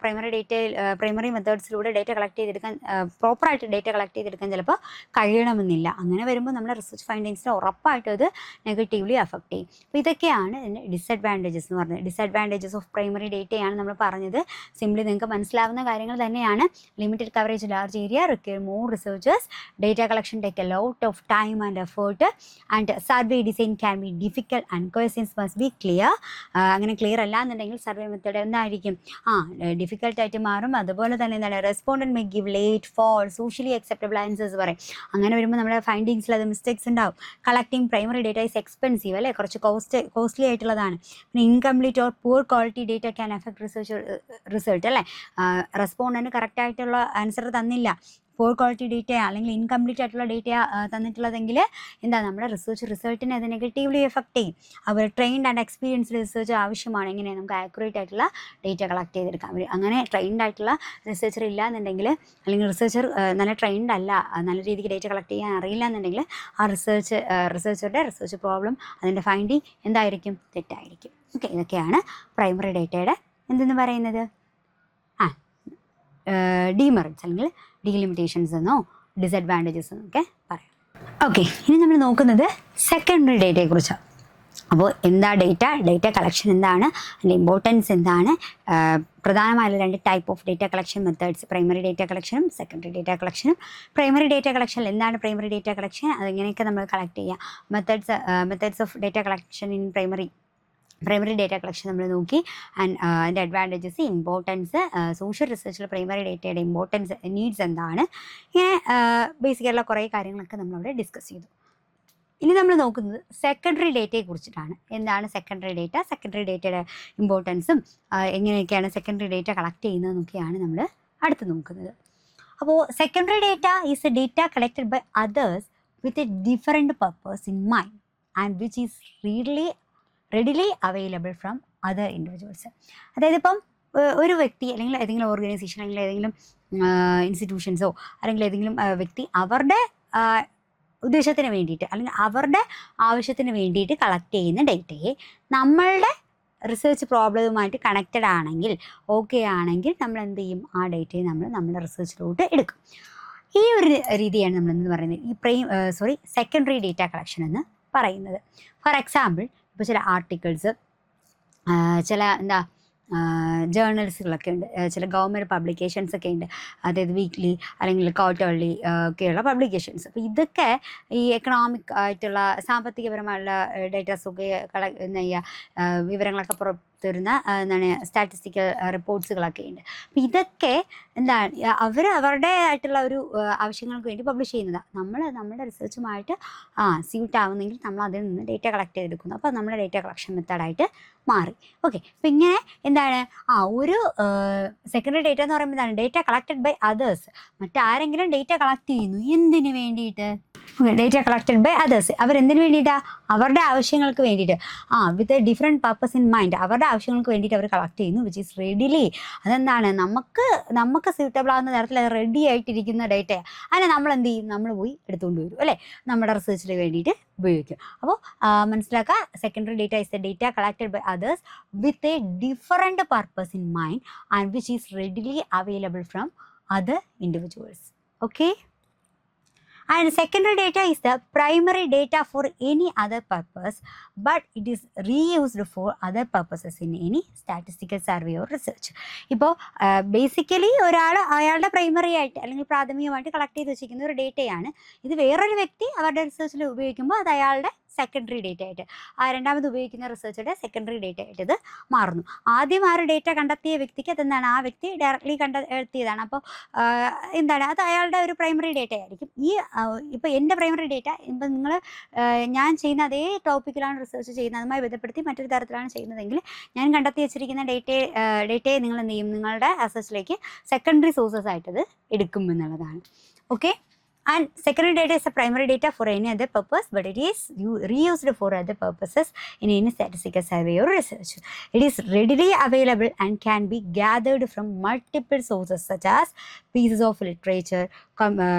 പ്രൈമറി മെത്തേഡ്സിലൂടെ ഡേറ്റ കളക്ട് ചെയ്തെടുക്കാൻ, പ്രോപ്പറായിട്ട് ഡേറ്റ കളക്ട് ചെയ്തെടുക്കാൻ ചിലപ്പോൾ കഴിയണമെന്നില്ല. അങ്ങനെ വരുമ്പോൾ നമ്മുടെ റിസർച്ച് ഫൈൻഡിങ്സിനെ ഉറപ്പായിട്ടും അത് നെഗറ്റീവ്ലി അഫക്റ്റ് ചെയ്യും. അപ്പോൾ ഇതൊക്കെയാണ് ഇതിൻ്റെ ഡിസഡ്വാൻറ്റേജസ് എന്ന് പറഞ്ഞത്. ഡിസഡ്വാൻറ്റേജസ് ഓഫ് പ്രൈമറി ഡേറ്റയാണ് നമ്മൾ പറഞ്ഞത്. സിംപ്ലി നിങ്ങൾക്ക് മനസ്സിലാവുന്ന കാര്യങ്ങൾ തന്നെയാണ്. Limited coverage, large area, require more researchers, data collection take a lot of time and effort, and survey design can B difficult and questions must be clear. അങ്ങനെ ക്ലിയർ അല്ല എന്നുണ്ടെങ്കിൽ സർവേ മെത്തേഡ് എന്തായിരിക്കും, ഡിഫിക്കൽട്ടായിട്ട് മാറും. അതുപോലെ തന്നെ എന്താണ്, respondent may give late, false, socially acceptable answers പറയും. അങ്ങനെ വരുമ്പോൾ നമ്മുടെ ഫൈൻഡിങ്സിൽ അത് മിസ്റ്റേക്സ് ഉണ്ടാവും. Collecting primary data is expensive അല്ലേ, കുറച്ച് കോസ്റ്റ്ലി ആയിട്ടുള്ളതാണ്. പിന്നെ incomplete or poor quality data can affect result അല്ലേ. റെസ്പോണ്ടൻറ്റ് കറക്റ്റായിട്ടുള്ള ആൻസർ തന്നില്ല, പോർ ക്വാളിറ്റി ഡേറ്റ അല്ലെങ്കിൽ ഇൻകംപ്ലീറ്റ് ആയിട്ടുള്ള ഡേറ്റ തന്നിട്ടുള്ളതെങ്കിൽ എന്താ നമ്മുടെ റിസൾട്ടിനെ അത് നെഗറ്റീവ്ലി എഫക്റ്റ് ചെയ്യും. അതുപോലെ ട്രെയിൻഡ് ആൻഡ് എക്സ്പീരിയൻസ്ഡ് റിസർച്ച് ആവശ്യമാണ്. എങ്ങനെ നമുക്ക് ആക്യുറേറ്റ് ആയിട്ടുള്ള ഡേറ്റ കളക്ട് ചെയ്തെടുക്കാം. അങ്ങനെ ട്രെയിൻഡ് ആയിട്ടുള്ള റിസർച്ചർ ഇല്ല എന്നുണ്ടെങ്കിൽ, അല്ലെങ്കിൽ റിസർച്ചർ നല്ല ട്രെയിൻഡ് അല്ല, നല്ല രീതിക്ക് ഡേറ്റ കളക്ട് ചെയ്യാൻ അറിയില്ല എന്നുണ്ടെങ്കിൽ ആ റിസർച്ചറുടെ റിസർച്ച് പ്രോബ്ലം, അതിൻ്റെ ഫൈൻഡിങ് എന്തായിരിക്കും? തെറ്റായിരിക്കും. ഓക്കെ, ഇതൊക്കെയാണ് പ്രൈമറി ഡേറ്റയുടെ എന്തെന്ന് പറയുന്നത്, ഡീമെറിറ്റ്സ് അല്ലെങ്കിൽ ഡീലിമിറ്റേഷൻസ് എന്നോ ഡിസഡ്വാൻറ്റേജസ് എന്നൊക്കെ പറയാം. ഓക്കെ, ഇനി നമ്മൾ നോക്കുന്നത് സെക്കൻഡറി ഡേറ്റയെക്കുറിച്ചാണ്. അപ്പോൾ എന്താ ഡേറ്റ കളക്ഷൻ എന്താണ്, അതിൻ്റെ ഇമ്പോർട്ടൻസ് എന്താണ്, പ്രധാനമായുള്ള 2 type of data collection methods, primary data കളക്ഷനും സെക്കൻഡറി ഡേറ്റ കളക്ഷനും. പ്രൈമറി ഡേറ്റ കളക്ഷനിൽ എന്താണ് പ്രൈമറി ഡേറ്റ കളക്ഷൻ, അതെങ്ങനെയൊക്കെ നമ്മൾ കളക്ട് ചെയ്യുക, methods of data collection in primary data collection നമ്മൾ നോക്കി. ആൻഡ് അതിൻ്റെ അഡ്വാൻറ്റേജസ്, ഇമ്പോർട്ടൻസ്, സോഷ്യൽ റിസർച്ചിൽ പ്രൈമറി ഡേറ്റയുടെ ഇമ്പോർട്ടൻസ്, നീഡ്സ് എന്താണ്, ഇങ്ങനെ ബേസിക്കായിട്ടുള്ള കുറേ കാര്യങ്ങളൊക്കെ നമ്മളവിടെ ഡിസ്കസ് ചെയ്തു. ഇനി നമ്മൾ നോക്കുന്നത് സെക്കൻഡറി ഡേറ്റയെ കുറിച്ചിട്ടാണ്. എന്താണ് സെക്കൻഡറി ഡേറ്റയുടെ ഇമ്പോർട്ടൻസും എങ്ങനെയൊക്കെയാണ് സെക്കൻഡറി ഡേറ്റ കളക്ട് ചെയ്യുന്നതെന്നൊക്കെയാണ് നമ്മൾ അടുത്ത് നോക്കുന്നത്. അപ്പോൾ secondary data is a data collected by others with a different purpose in mind and which is readily available from other individuals. അതായത് ഇപ്പം ഒരു വ്യക്തി അല്ലെങ്കിൽ ഏതെങ്കിലും ഓർഗനൈസേഷൻ അല്ലെങ്കിൽ ഏതെങ്കിലും ഇൻസ്റ്റിറ്റ്യൂഷൻസോ അല്ലെങ്കിൽ ഏതെങ്കിലും വ്യക്തി അവരുടെ ഉദ്ദേശത്തിന് വേണ്ടിയിട്ട് അല്ലെങ്കിൽ അവരുടെ ആവശ്യത്തിന് വേണ്ടിയിട്ട് കളക്ട് ചെയ്യുന്ന ഡേറ്റയെ നമ്മളുടെ റിസർച്ച് പ്രോബ്ലവുമായിട്ട് കണക്റ്റഡ് ആണെങ്കിൽ, ഓക്കെ ആണെങ്കിൽ, നമ്മൾ എന്ത് ചെയ്യും? ആ ഡേറ്റയെ നമ്മൾ നമ്മുടെ റിസർച്ചിലോട്ട് എടുക്കും. ഈ ഒരു രീതിയാണ് നമ്മൾ എന്ന് പറയുന്നത് സെക്കൻഡറി ഡേറ്റ കളക്ഷൻ എന്ന് പറയുന്നത്. ഫോർ എക്സാമ്പിൾ, ഇപ്പോൾ ചില ആർട്ടിക്കിൾസ്, ചില ജേർണൽസുകളൊക്കെ ഉണ്ട്, ചില ഗവൺമെൻറ് പബ്ലിക്കേഷൻസ് ഒക്കെ ഉണ്ട്, അതായത് വീക്ക്ലി അല്ലെങ്കിൽ ക്വാർട്ടർലി ഒക്കെയുള്ള പബ്ലിക്കേഷൻസ്. അപ്പോൾ ഇതൊക്കെ ഈ എക്കണോമിക് ആയിട്ടുള്ള സാമ്പത്തികപരമായുള്ള ഡേറ്റാസൊക്കെ വിവരങ്ങളൊക്കെ പുറത്തുവരുന്ന സ്റ്റാറ്റിസ്റ്റിക്കൽ റിപ്പോർട്ട്സുകളൊക്കെ ഉണ്ട്. അപ്പോൾ ഇതൊക്കെ അവരുടെ ആയിട്ടുള്ള ഒരു ആവശ്യങ്ങൾക്ക് വേണ്ടി പബ്ലിഷ് ചെയ്യുന്നതാണ്. നമ്മുടെ റിസർച്ചുമായിട്ട് സ്യൂട്ട് ആവുന്നെങ്കിൽ നമ്മൾ അതിൽ നിന്ന് ഡേറ്റ കളക്ട് ചെയ്തെടുക്കുന്നു. അപ്പോൾ നമ്മുടെ ഡേറ്റ കളക്ഷൻ മെത്തേഡായിട്ട് മാറി. ഓക്കെ, അപ്പോൾ ഇങ്ങനെ ഒരു സെക്കൻഡറി ഡേറ്റ എന്ന് പറയുമ്പോൾ എന്താണ്? Data collected by others. മറ്റാരെങ്കിലും ഡേറ്റ കളക്ട് ചെയ്യുന്നു, എന്തിനു വേണ്ടിയിട്ട്? Data collected by others. അവരെന്തിനു വേണ്ടിയിട്ടാണ്? അവരുടെ ആവശ്യങ്ങൾക്ക് വേണ്ടിയിട്ട്, with a different purpose in mind. അവരുടെ ആവശ്യങ്ങൾക്ക് വേണ്ടിയിട്ട് അവർ കളക്ട് ചെയ്യുന്നു, വിച്ച് ഈസ് റെഡിലി. അതെന്താണ്? നമുക്ക് സ്യൂട്ടബിൾ ആകുന്ന തരത്തിൽ അത് റെഡി ആയിട്ടിരിക്കുന്ന ഡേറ്റയാണ്. അതിനെ നമ്മൾ എന്ത് ചെയ്യും? നമ്മൾ പോയി എടുത്തുകൊണ്ട് വരും, അല്ലേ? നമ്മുടെ റിസർച്ചിന് വേണ്ടിയിട്ട് ഉപയോഗിക്കും. അപ്പോൾ മനസ്സിലാക്കുക, secondary data is the data collected by others with a different purpose in mind and which is readily available from other individuals. Okay, and secondary data is the primary data for any other purpose, but it is reused for other purposes in any statistical survey or research. ഇപ്പോൾ ബേസിക്കലി അയാളുടെ പ്രൈമറി ആയിട്ട് അല്ലെങ്കിൽ പ്രാഥമികമായിട്ട് കളക്ട് ചെയ്ത് വെച്ചിരിക്കുന്ന ഒരു ഡേറ്റയാണ്. ഇത് വേറൊരു വ്യക്തി അവരുടെ റിസർച്ചിൽ ഉപയോഗിക്കുമ്പോൾ അത് അയാളുടെ സെക്കൻഡറി ഡേറ്റ ആയിട്ട്, രണ്ടാമത് ഉപയോഗിക്കുന്ന റിസർച്ചറുടെ സെക്കൻഡറി ഡേറ്റ ആയിട്ട് ഇത് മാറുന്നു. ആദ്യം ആ ഒരു ഡേറ്റ കണ്ടെത്തിയ വ്യക്തിക്ക് അതെന്താണ്? ആ വ്യക്തി ഡയറക്ട്ലി കണ്ടെത്തിയതാണ്. അപ്പോൾ അത് അയാളുടെ ഒരു പ്രൈമറി ഡേറ്റ ആയിരിക്കും. ഇപ്പോൾ എൻ്റെ പ്രൈമറി ഡേറ്റ ഇപ്പം ഞാൻ ചെയ്യുന്ന അതേ ടോപ്പിക്കിലാണ് റിസർച്ച് ചെയ്യുന്നത്, അതുമായി ബന്ധപ്പെടുത്തി മറ്റൊരു തരത്തിലാണ് ചെയ്യുന്നതെങ്കിൽ ഞാൻ കണ്ടെത്തി വെച്ചിരിക്കുന്ന ഡേറ്റയെ നിങ്ങൾ എന്ത് ചെയ്യും? നിങ്ങളുടെ റിസർച്ചിലേക്ക് സെക്കൻഡറി സോഴ്സസ് ആയിട്ടത് എടുക്കും എന്നുള്ളതാണ്. Okay, and secondary data is a primary data for any other purpose, but it is reused for other purposes in any statistical survey or research. It is readily available and can be gathered from multiple sources such as pieces of literature,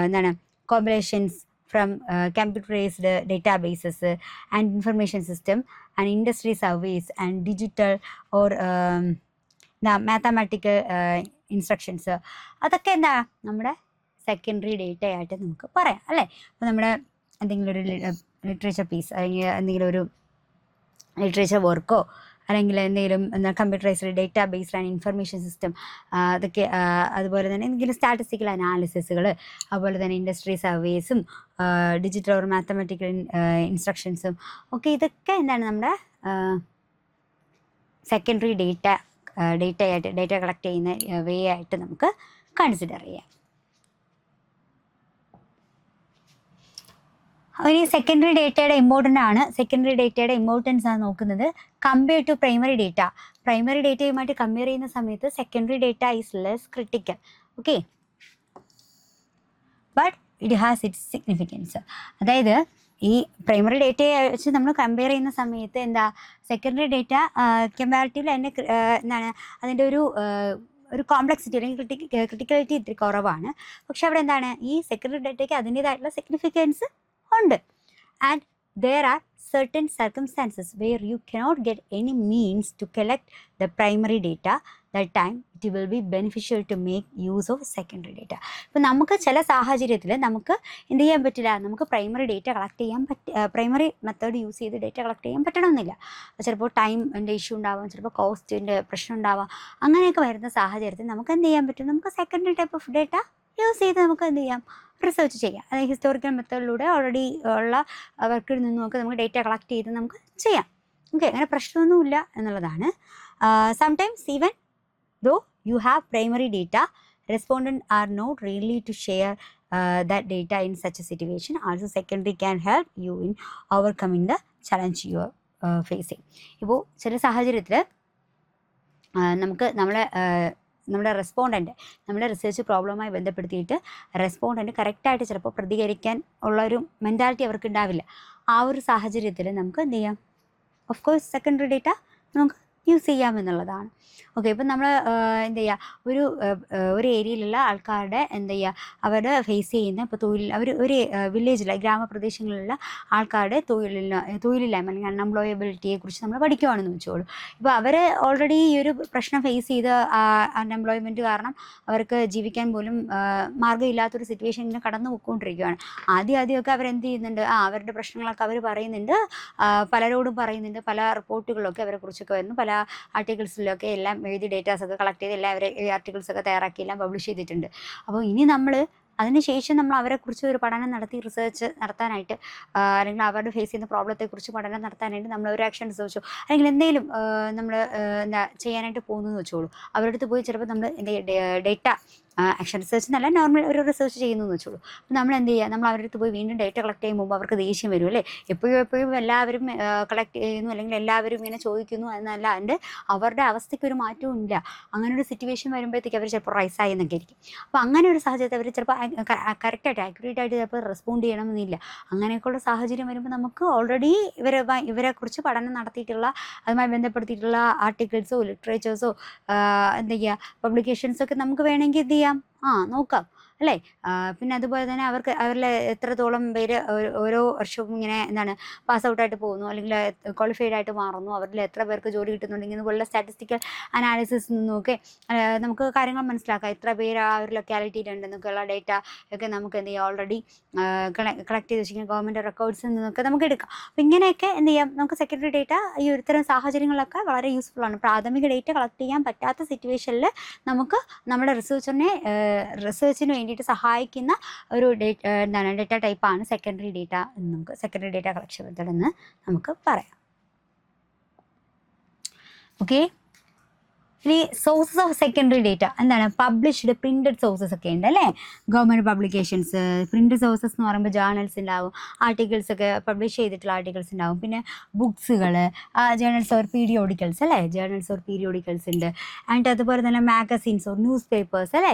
compilations from computerized databases and information system, and industry surveys and digital or mathematical instructions. അതൊക്കെ നമ്മുടെ സെക്കൻഡറി ഡേറ്റ ആയിട്ട് നമുക്ക് പറയാം, അല്ലേ? അപ്പോൾ നമ്മുടെ എന്തെങ്കിലും ഒരു ലിറ്ററേച്ചർ പീസ് അല്ലെങ്കിൽ എന്തെങ്കിലും ഒരു ലിറ്ററേച്ചർ വർക്കോ അല്ലെങ്കിൽ എന്തെങ്കിലും computerised data based and information system, അതൊക്കെ അതുപോലെ തന്നെ എന്തെങ്കിലും സ്റ്റാറ്റിസ്റ്റിക്കൽ അനാലിസിസുകൾ, അതുപോലെ തന്നെ ഇൻഡസ്ട്രി സർവേസും ഡിജിറ്റൽ ഓർ മാത്തമാറ്റിക്കൽ ഇൻസ്ട്രക്ഷൻസും ഒക്കെ, ഇതൊക്കെ നമ്മുടെ സെക്കൻഡറി ഡേറ്റ കളക്ട് ചെയ്യുന്ന വേ ആയിട്ട് നമുക്ക് കൺസിഡർ ചെയ്യാം. ഇനി സെക്കൻഡറി ഡേറ്റയുടെ ഇമ്പോർട്ടൻസ് ആണ് നോക്കുന്നത്. കമ്പയർ ടു പ്രൈമറി ഡേറ്റയുമായിട്ട് കമ്പയർ ചെയ്യുന്ന സമയത്ത് secondary data is less critical. Okay, but it has it's significance. അതായത് ഈ പ്രൈമറി ഡേറ്റയെ വെച്ച് നമ്മൾ കമ്പയർ ചെയ്യുന്ന സമയത്ത് എന്താ, സെക്കൻഡറി ഡേറ്റ കമ്പാരിറ്റീവ്ലി അതിൻ്റെ എന്താണ് അതിൻ്റെ ഒരു കോംപ്ലക്സിറ്റി അല്ലെങ്കിൽ ക്രിട്ടിക്കാലിറ്റി ഇത്തിരി കുറവാണ്. പക്ഷെ അവിടെ എന്താണ്, ഈ സെക്കൻഡറി ഡേറ്റയ്ക്ക് അതിൻ്റേതായിട്ടുള്ള സിഗ്നിഫിക്കൻസ് ഉണ്ട്. And there are certain circumstances where you cannot get any means to collect the primary data. That time it will be beneficial to make use of secondary data. ഇപ്പോൾ നമുക്ക് ചില സാഹചര്യത്തിൽ നമുക്ക് എന്ത് ചെയ്യാൻ പറ്റില്ല, നമുക്ക് പ്രൈമറി ഡേറ്റ കളക്ട് ചെയ്യാൻ പ്രൈമറി മെത്തേഡ് യൂസ് ചെയ്ത് ഡേറ്റ കളക്ട് ചെയ്യാൻ പറ്റണമെന്നില്ല. ചിലപ്പോൾ ടൈമിൻ്റെ ഇഷ്യൂ ഉണ്ടാവാം, ചിലപ്പോൾ കോസ്റ്റിൻ്റെ പ്രശ്നം ഉണ്ടാവാം. അങ്ങനെയൊക്കെ വരുന്ന സാഹചര്യത്തിൽ നമുക്ക് എന്ത് ചെയ്യാൻ പറ്റും, നമുക്ക് secondary type of data use ചെയ്ത് നമുക്ക് എന്ത് ചെയ്യാം, റിസർച്ച് ചെയ്യാം. അതായത് ഹിസ്റ്റോറിക്കൽ മെത്തേഡിലൂടെ ഓൾറെഡി ഉള്ള വർക്കിൽ നിന്നുമൊക്കെ നമുക്ക് ഡേറ്റ കളക്ട് ചെയ്ത് നമുക്ക് ചെയ്യാം. ഓക്കെ, അങ്ങനെ പ്രശ്നമൊന്നുമില്ല എന്നുള്ളതാണ്. Sometimes even though you have primary data, respondents are not really to share that data in such a situation. Also secondary can help you in overcoming the challenge you are facing. ഇപ്പോൾ ചില സാഹചര്യത്തിൽ നമുക്ക് നമ്മുടെ റെസ്പോണ്ടൻറ്റ് നമ്മുടെ റിസർച്ച് പ്രോബ്ലവുമായി ബന്ധപ്പെടുത്തിയിട്ട് റെസ്പോണ്ടൻറ്റ് കറക്റ്റായിട്ട് ചിലപ്പോൾ പ്രതികരിക്കാൻ ഉള്ളൊരു മെൻറ്റാലിറ്റി അവർക്ക് ഉണ്ടാവില്ല. ആ ഒരു സാഹചര്യത്തിൽ നമുക്ക് എന്ത് ചെയ്യാം, ഓഫ് കോഴ്സ് സെക്കൻഡറി ഡേറ്റ നമുക്ക് യൂസ് ചെയ്യാമെന്നുള്ളതാണ്. ഓക്കെ, ഇപ്പം നമ്മൾ എന്ത് ചെയ്യുക, ഒരു ഏരിയയിലുള്ള ആൾക്കാരുടെ എന്ത് ചെയ്യുക, അവരുടെ ഫേസ് ചെയ്യുന്ന ഇപ്പോൾ ഒരു വില്ലേജിലെ ഗ്രാമപ്രദേശങ്ങളിലുള്ള ആൾക്കാരുടെ തൊഴിലില്ലായ്മ അല്ലെങ്കിൽ അൺഎംപ്ലോയബിലിറ്റിയെ കുറിച്ച് നമ്മൾ പഠിക്കുകയാണെന്ന് വെച്ചോളൂ. ഇപ്പോൾ അവർ ഓൾറെഡി ഈ ഒരു പ്രശ്നം ഫേസ് ചെയ്ത് അൺഎംപ്ലോയ്മെൻറ്റ് കാരണം അവർക്ക് ജീവിക്കാൻ പോലും മാർഗ്ഗമില്ലാത്തൊരു സിറ്റുവേഷനിൽ കടന്നു പോയിക്കൊണ്ടിരിക്കുകയാണ്. ആദ്യമൊക്കെ അവരെന്ത് ചെയ്യുന്നുണ്ട്, അവരുടെ പ്രശ്നങ്ങളൊക്കെ അവർ പറയുന്നുണ്ട്, പലരോടും പറയുന്നുണ്ട്, പല റിപ്പോർട്ടുകളൊക്കെ അവരെ കുറിച്ചൊക്കെ വരുന്നു, പല ആർട്ടിക്കിൾസിലൊക്കെ എല്ലാം എഴുതി ഡേറ്റാസൊക്കെ കളക്ട് ചെയ്ത് എല്ലാവരും ഈ ആർട്ടിക്കിൾസൊക്കെ തയ്യാറാക്കി എല്ലാം പബ്ലിഷ് ചെയ്തിട്ടുണ്ട്. അപ്പോൾ ഇനി നമ്മൾ അതിനുശേഷം നമ്മൾ അവരെക്കുറിച്ച് ഒരു പഠനം നടത്തി റിസർച്ച് നടത്താനായിട്ട് അല്ലെങ്കിൽ അവരുടെ ഫേസ് ചെയ്യുന്ന പ്രോബ്ലത്തെക്കുറിച്ച് പഠനം നടത്താനായിട്ട് നമ്മൾ ഒരു ആക്ഷൻ റിസർച്ചോ അല്ലെങ്കിൽ എന്തെങ്കിലും നമ്മൾ ചെയ്യാനായിട്ട് പോകുന്നതെന്ന് വെച്ചോളൂ. അവരുടെ അടുത്ത് പോയി ചിലപ്പോൾ നമ്മൾ ഡേറ്റ ആക്ഷൻ റിസർച്ച് എന്നല്ല, നോർമൽ ഒരു റിസർച്ച് ചെയ്യുന്നതെന്ന് വെച്ചോളൂ. അപ്പോൾ നമ്മൾ എന്ത് ചെയ്യുക, നമ്മൾ അവരുടെ അടുത്ത് പോയി വീണ്ടും ഡേറ്റ കളക്ട് ചെയ്യുമ്പോൾ അവർക്ക് ദേഷ്യം വരും അല്ലേ. എപ്പോഴും എല്ലാവരും കളക്ട് ചെയ്യുന്നു അല്ലെങ്കിൽ എല്ലാവരും ഇങ്ങനെ ചോദിക്കുന്നു എന്നല്ല, അതിൻ്റെ അവരുടെ അവസ്ഥയ്ക്ക് ഒരു മാറ്റവും ഇല്ല. അങ്ങനെ ഒരു സിറ്റുവേഷൻ വരുമ്പോഴത്തേക്ക് അവർ ചിലപ്പോൾ റൈസായി എന്നൊക്കെ ആയിരിക്കും. അപ്പോൾ അങ്ങനെ ഒരു സാഹചര്യത്തിൽ അവർ ചിലപ്പോൾ കറക്റ്റായിട്ട് ആക്യുറേറ്റായിട്ട് ചിലപ്പോൾ റെസ്പോണ്ട് ചെയ്യണമെന്നില്ല. അങ്ങനെയൊക്കെയുള്ള സാഹചര്യം വരുമ്പോൾ നമുക്ക് ഓൾറെഡി ഇവരെക്കുറിച്ച് പഠനം നടത്തിയിട്ടുള്ള അതുമായി ബന്ധപ്പെടുത്തിയിട്ടുള്ള ആർട്ടിക്കിൾസോ ലിറ്ററേച്ചേഴ്സോ എന്താ ചെയ്യുക പബ്ലിക്കേഷൻസൊക്കെ നമുക്ക് വേണമെങ്കിൽ എന്ത് ചെയ്യാം, നോക്കാം അല്ലേ. പിന്നെ അതുപോലെ തന്നെ അവരിൽ എത്രത്തോളം പേര് ഓരോ വർഷവും ഇങ്ങനെ എന്താണ് പാസ് ഔട്ടായിട്ട് പോകുന്നു അല്ലെങ്കിൽ ക്വാളിഫൈഡ് ആയിട്ട് മാറുന്നു, അവരിൽ എത്ര പേർക്ക് ജോലി കിട്ടുന്നുണ്ടെങ്കിൽ ഇതുപോലുള്ള സ്റ്റാറ്റിസ്റ്റിക്കൽ അനാലിസിസ് നിന്നൊക്കെ നമുക്ക് കാര്യങ്ങൾ മനസ്സിലാക്കാം. എത്ര പേര് ആ ഒരു ലൊക്കാലിറ്റിയിലുണ്ടെന്നൊക്കെയുള്ള ഡേറ്റ ഒക്കെ നമുക്ക് എന്ത് ചെയ്യാം, ഓൾറെഡി കളക്ട് ചെയ്ത് വെച്ചിരിക്കുന്ന ഗവൺമെൻറ് റെക്കോർഡ്സിൽ നിന്നൊക്കെ നമുക്ക് എടുക്കാം. അപ്പം ഇങ്ങനെയൊക്കെ എന്ത് ചെയ്യാം, നമുക്ക് സെക്കൻഡറി ഡേറ്റ ഈ ഇത്തരം സാഹചര്യങ്ങളൊക്കെ വളരെ യൂസ്ഫുള്ളാണ്. പ്രാഥമിക ഡേറ്റ കളക്ട് ചെയ്യാൻ പറ്റാത്ത സിറ്റുവേഷനിൽ നമുക്ക് നമ്മുടെ റിസർച്ചിന് വേണ്ടിയിട്ട് സഹായിക്കുന്ന ഒരു ഡേറ്റ ടൈപ്പാണ് സെക്കൻഡറി ഡേറ്റ എന്ന് നമുക്ക് സെക്കൻഡറി ഡേറ്റ കളക്ഷൻ മെത്തേഡ് എന്ന് നമുക്ക് പറയാം. ഓക്കെ, ഇനി സോഴ്സസ് ഓഫ് സെക്കൻഡറി ഡേറ്റ എന്താണ്, പബ്ലിഷ്ഡ് പ്രിൻറ്റഡ് സോഴ്സസ് ഒക്കെ ഉണ്ട് അല്ലേ. ഗവൺമെൻറ് പബ്ലിക്കേഷൻസ്, പ്രിൻറ്റഡ് സോഴ്സസ് എന്ന് പറയുമ്പോൾ ജേർണൽസ് ഉണ്ടാവും, ആർട്ടിക്കിൾസ് ഒക്കെ പബ്ലിഷ് ചെയ്തിട്ടുള്ള ആർട്ടിക്കിൾസ് ഉണ്ടാവും, പിന്നെ ബുക്സുകൾ, ജേർണൽസ് ഓർ പീരിയോഡിക്കൽസ് അല്ലേ, ജേർണൽസ് ഓർ പീരിയോഡിക്കൽസ് ഉണ്ട്. ആൻഡ് അതുപോലെ തന്നെ മാഗസീൻസ് ഓർ ന്യൂസ് പേപ്പേഴ്സ് അല്ലേ,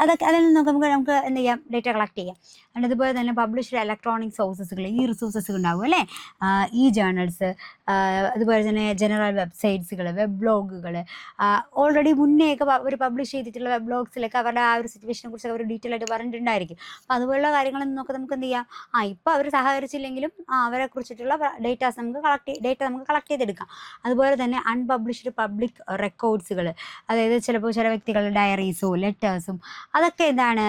അതൊക്കെ അതിൽ നിന്നൊക്കെ നമുക്ക് എന്ത് ചെയ്യാം, ഡേറ്റ കളക്ട് ചെയ്യാം. ആൻഡ് അതുപോലെ തന്നെ പബ്ലിഷ്ഡ് ഇലക്ട്രോണിക് സോഴ്സസുകൾ, ഈ റിസോഴ്സസ് ഉണ്ടാവും അല്ലേ, ഈ ജേർണൽസ്, അതുപോലെ തന്നെ ജനറൽ വെബ്സൈറ്റ്സുകൾ, വെബ് ബ്ലോഗുകൾ, ഓൾറെഡി മുന്നേയൊക്കെ അവർ പബ്ലിഷ് ചെയ്തിട്ടുള്ള വെബ് ബ്ലോഗ്സിലൊക്കെ അവരുടെ ആ ഒരു സിറ്റുവേഷനെ കുറിച്ച് അവർ ഡീറ്റെയിൽ ആയിട്ട് പറഞ്ഞിട്ടുണ്ടായിരിക്കും. അപ്പോൾ അതുപോലുള്ള കാര്യങ്ങളിൽ നിന്നൊക്കെ നമുക്ക് എന്ത് ചെയ്യാം, ഇപ്പോൾ അവർ സഹകരിച്ചില്ലെങ്കിലും അവരെ കുറിച്ചിട്ടുള്ള ഡേറ്റാസ് നമുക്ക് കളക്ട് ചെയ്തെടുക്കാം. അതുപോലെ തന്നെ അൺപബ്ലിഷ്ഡ് പബ്ലിക് റെക്കോർഡ്സുകൾ, അതായത് ചിലപ്പോൾ ചില വ്യക്തികളുടെ ഡയറീസോ ലെറ്റേഴ്സും അതൊക്കെ എന്താണ്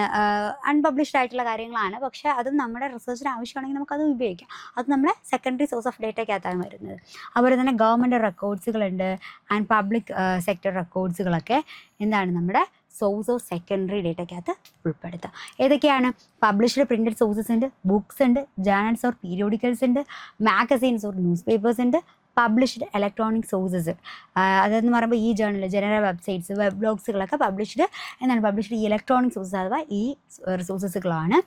അൺപബ്ലിഷ്ഡ് ആയിട്ടുള്ള കാര്യങ്ങളാണ്. പക്ഷേ അതും നമ്മുടെ റിസർച്ചിന് ആവശ്യമാണെങ്കിൽ നമുക്കത് ഉപയോഗിക്കാം. അത് നമ്മുടെ സെക്കൻഡറി സോഴ്സ് ഓഫ് ഡേറ്റയ്ക്കകത്താണ് വരുന്നത്. അതുപോലെ തന്നെ ഗവൺമെൻറ് റെക്കോർഡ്സുകളുണ്ട് ആൻഡ് പബ്ലിക് സെക്ടർ റെക്കോർഡ്സുകളൊക്കെ എന്താണ് നമ്മുടെ സോഴ്സ് ഓഫ് സെക്കൻഡറി ഡേറ്റയ്ക്കകത്ത് ഉൾപ്പെടുത്തുക. ഏതൊക്കെയാണ്, പബ്ലിഷ്ഡ് പ്രിൻറ്റഡ് സോഴ്സസ് ഉണ്ട്, ബുക്സ് ഉണ്ട്, ജേർണൽസ് ഓർ പീരിയോഡിക്കൽസ് ഉണ്ട്, മാഗസീൻസ് ഓർ ന്യൂസ് പേപ്പേഴ്സ് ഉണ്ട്, പബ്ലിഷ്ഡ് ഇലക്ട്രോണിക് സോഴ്സസ് അതെന്ന് പറയുമ്പോൾ ഈ ജനറൽ വെബ്സൈറ്റ്സ്, വെബ് ബ്ലോഗ്സുകളൊക്കെ പബ്ലിഷ്ഡ് ഇലക്ട്രോണിക് സോഴ്സസ് അഥവാ ഈ റിസോഴ്സസുകളാണ്.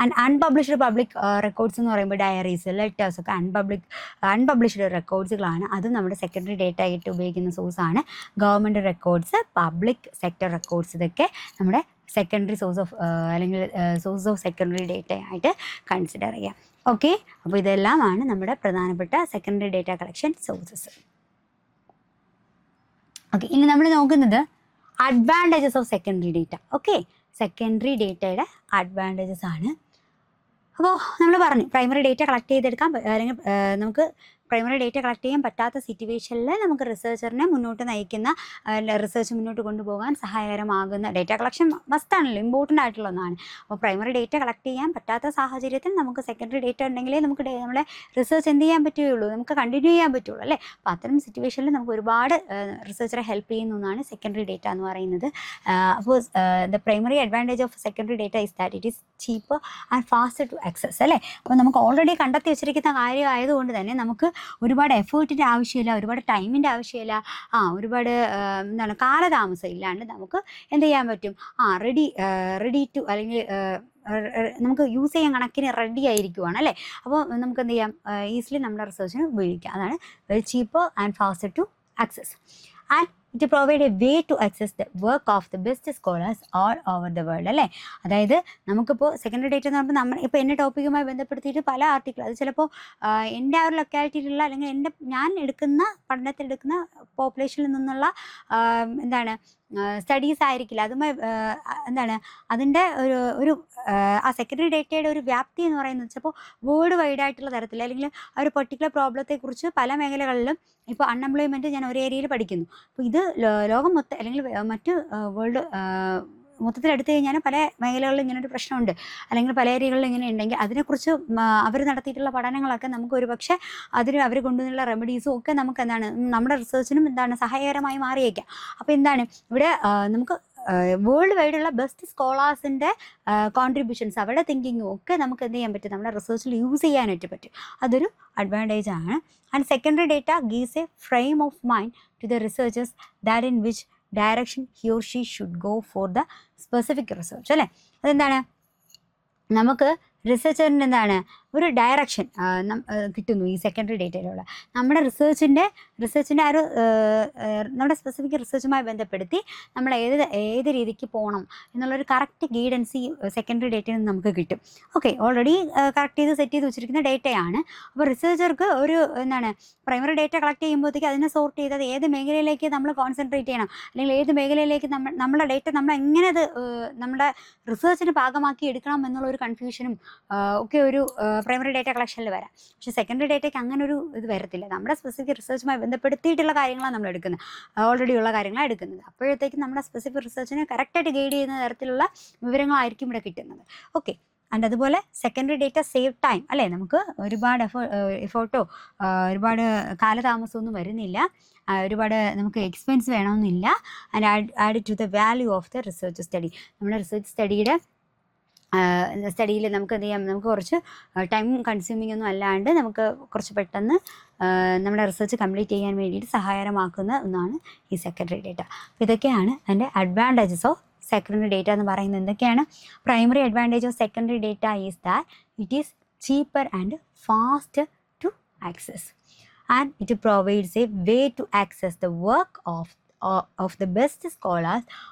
ആൻഡ് അൺപബ്ലിഷ്ഡ് പബ്ലിക് റെക്കോർഡ്സ് എന്ന് പറയുമ്പോൾ ഡയറീസ്, ലെറ്റേഴ്സ് ഒക്കെ അൺപബ്ലിഷ്ഡ് റെക്കോർഡ്സുകളാണ്. അതും നമ്മുടെ സെക്കൻഡറി ഡേറ്റ ആയിട്ട് ഉപയോഗിക്കുന്ന സോഴ്സാണ്. Government records, public sector records, ഇതൊക്കെ നമ്മുടെ സെക്കൻഡറി സോഴ്സ് ഓഫ് അല്ലെങ്കിൽ സോഴ്സ് ഓഫ് സെക്കൻഡറി ഡേറ്റ ആയിട്ട് കൺസിഡർ ചെയ്യാം. ഓക്കെ, അപ്പോൾ ഇതെല്ലാമാണ് നമ്മുടെ പ്രധാനപ്പെട്ട secondary data collection sources. Okay, ഇനി നമ്മൾ നോക്കുന്നത് advantages of secondary data. Okay, secondary ഡേറ്റയുടെ അഡ്വാൻറ്റേജസ് ആണ്. അപ്പോൾ നമ്മൾ പറഞ്ഞു പ്രൈമറി ഡേറ്റ കളക്ട് ചെയ്തെടുക്കാൻ അല്ലെങ്കിൽ നമുക്ക് പ്രൈമറി ഡേറ്റ കളക്ട് ചെയ്യാൻ പറ്റാത്ത സിറ്റുവേഷനിൽ നമുക്ക് റിസർച്ചറിനെ മുന്നോട്ട് നയിക്കുന്ന റിസർച്ച് മുന്നോട്ട് കൊണ്ടുപോകാൻ സഹായകരമാകുന്ന ഡേറ്റ കളക്ഷൻ മസ്റ്റാണല്ലോ, ഇമ്പോർട്ടൻ്റ് ആയിട്ടുള്ള ഒന്നാണ്. അപ്പോൾ പ്രൈമറി ഡേറ്റ കളക്ട് ചെയ്യാൻ പറ്റാത്ത സാഹചര്യത്തിൽ നമുക്ക് സെക്കൻഡറി ഡേറ്റ ഉണ്ടെങ്കിലേ നമുക്ക് നമ്മളെ റിസർച്ച് എന്ത് ചെയ്യാൻ പറ്റുകയുള്ളൂ, നമുക്ക് കണ്ടിന്യൂ ചെയ്യാൻ പറ്റുള്ളൂ അല്ലേ. അപ്പോൾ അത്തരം സിറ്റുവേഷനിൽ നമുക്ക് ഒരുപാട് റിസർച്ചറെ ഹെൽപ്പ് ചെയ്യുന്ന ഒന്നാണ് സെക്കൻഡറി ഡേറ്റ എന്ന് പറയുന്നത്. അപ്പോൾ the primary advantage of secondary data is that it is cheaper and faster to access അല്ലേ. അപ്പോൾ നമുക്ക് ഓൾറെഡി കണ്ടെത്തി വെച്ചിരിക്കുന്ന കാര്യമായതുകൊണ്ട് തന്നെ നമുക്ക് ഒരുപാട് എഫേർട്ടിൻ്റെ ആവശ്യമില്ല, ഒരുപാട് ടൈമിൻ്റെ ആവശ്യമില്ല, ഒരുപാട് എന്താണ് കാലതാമസം ഇല്ലാണ്ട് നമുക്ക് എന്ത് ചെയ്യാൻ പറ്റും, റെഡി ടു അല്ലെങ്കിൽ നമുക്ക് യൂസ് ചെയ്യാൻ കണക്കിന് റെഡി ആയിരിക്കുവാണ് അല്ലേ. അപ്പോൾ നമുക്ക് എന്ത് ചെയ്യാം, ഈസിലി നമ്മുടെ റിസർച്ചിന് ഉപയോഗിക്കാം. അതാണ് very cheaper and faster to access. And it provide a way to access the work of the best scholars all over the world അല്ലേ. അതായത് നമുക്കിപ്പോൾ സെക്കൻഡറി ഡേറ്റ എന്ന് പറയുമ്പോൾ നമ്മൾ ഇപ്പോൾ എൻ്റെ ടോപ്പിക്കുമായി ബന്ധപ്പെടുത്തിയിട്ട് പല ആർട്ടിക്കിൾ, അത് ചിലപ്പോൾ എൻ്റെ ആ ഒരു ലൊക്കാലിറ്റിയിലുള്ള അല്ലെങ്കിൽ ഞാൻ എടുക്കുന്ന പഠനത്തിലെടുക്കുന്ന പോപ്പുലേഷനിൽ നിന്നുള്ള എന്താണ് സ്റ്റഡീസ് ആയിരിക്കില്ല. അതുമായി എന്താണ് അതിൻ്റെ ഒരു ആ സെക്കൻഡറി ഡേറ്റയുടെ ഒരു വ്യാപ്തി എന്ന് പറയുന്നത് ചിലപ്പോൾ വേൾഡ് വൈഡ് ആയിട്ടുള്ള തരത്തിൽ അല്ലെങ്കിൽ ആ ഒരു പെർട്ടിക്കുലർ പ്രോബ്ലത്തെക്കുറിച്ച് പല മേഖലകളിലും ഇപ്പോൾ അൺഎംപ്ലോയ്മെൻറ്റ് ഞാൻ ഒരു ഏരിയയിൽ പഠിക്കുന്നു. അപ്പോൾ ഇത് ലോകം മൊത്തം അല്ലെങ്കിൽ മറ്റ് വേൾഡ് മൊത്തത്തിൽ എടുത്തു കഴിഞ്ഞാൽ പല മേഖലകളിലും ഇങ്ങനൊരു പ്രശ്നമുണ്ട് അല്ലെങ്കിൽ പല ഏരിയകളിലും ഇങ്ങനെ ഉണ്ടെങ്കിൽ അതിനെക്കുറിച്ച് അവർ നടത്തിയിട്ടുള്ള പഠനങ്ങളൊക്കെ നമുക്ക് ഒരു പക്ഷേ അവർ കൊണ്ടുവന്നുള്ള റെമഡീസും ഒക്കെ നമുക്ക് എന്താണ് നമ്മുടെ റിസർച്ചിനും എന്താണ് സഹായകരമായി മാറിയേക്കാം. അപ്പോൾ എന്താണ് ഇവിടെ നമുക്ക് വേൾഡ് വൈഡുള്ള ബെസ്റ്റ് സ്കോളേഴ്സിൻ്റെ കോൺട്രിബ്യൂഷൻസ് അവരുടെ തിങ്കിങ്ങും ഒക്കെ നമുക്ക് എന്ത് ചെയ്യാൻ പറ്റും, നമ്മുടെ റിസർച്ചിൽ യൂസ് ചെയ്യാനായിട്ട് പറ്റും. അതൊരു അഡ്വാൻറ്റേജ് ആണ്. And secondary data gives a frame of mind to the researchers that in which direction he or she should go for the specific research അല്ലേ. അതെന്താണ്, നമുക്ക് റിസർച്ചറിൻ്റെ എന്താണ് ഒരു ഡയറക്ഷൻ കിട്ടുന്നു ഈ സെക്കൻഡറി ഡേറ്റയിലുള്ള നമ്മുടെ റിസർച്ചിൻ്റെ ആ ഒരു നമ്മുടെ സ്പെസിഫിക് റിസർച്ചുമായി ബന്ധപ്പെടുത്തി നമ്മൾ ഏത് രീതിക്ക് പോകണം എന്നുള്ളൊരു കറക്റ്റ് ഗൈഡൻസ് ഈ സെക്കൻഡറി ഡേറ്റയിൽ നിന്ന് നമുക്ക് കിട്ടും. ഓക്കെ, ഓൾറെഡി കറക്റ്റ് ചെയ്ത് സെറ്റ് ചെയ്ത് വെച്ചിരിക്കുന്ന ഡേറ്റയാണ്. അപ്പോൾ റിസർച്ചർക്ക് ഒരു എന്താണ് പ്രൈമറി ഡേറ്റ കളക്ട് ചെയ്യുമ്പോഴത്തേക്ക് അതിനെ സോർട്ട് ചെയ്തത് ഏത് മേഖലയിലേക്ക് നമ്മൾ കോൺസെൻട്രേറ്റ് ചെയ്യണം അല്ലെങ്കിൽ ഏത് മേഖലയിലേക്ക് നമ്മുടെ ഡേറ്റ നമ്മൾ എങ്ങനെ അത് നമ്മുടെ റിസർച്ചിന് ഭാഗമാക്കി എടുക്കണം എന്നുള്ള ഒരു കൺഫ്യൂഷനും ഒക്കെ ഒരു പ്രൈമറി ഡേറ്റ കളക്ഷനിൽ വരാം. പക്ഷേ സെക്കൻഡറി ഡേറ്റയ്ക്ക് അങ്ങനെ ഒരു ഇത് വരത്തില്ല. നമ്മുടെ സ്പെസിഫിക് റിസർച്ചുമായി ബന്ധപ്പെടുത്തിയിട്ടുള്ള കാര്യങ്ങളാണ് നമ്മൾ എടുക്കുന്നത്, ഓൾറെഡി ഉള്ള കാര്യങ്ങളാണ് എടുക്കുന്നത്. അപ്പോഴത്തേക്കും നമ്മുടെ സ്പെസിഫിക് റിസർച്ചിനെ കറക്റ്റായിട്ട് ഗൈഡ് ചെയ്യുന്ന തരത്തിലുള്ള വിവരങ്ങളായിരിക്കും ഇവിടെ കിട്ടുന്നത്. ഓക്കെ, ആൻഡ് അതുപോലെ സെക്കൻഡറി ഡേറ്റ സേവ് ടൈം അല്ലേ. നമുക്ക് ഒരുപാട് എഫേർട്ടോ ഒരുപാട് കാലതാമസമൊന്നും വരുന്നില്ല, ഒരുപാട് നമുക്ക് എക്സ്പെൻസ് വേണമെന്നില്ല. And add to the value of the research study. നമ്മുടെ റിസർച്ച് സ്റ്റഡിയിൽ നമുക്ക് എന്ത് ചെയ്യാം, നമുക്ക് കുറച്ച് ടൈം കൺസ്യൂമിംഗ് ഒന്നും അല്ലാണ്ട് നമുക്ക് കുറച്ച് പെട്ടെന്ന് നമ്മുടെ റിസർച്ച് കംപ്ലീറ്റ് ചെയ്യാൻ വേണ്ടിയിട്ട് സഹായകരമാക്കുന്ന ഒന്നാണ് ഈ സെക്കൻഡറി ഡേറ്റ. ഇതൊക്കെയാണ് അതിൻ്റെ അഡ്വാൻറ്റേജസ് ഓഫ് സെക്കൻഡറി ഡേറ്റ എന്ന് പറയുന്നത്. എന്തൊക്കെയാണ്? Primary advantage of secondary data is that it is cheaper and faster to access and it provides a way to access the work of the best scholars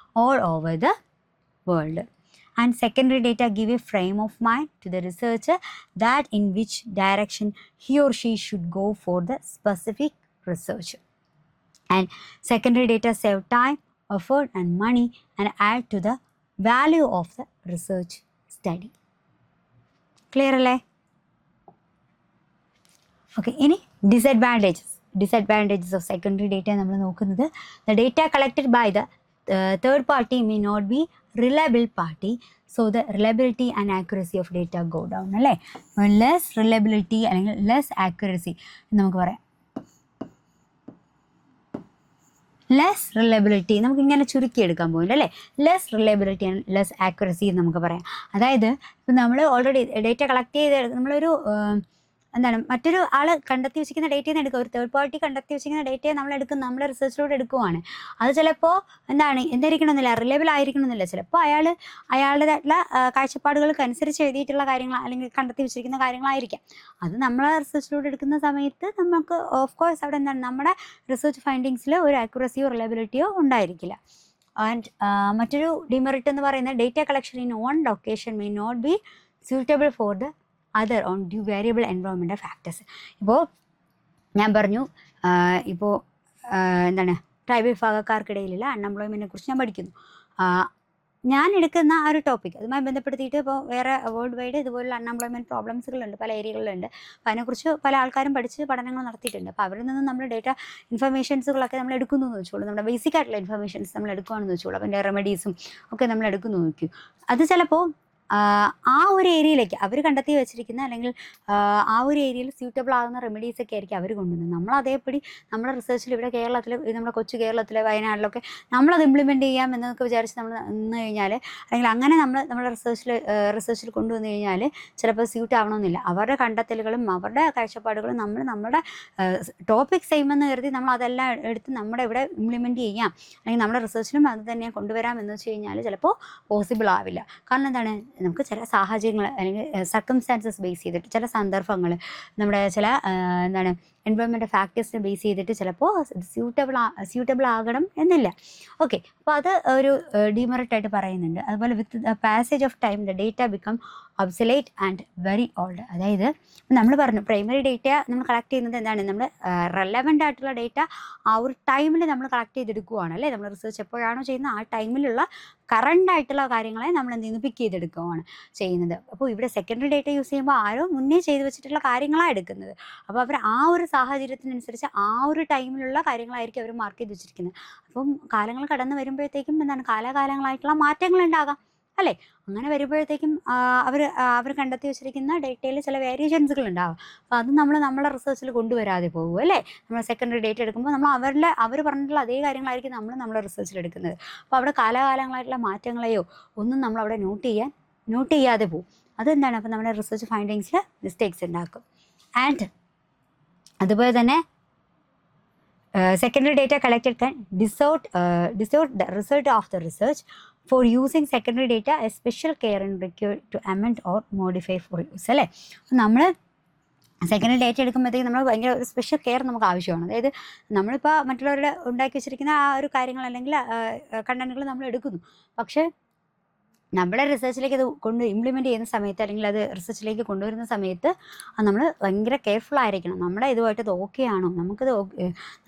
all over the world. And secondary data give a frame of mind to the researcher that in which direction he or she should go for the specific research. And secondary data save time, effort and money and add to the value of the research study. Clear alle? Okay, any disadvantages of secondary data നമ്മൾ നോക്കുന്നത്, the data collected by the third party may not be reliable party, so the reliability and accuracy of data go down അല്ലേ. less reliability അല്ലെങ്കിൽ less accuracy നമുക്ക് പറയാം. ലെസ് റിലയബിലിറ്റി നമുക്ക് ഇങ്ങനെ ചുരുക്കിയെടുക്കാൻ പോകില്ല അല്ലേ. Less reliability and less accuracy നമുക്ക് പറയാം. അതായത് ഇപ്പം നമ്മൾ ഓൾറെഡി ഡേറ്റ കളക്ട് ചെയ്ത് നമ്മളൊരു എന്താണ് മറ്റൊരു ആൾ കണ്ടെത്തി വെച്ചിരിക്കുന്ന ഡേറ്റയിൽ നിന്ന് എടുക്കുക, ഒരു തേർഡ് പാർട്ടി കണ്ടെത്തി വെച്ചിരിക്കുന്ന ഡേറ്റയെ നമ്മൾ എടുക്കും, നമ്മൾ റിസർച്ചിലൂടെ എടുക്കുവാണ്. അത് ചിലപ്പോൾ എന്തായിരിക്കണമെന്നില്ല, റിലയബിൾ ആയിരിക്കണമെന്നില്ല. ചിലപ്പോൾ അയാളുടേതായിട്ടുള്ള കാഴ്ചപ്പാടുകൾക്ക് അനുസരിച്ച് എഴുതിയിട്ടുള്ള കാര്യങ്ങൾ അല്ലെങ്കിൽ കണ്ടെത്തി വെച്ചിരിക്കുന്ന കാര്യങ്ങളായിരിക്കാം. അത് നമ്മൾ റിസർച്ചിലൂടെ എടുക്കുന്ന സമയത്ത് നമുക്ക് ഓഫ് കോഴ്സ് അവിടെ നമ്മുടെ റിസർച്ച് ഫൈൻഡിങ്സിൽ ഒരു ആക്യുറസിയോ റിലയബിലിറ്റിയോ ഉണ്ടായിരിക്കില്ല. ആൻഡ് മറ്റൊരു ഡിമെറിറ്റ് എന്ന് പറയുന്നത് data collection in one location may not be suitable for the other on due variable environmental factors. ഇപ്പോൾ ഞാൻ പറഞ്ഞു ഇപ്പോൾ എന്താണ് ട്രൈബൽ വിഭാഗക്കാർക്കിടയിലുള്ള അൺഎംപ്ലോയ്മെൻറ്റിനെ കുറിച്ച് ഞാൻ പഠിക്കുന്നു. ഞാൻ എടുക്കുന്ന ആ ഒരു ടോപ്പിക് അതുമായി ബന്ധപ്പെടുത്തിയിട്ട് ഇപ്പോൾ വേറെ വേൾഡ് വൈഡ് ഇതുപോലുള്ള അൺഎംപ്ലോയ്മെൻറ്റ് പ്രോബ്ലംസുകളുണ്ട്, പല ഏരിയകളിലുണ്ട്. അപ്പോൾ അതിനെക്കുറിച്ച് പല ആൾക്കാരും പഠിച്ച് പഠനങ്ങൾ നടത്തിയിട്ടുണ്ട്. അപ്പോൾ അവരിൽ നിന്ന് നമ്മൾ ഡേറ്റ ഇൻഫർമേഷൻസുകളൊക്കെ നമ്മൾ എടുക്കുന്നു എന്ന് വെച്ചോളൂ, നമ്മുടെ ബേസിക് ആയിട്ടുള്ള ഇൻഫർമേഷൻസ് നമ്മൾ എടുക്കുകയാണെന്ന് വെച്ചോളൂ. അപ്പോൾ അതിൻ്റെ റെമഡീസും ഒക്കെ നമ്മൾ എടുക്കുന്നു നോക്കൂ. അത് ചിലപ്പോൾ ആ ഒരു ഏരിയയിലേക്ക് അവർ കണ്ടെത്തി വെച്ചിരിക്കുന്ന അല്ലെങ്കിൽ ആ ഒരു ഏരിയയിൽ സ്യൂട്ടബിൾ ആകുന്ന റെമഡീസൊക്കെ ആയിരിക്കും അവർ കൊണ്ടുവന്നത്. നമ്മൾ അതേപടി നമ്മുടെ റിസർച്ചിൽ ഇവിടെ കേരളത്തിൽ, നമ്മുടെ കൊച്ചു കേരളത്തിലെ വയനാട്ടിലൊക്കെ നമ്മളത് ഇംപ്ലിമെൻറ്റ് ചെയ്യാം എന്നൊക്കെ വിചാരിച്ച് നമ്മൾ നിന്ന് കഴിഞ്ഞാൽ, അല്ലെങ്കിൽ അങ്ങനെ നമ്മുടെ റിസർച്ചിൽ കൊണ്ടുവന്നു കഴിഞ്ഞാൽ ചിലപ്പോൾ സ്യൂട്ട് ആവണമെന്നില്ല. അവരുടെ കണ്ടെത്തലുകളും അവരുടെ കാഴ്ചപ്പാടുകളും നമ്മുടെ ടോപ്പിക് സെയിം എന്ന് കരുതി നമ്മൾ അതെല്ലാം എടുത്ത് നമ്മുടെ ഇവിടെ ഇംപ്ലിമെൻറ്റ് ചെയ്യാം, അല്ലെങ്കിൽ നമ്മുടെ റിസർച്ചിലും അത് തന്നെ കൊണ്ടുവരാം എന്ന് വെച്ച് കഴിഞ്ഞാൽ ചിലപ്പോൾ പോസിബിൾ ആവില്ല. കാരണം എന്താണ്, നമുക്ക് ചില സാഹചര്യങ്ങൾ അല്ലെങ്കിൽ സർക്കംസ്റ്റാൻസസ് ബേസ് ചെയ്തിട്ട് ചില സന്ദർഭങ്ങൾ നമ്മുടെ ചില എന്താണ് എൻവയോൺമെൻറ്റ് ഫാക്ടേഴ്സിനെ ബേസ് ചെയ്തിട്ട് ചിലപ്പോൾ സ്യൂട്ടബിൾ ആകണം എന്നില്ല. ഓക്കെ, അപ്പോൾ അത് ഒരു ഡിമെറിറ്റായിട്ട് പറയുന്നുണ്ട്. അതുപോലെ with the passage of time the data become obsolete and very old. അതായത് നമ്മൾ പറഞ്ഞു പ്രൈമറി ഡേറ്റ നമ്മൾ കളക്ട് ചെയ്യുന്നത് എന്താണ്, നമ്മൾ റെലവൻ്റ് ആയിട്ടുള്ള ഡേറ്റ ആ ഒരു ടൈമിൽ നമ്മൾ കളക്ട് ചെയ്തെടുക്കുകയാണ് അല്ലേ. നമ്മൾ റിസർച്ച് എപ്പോഴാണോ ചെയ്യുന്നത് ആ ടൈമിലുള്ള കറണ്ട് ആയിട്ടുള്ള കാര്യങ്ങളെ നമ്മൾ എന്ത് ചെയ്യുന്നു, പിക്ക് ചെയ്തെടുക്കുകയാണ് ചെയ്യുന്നത്. അപ്പോൾ ഇവിടെ സെക്കൻഡറി ഡേറ്റ യൂസ് ചെയ്യുമ്പോൾ ആരോ മുന്നേ ചെയ്തു വെച്ചിട്ടുള്ള കാര്യങ്ങളാണ് എടുക്കുന്നത്. അപ്പോൾ അവർ ആ ഒരു സാഹചര്യത്തിനനുസരിച്ച് ആ ഒരു ടൈമിലുള്ള കാര്യങ്ങളായിരിക്കും അവർ മാർക്ക് ചെയ്ത് വെച്ചിരിക്കുന്നത്. അപ്പം കാലങ്ങൾ കടന്നു വരുമ്പോഴത്തേക്കും എന്താണ്, കാലാകാലങ്ങളായിട്ടുള്ള മാറ്റങ്ങൾ ഉണ്ടാകാം അല്ലേ. അങ്ങനെ വരുമ്പോഴത്തേക്കും അവർ കണ്ടെത്തി വെച്ചിരിക്കുന്ന ഡേറ്റയിൽ ചില വേരിയേഷൻസുകൾ ഉണ്ടാകും. അപ്പോൾ അത് നമ്മളെ റിസർച്ചിൽ കൊണ്ടുവരാതെ പോകും അല്ലേ. നമ്മൾ സെക്കൻഡറി ഡേറ്റ എടുക്കുമ്പോൾ നമ്മൾ അവർ പറഞ്ഞിട്ടുള്ള അതേ കാര്യങ്ങളായിരിക്കും നമ്മളെ റിസർച്ചിൽ എടുക്കുന്നത്. അപ്പോൾ അവിടെ കാലാകാലങ്ങളായിട്ടുള്ള മാറ്റങ്ങളെയോ ഒന്നും നമ്മളവിടെ നോട്ട് ചെയ്യാതെ പോകും. അതെന്താണ്, അപ്പോൾ നമ്മുടെ റിസർച്ച് ഫൈൻഡിങ്സിൽ മിസ്റ്റേക്സ് ഉണ്ടാക്കും. ആൻഡ് അതുപോലെ തന്നെ secondary data collected can distort the result of the research. For using secondary data, a special care is required to amend or modify for use അല്ലേ. നമ്മൾ സെക്കൻഡറി ഡേറ്റ എടുക്കുമ്പോഴത്തേക്കും നമ്മൾ ഭയങ്കര ഒരു സ്പെഷ്യൽ കെയർ നമുക്ക് ആവശ്യമാണ്. അതായത് നമ്മളിപ്പോൾ മറ്റുള്ളവരുടെ ഉണ്ടാക്കി വെച്ചിരിക്കുന്ന ആ ഒരു കാര്യങ്ങൾ അല്ലെങ്കിൽ കണ്ടന്റുകൾ നമ്മൾ എടുക്കുന്നു, പക്ഷേ നമ്മുടെ റിസർച്ചിലേക്ക് അത് ഇംപ്ലിമെൻറ്റ് ചെയ്യുന്ന സമയത്ത് അല്ലെങ്കിൽ അത് റിസർച്ചിലേക്ക് കൊണ്ടുവരുന്ന സമയത്ത് നമ്മൾ ഭയങ്കര കെയർഫുൾ ആയിരിക്കണം. നമ്മുടെ ഇതുമായിട്ട് ഇത് ഓക്കെ ആണോ, നമുക്കിത്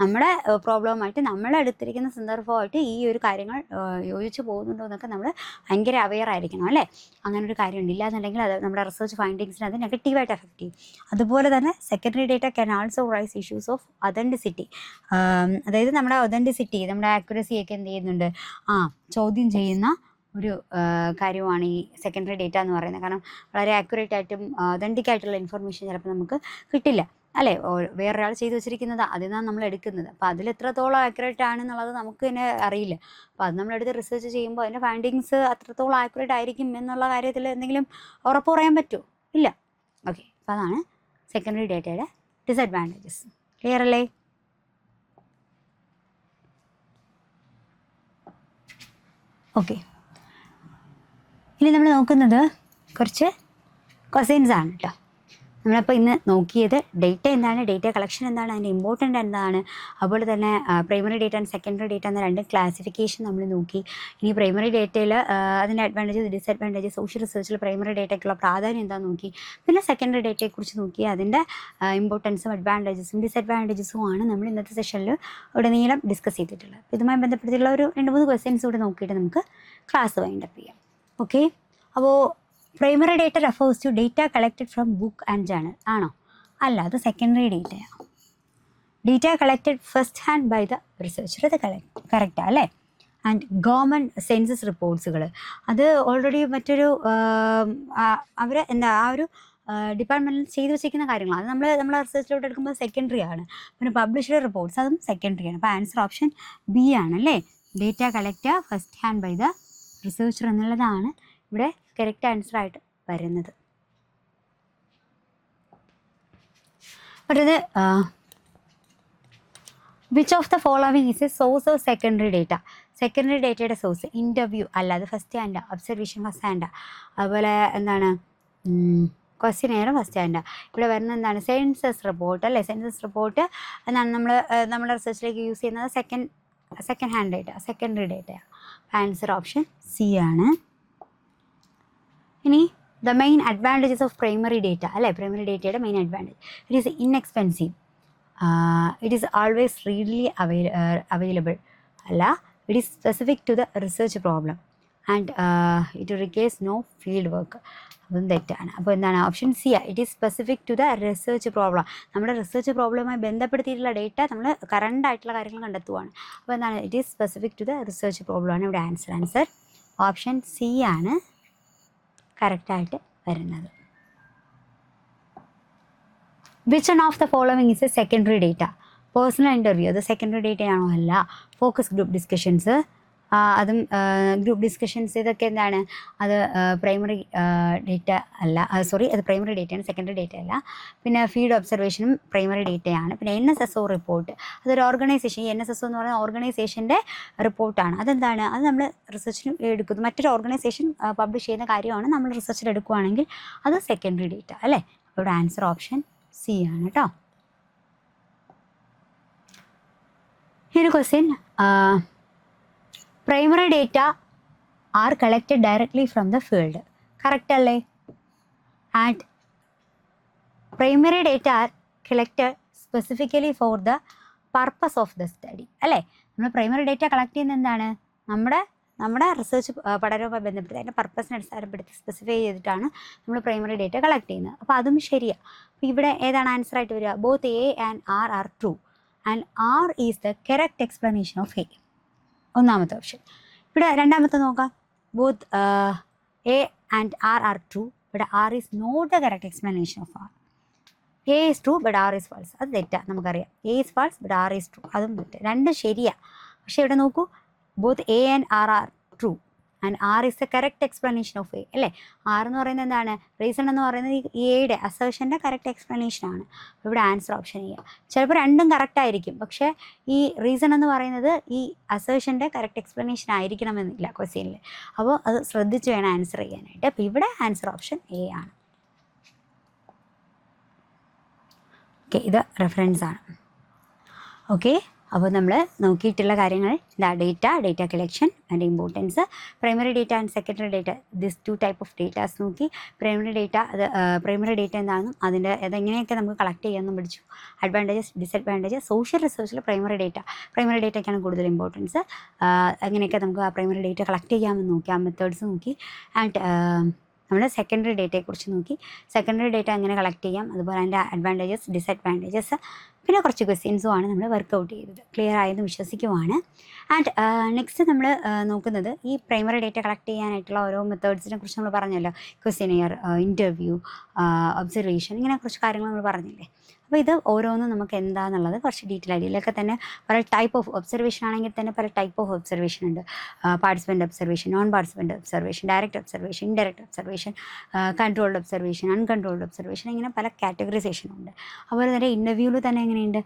നമ്മുടെ പ്രോബ്ലമായിട്ട് നമ്മളെടുത്തിരിക്കുന്ന സന്ദർഭമായിട്ട് ഈ ഒരു കാര്യങ്ങൾ യോജിച്ച് പോകുന്നുണ്ടോ എന്നൊക്കെ നമ്മൾ ഭയങ്കര അവെയർ ആയിരിക്കണം അല്ലേ. അങ്ങനെ ഒരു കാര്യമുണ്ട്. ഇല്ലാന്നുണ്ടെങ്കിൽ അത് നമ്മുടെ റിസർച്ച് ഫൈൻഡിങ്സിനെ അത് നെഗറ്റീവായിട്ട് എഫക്റ്റ് ചെയ്യും. അതുപോലെ തന്നെ secondary data can also raise issues of authenticity. അതായത് നമ്മുടെ ഒതൻറ്റിസിറ്റി, നമ്മുടെ ആക്യുറസിയൊക്കെ എന്ത് ചെയ്യുന്നുണ്ട്, ചോദ്യം ചെയ്യുന്ന ഒരു കാര്യമാണ് ഈ സെക്കൻഡറി ഡേറ്റ എന്ന് പറയുന്നത്. കാരണം വളരെ ആക്യുറേറ്റ് ആയിട്ടും ഒതൻറ്റിക് ആയിട്ടുള്ള ഇൻഫർമേഷൻ ചിലപ്പോൾ നമുക്ക് കിട്ടില്ല അല്ലേ. വേറൊരാൾ ചെയ്തു വെച്ചിരിക്കുന്നത് അതിൽ നിന്നാണ് നമ്മൾ എടുക്കുന്നത്. അപ്പോൾ അതിൽ എത്രത്തോളം ആക്യുറേറ്റ് ആണെന്നുള്ളത് നമുക്ക് തന്നെ അറിയില്ല. അപ്പോൾ അത് നമ്മളെടുത്ത് റിസർച്ച് ചെയ്യുമ്പോൾ അതിൻ്റെ ഫൈൻഡിങ്സ് അത്രത്തോളം ആക്യുറേറ്റ് ആയിരിക്കും എന്നുള്ള കാര്യത്തിൽ എന്തെങ്കിലും ഉറപ്പ് പറയാൻ പറ്റുമോ? ഇല്ല. ഓക്കെ, അപ്പോൾ അതാണ് സെക്കൻഡറി ഡേറ്റയുടെ ഡിസഡ്വാൻറ്റേജസ്. ക്ലിയർ അല്ലേ? ഓക്കെ, ഇനി നമ്മൾ നോക്കുന്നത് കുറച്ച് ക്വസ്റ്റ്യൻസ് ആണ് കേട്ടോ. നമ്മളപ്പോൾ ഇന്ന് നോക്കിയത് ഡേറ്റ എന്താണ്, ഡേറ്റ കളക്ഷൻ എന്താണ്, അതിൻ്റെ ഇമ്പോർട്ടൻ്റ് എന്താണ്, അതുപോലെ തന്നെ primary data and secondary data എന്ന രണ്ട് ക്ലാസിഫിക്കേഷൻ നമ്മൾ നോക്കി. ഇനി പ്രൈമറി ഡേറ്റയിൽ അതിൻ്റെ അഡ്വാൻറ്റേജസ് ഡിസഡ്വാൻറ്റേജസ്, സോഷ്യൽ റിസർച്ചിൽ പ്രൈമറി ഡേറ്റയ്ക്കുള്ള പ്രാധാന്യം എന്താണെന്ന് നോക്കി. പിന്നെ സെക്കൻഡറി ഡേറ്റയെക്കുറിച്ച് നോക്കി, അതിൻ്റെ ഇമ്പോർട്ടൻസും അഡ്വാൻറ്റേജസും ഡിസഡ്വാൻറ്റേജസും ആണ് നമ്മൾ ഇന്നത്തെ സെഷനിൽ ഉടനീളം ഡിസ്കസ് ചെയ്തിട്ടുള്ളത്. ഇതുമായി ബന്ധപ്പെട്ടിട്ടുള്ള ഒരു 2-3 ക്വസ്റ്റ്യൻസ് കൂടെ നോക്കിയിട്ട് നമുക്ക് ക്ലാസ് വൈൻഡപ്പ് ചെയ്യാം. ഓക്കെ, അപ്പോൾ primary data refers to data collected from book and journal ആണോ? അല്ല, അത് സെക്കൻഡറി ഡേറ്റയാണ്. Data collected first hand by the researcher, അത് കറക്റ്റാണ് അല്ലേ. ആൻഡ് ഗവൺമെൻറ് സെൻസസ് റിപ്പോർട്ട്സുകൾ, അത് ഓൾറെഡി മറ്റൊരു അവർ ആ ഒരു ഡിപ്പാർട്ട്മെൻറ്റിൽ ചെയ്തു വെച്ചിരിക്കുന്ന കാര്യങ്ങളാണ്. അത് നമ്മളെ റിസർച്ചിലോട്ട് എടുക്കുമ്പോൾ സെക്കൻഡറി ആണ്. പിന്നെ പബ്ലിഷ്ഡ് റിപ്പോർട്ട്സ്, അതും സെക്കൻഡറി ആണ്. അപ്പോൾ ആൻസർ ഓപ്ഷൻ ബി ആണല്ലേ. Data collect first hand by the researcher എന്നുള്ളതാണ് ഇവിടെ കറക്റ്റ് ആൻസറായിട്ട് വരുന്നത്. അടുത്തത് which of the following is a source of secondary data. Secondary ഡേറ്റയുടെ സോഴ്സ് ഇൻ്റർവ്യൂ അല്ല, അത് ഫസ്റ്റ് ഹാൻഡാണ്. ഒബ്സർവേഷൻ ഫസ്റ്റ് ഹാൻഡാണ്. അതുപോലെ എന്താണ് ക്വസ്റ്റ്യനെയർ ഫസ്റ്റ് ഹാൻഡാണ്. ഇവിടെ വരുന്നത് എന്താണ്, സെൻസസ് റിപ്പോർട്ട് അല്ലേ. സെൻസസ് റിപ്പോർട്ട് എന്താണ് നമ്മുടെ റിസർച്ചിലേക്ക് യൂസ് ചെയ്യുന്നത് സെക്കൻഡ് ഹാൻഡ് ഡേറ്റ, സെക്കൻഡറി ഡേറ്റയാണ്. ആൻസർ ഓപ്ഷൻ സി ആണ്. ഇനി the main advantages of primary data അല്ലേ, പ്രൈമറി ഡേറ്റയുടെ main advantage, it is inexpensive, it is always readily available അല്ല, it is specific to the research problem and it requires no field work. അതും തെറ്റാണ്. അപ്പോൾ എന്താണ് option C, it is specific to the research problem. നമ്മുടെ റിസർച്ച് പ്രോബ്ലവുമായി ബന്ധപ്പെടുത്തിയിട്ടുള്ള ഡേറ്റ നമ്മൾ കറണ്ട് ആയിട്ടുള്ള കാര്യങ്ങൾ കണ്ടെത്തുവാണ്. അപ്പോൾ എന്താണ് it is specific to the research problem ആണ് ഇവിടെ ആൻസർ ഓപ്ഷൻ സി ആണ് കറക്റ്റായിട്ട് വരുന്നത്. Which one of the following is A secondary data? Personal interview അത് സെക്കൻഡറി ഡേറ്റ ആണോ? അല്ല. ഫോക്കസ് ഗ്രൂപ്പ് ഡിസ്കഷൻസ് അതും ഗ്രൂപ്പ് ഡിസ്കഷൻസ് ഇതൊക്കെ എന്താണ്, അത് പ്രൈമറി ഡേറ്റ അല്ല, സോറി അത് പ്രൈമറി ഡേറ്റയാണ്, സെക്കൻഡറി ഡേറ്റ അല്ല. പിന്നെ ഫീൽഡ് ഒബ്സർവേഷനും പ്രൈമറി ഡേറ്റയാണ്. പിന്നെ NSSO റിപ്പോർട്ട് അതൊരു ഓർഗനൈസേഷൻ, ഈ NSSO എന്ന് പറയുന്ന ഓർഗനൈസേഷൻ്റെ റിപ്പോർട്ടാണ്. അതെന്താണ്, അത് നമ്മൾ റിസർച്ചിന് എടുക്കുന്നു, മറ്റൊരു ഓർഗനൈസേഷൻ പബ്ലിഷ് ചെയ്യുന്ന കാര്യമാണ് നമ്മൾ റിസർച്ചിൽ എടുക്കുകയാണെങ്കിൽ അത് സെക്കൻഡറി ഡേറ്റ അല്ലേ. ഇവിടെ ആൻസർ ഓപ്ഷൻ സി ആണ് കേട്ടോ. ഈ ഒരു question, primary data are collected directly from the field, correct അല്ലേ? And primary data are collected specifically for the purpose of the study അല്ലേ. നമ്മൾ പ്രൈമറി ഡേറ്റ കളക്ട് ചെയ്യുന്നത് എന്താണ്, നമ്മുടെ റിസർച്ച് പഠനവുമായി ബന്ധപ്പെട്ട് അതിൻ്റെ പർപ്പസിനെ അടിസ്ഥാനപ്പെടുത്തി സ്പെസിഫൈ ചെയ്തിട്ടാണ് നമ്മൾ പ്രൈമറി ഡേറ്റ കളക്ട് ചെയ്യുന്നത്. അപ്പോൾ അതും ശരിയാണ്. അപ്പോൾ ഇവിടെ ഏതാണ് ആൻസർ ആയിട്ട് വരിക? Both A and R are true and R is the correct explanation of A. ഒന്നാമത്തെ ഓപ്ഷൻ. ഇവിടെ രണ്ടാമത്തെ നോക്കാം, both A and R are true, ഇവിടെ R is not the correct explanation of R. A is true but R is false, അത് തെറ്റാ, നമുക്കറിയാം. A is false but R is true, അതും തെറ്റ്. രണ്ടും ശരിയാണ്. പക്ഷേ ഇവിടെ നോക്കൂ, both A and R are true and R is the correct explanation of A അല്ലേ. ആർ എന്ന് പറയുന്നത് എന്താണ്, റീസൺ എന്ന് പറയുന്നത് ഈ എയുടെ അസേർഷൻ്റെ കറക്റ്റ് എക്സ്പ്ലനേഷനാണ്. ഇവിടെ ആൻസർ ഓപ്ഷൻ ചെയ്യുക. ചിലപ്പോൾ രണ്ടും കറക്റ്റ് ആയിരിക്കും, പക്ഷേ ഈ റീസൺ എന്ന് പറയുന്നത് ഈ അസേർഷൻ്റെ കറക്റ്റ് എക്സ്പ്ലനേഷൻ ആയിരിക്കണമെന്നില്ല ക്വസ്റ്റ്യനിൽ. അപ്പോൾ അത് ശ്രദ്ധിച്ച് വേണം ആൻസർ ചെയ്യാനായിട്ട്. അപ്പോൾ ഇവിടെ ആൻസർ ഓപ്ഷൻ എ ആണ്. ഓക്കെ, ഇത് റെഫറൻസ് ആണ്. ഓക്കെ, അപ്പോൾ നമ്മൾ നോക്കിയിട്ടുള്ള കാര്യങ്ങൾ ഡേറ്റ കളക്ഷൻ അതിൻ്റെ importance, primary data and secondary data, this 2 type of datas നോക്കി. പ്രൈമറി ഡേറ്റ എന്താണെന്നും അതിൻ്റെ അതെങ്ങനെയൊക്കെ നമുക്ക് കളക്ട് ചെയ്യാമെന്നും പഠിച്ചു. അഡ്വാൻറ്റേജസ്, ഡിസഡ്വാൻറ്റേജസ്, സോഷ്യൽ റിസർച്ചിൽ പ്രൈമറി ഡേറ്റയ്ക്കാണ് കൂടുതൽ ഇമ്പോർട്ടൻസ്. എങ്ങനെയൊക്കെ നമുക്ക് ആ പ്രൈമറി ഡേറ്റ കളക്ട് ചെയ്യാമെന്ന് നോക്കി, ആ മെത്തേഡ്സ് നോക്കി. ആൻഡ് നമ്മൾ സെക്കൻഡറി ഡേറ്റയെക്കുറിച്ച് നോക്കി, സെക്കൻഡറി ഡേറ്റ എങ്ങനെ കളക്ട് ചെയ്യാം, അതുപോലെ അതിൻ്റെ അഡ്വാൻറ്റേജസ്, ഡിസഡ്വാൻറ്റേജസ്, പിന്നെ കുറച്ച് ക്വസ്റ്റ്യൻസുമാണ് നമ്മൾ വർക്കൗട്ട് ചെയ്തത്. ക്ലിയർ ആയെന്ന് വിശ്വസിക്കുവാണ്. ആൻഡ് നെക്സ്റ്റ് നമ്മൾ നോക്കുന്നത് ഈ പ്രൈമറി ഡേറ്റ കളക്ട് ചെയ്യാനായിട്ടുള്ള ഓരോ മെത്തേഡ്സിനെ കുറിച്ച് നമ്മൾ പറഞ്ഞല്ലോ. ക്വസ്റ്റ്യനെയർ, ഇൻ്റർവ്യൂ, ഒബ്സർവേഷൻ, ഇങ്ങനെ കുറച്ച് കാര്യങ്ങൾ നമ്മൾ പറഞ്ഞില്ലേ. അപ്പോൾ ഇത് ഓരോന്നും നമുക്ക് എന്താണെന്നുള്ളത് കുറച്ച് ഡീറ്റെയിൽ ആയിട്ട്, ഇതിലൊക്കെ തന്നെ പല ടൈപ്പ് ഓഫ് ഒബ്സർവേഷൻ ആണെങ്കിൽ തന്നെ പല ടൈപ്പ് ഓഫ് ഒബ്സർവേഷൻ ഉണ്ട്. Participant observation, non participant observation, direct observation, indirect observation, controlled observation, uncontrolled observation, ഇങ്ങനെ പല കാറ്റഗറൈസേഷൻ ഉണ്ട്. അതുപോലെ തന്നെ ഇൻ്റർവ്യൂവിൽ തന്നെ എങ്ങനെയുണ്ട്,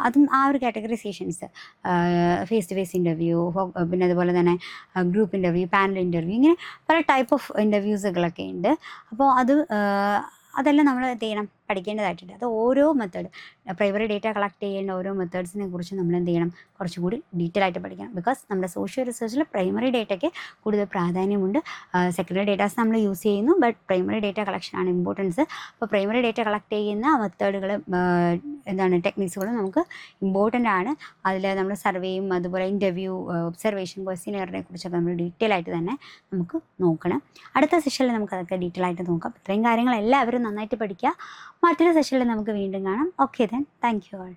അതും ആ ഒരു കാറ്റഗറൈസേഷൻസ്, ഫേസ് ടു ഫേസ് ഇൻ്റർവ്യൂ, പിന്നെ അതുപോലെ തന്നെ ഗ്രൂപ്പ് ഇൻ്റർവ്യൂ, പാനൽ ഇൻ്റർവ്യൂ, ഇങ്ങനെ പല ടൈപ്പ് ഓഫ് ഇൻ്റർവ്യൂസുകളൊക്കെ ഉണ്ട്. അപ്പോൾ അതെല്ലാം നമ്മൾ എന്ത് ചെയ്യണം, പഠിക്കേണ്ടതായിട്ടുണ്ട്. അത് ഓരോ മെത്തേഡ്, പ്രൈമറി ഡേറ്റ കളക്ട് ചെയ്യേണ്ട ഓരോ മെത്തേഡ്സിനെ കുറിച്ച് നമ്മൾ എന്ത് ചെയ്യണം, കുറച്ചുകൂടി ഡീറ്റെയിൽ ആയിട്ട് പഠിക്കണം. ബിക്കോസ് നമ്മുടെ സോഷ്യൽ റിസർച്ചിൽ പ്രൈമറി ഡേറ്റയ്ക്ക് കൂടുതൽ പ്രാധാന്യമുണ്ട്. സെക്കൻഡറി ഡേറ്റാസ് നമ്മൾ യൂസ് ചെയ്യുന്നു, ബട്ട് പ്രൈമറി ഡേറ്റ കളക്ഷനാണ് ഇമ്പോർട്ടൻസ്. അപ്പോൾ പ്രൈമറി ഡേറ്റ കളക്ട് ചെയ്യുന്ന മെത്തേഡുകൾ ടെക്നിക്സുകളും നമുക്ക് ഇമ്പോർട്ടൻ്റ് ആണ്. അതിൽ നമ്മൾ സർവേയും അതുപോലെ ഇൻ്റർവ്യൂ, ഒബ്സർവേഷൻ, ക്വസ്റ്റ്യനെയറിനെ കുറിച്ചൊക്കെ നമ്മൾ ഡീറ്റെയിൽ ആയിട്ട് തന്നെ നമുക്ക് നോക്കണം. അടുത്ത സെഷനിൽ നമുക്ക് അതൊക്കെ ഡീറ്റെയിൽ ആയിട്ട് നോക്കാം. ഇത്രയും കാര്യങ്ങൾ എല്ലാവരും നന്നായിട്ട് പഠിക്കുക. മറ്റൊരു സെഷനിൽ നമുക്ക് വീണ്ടും കാണാം. Okay then, thank you all.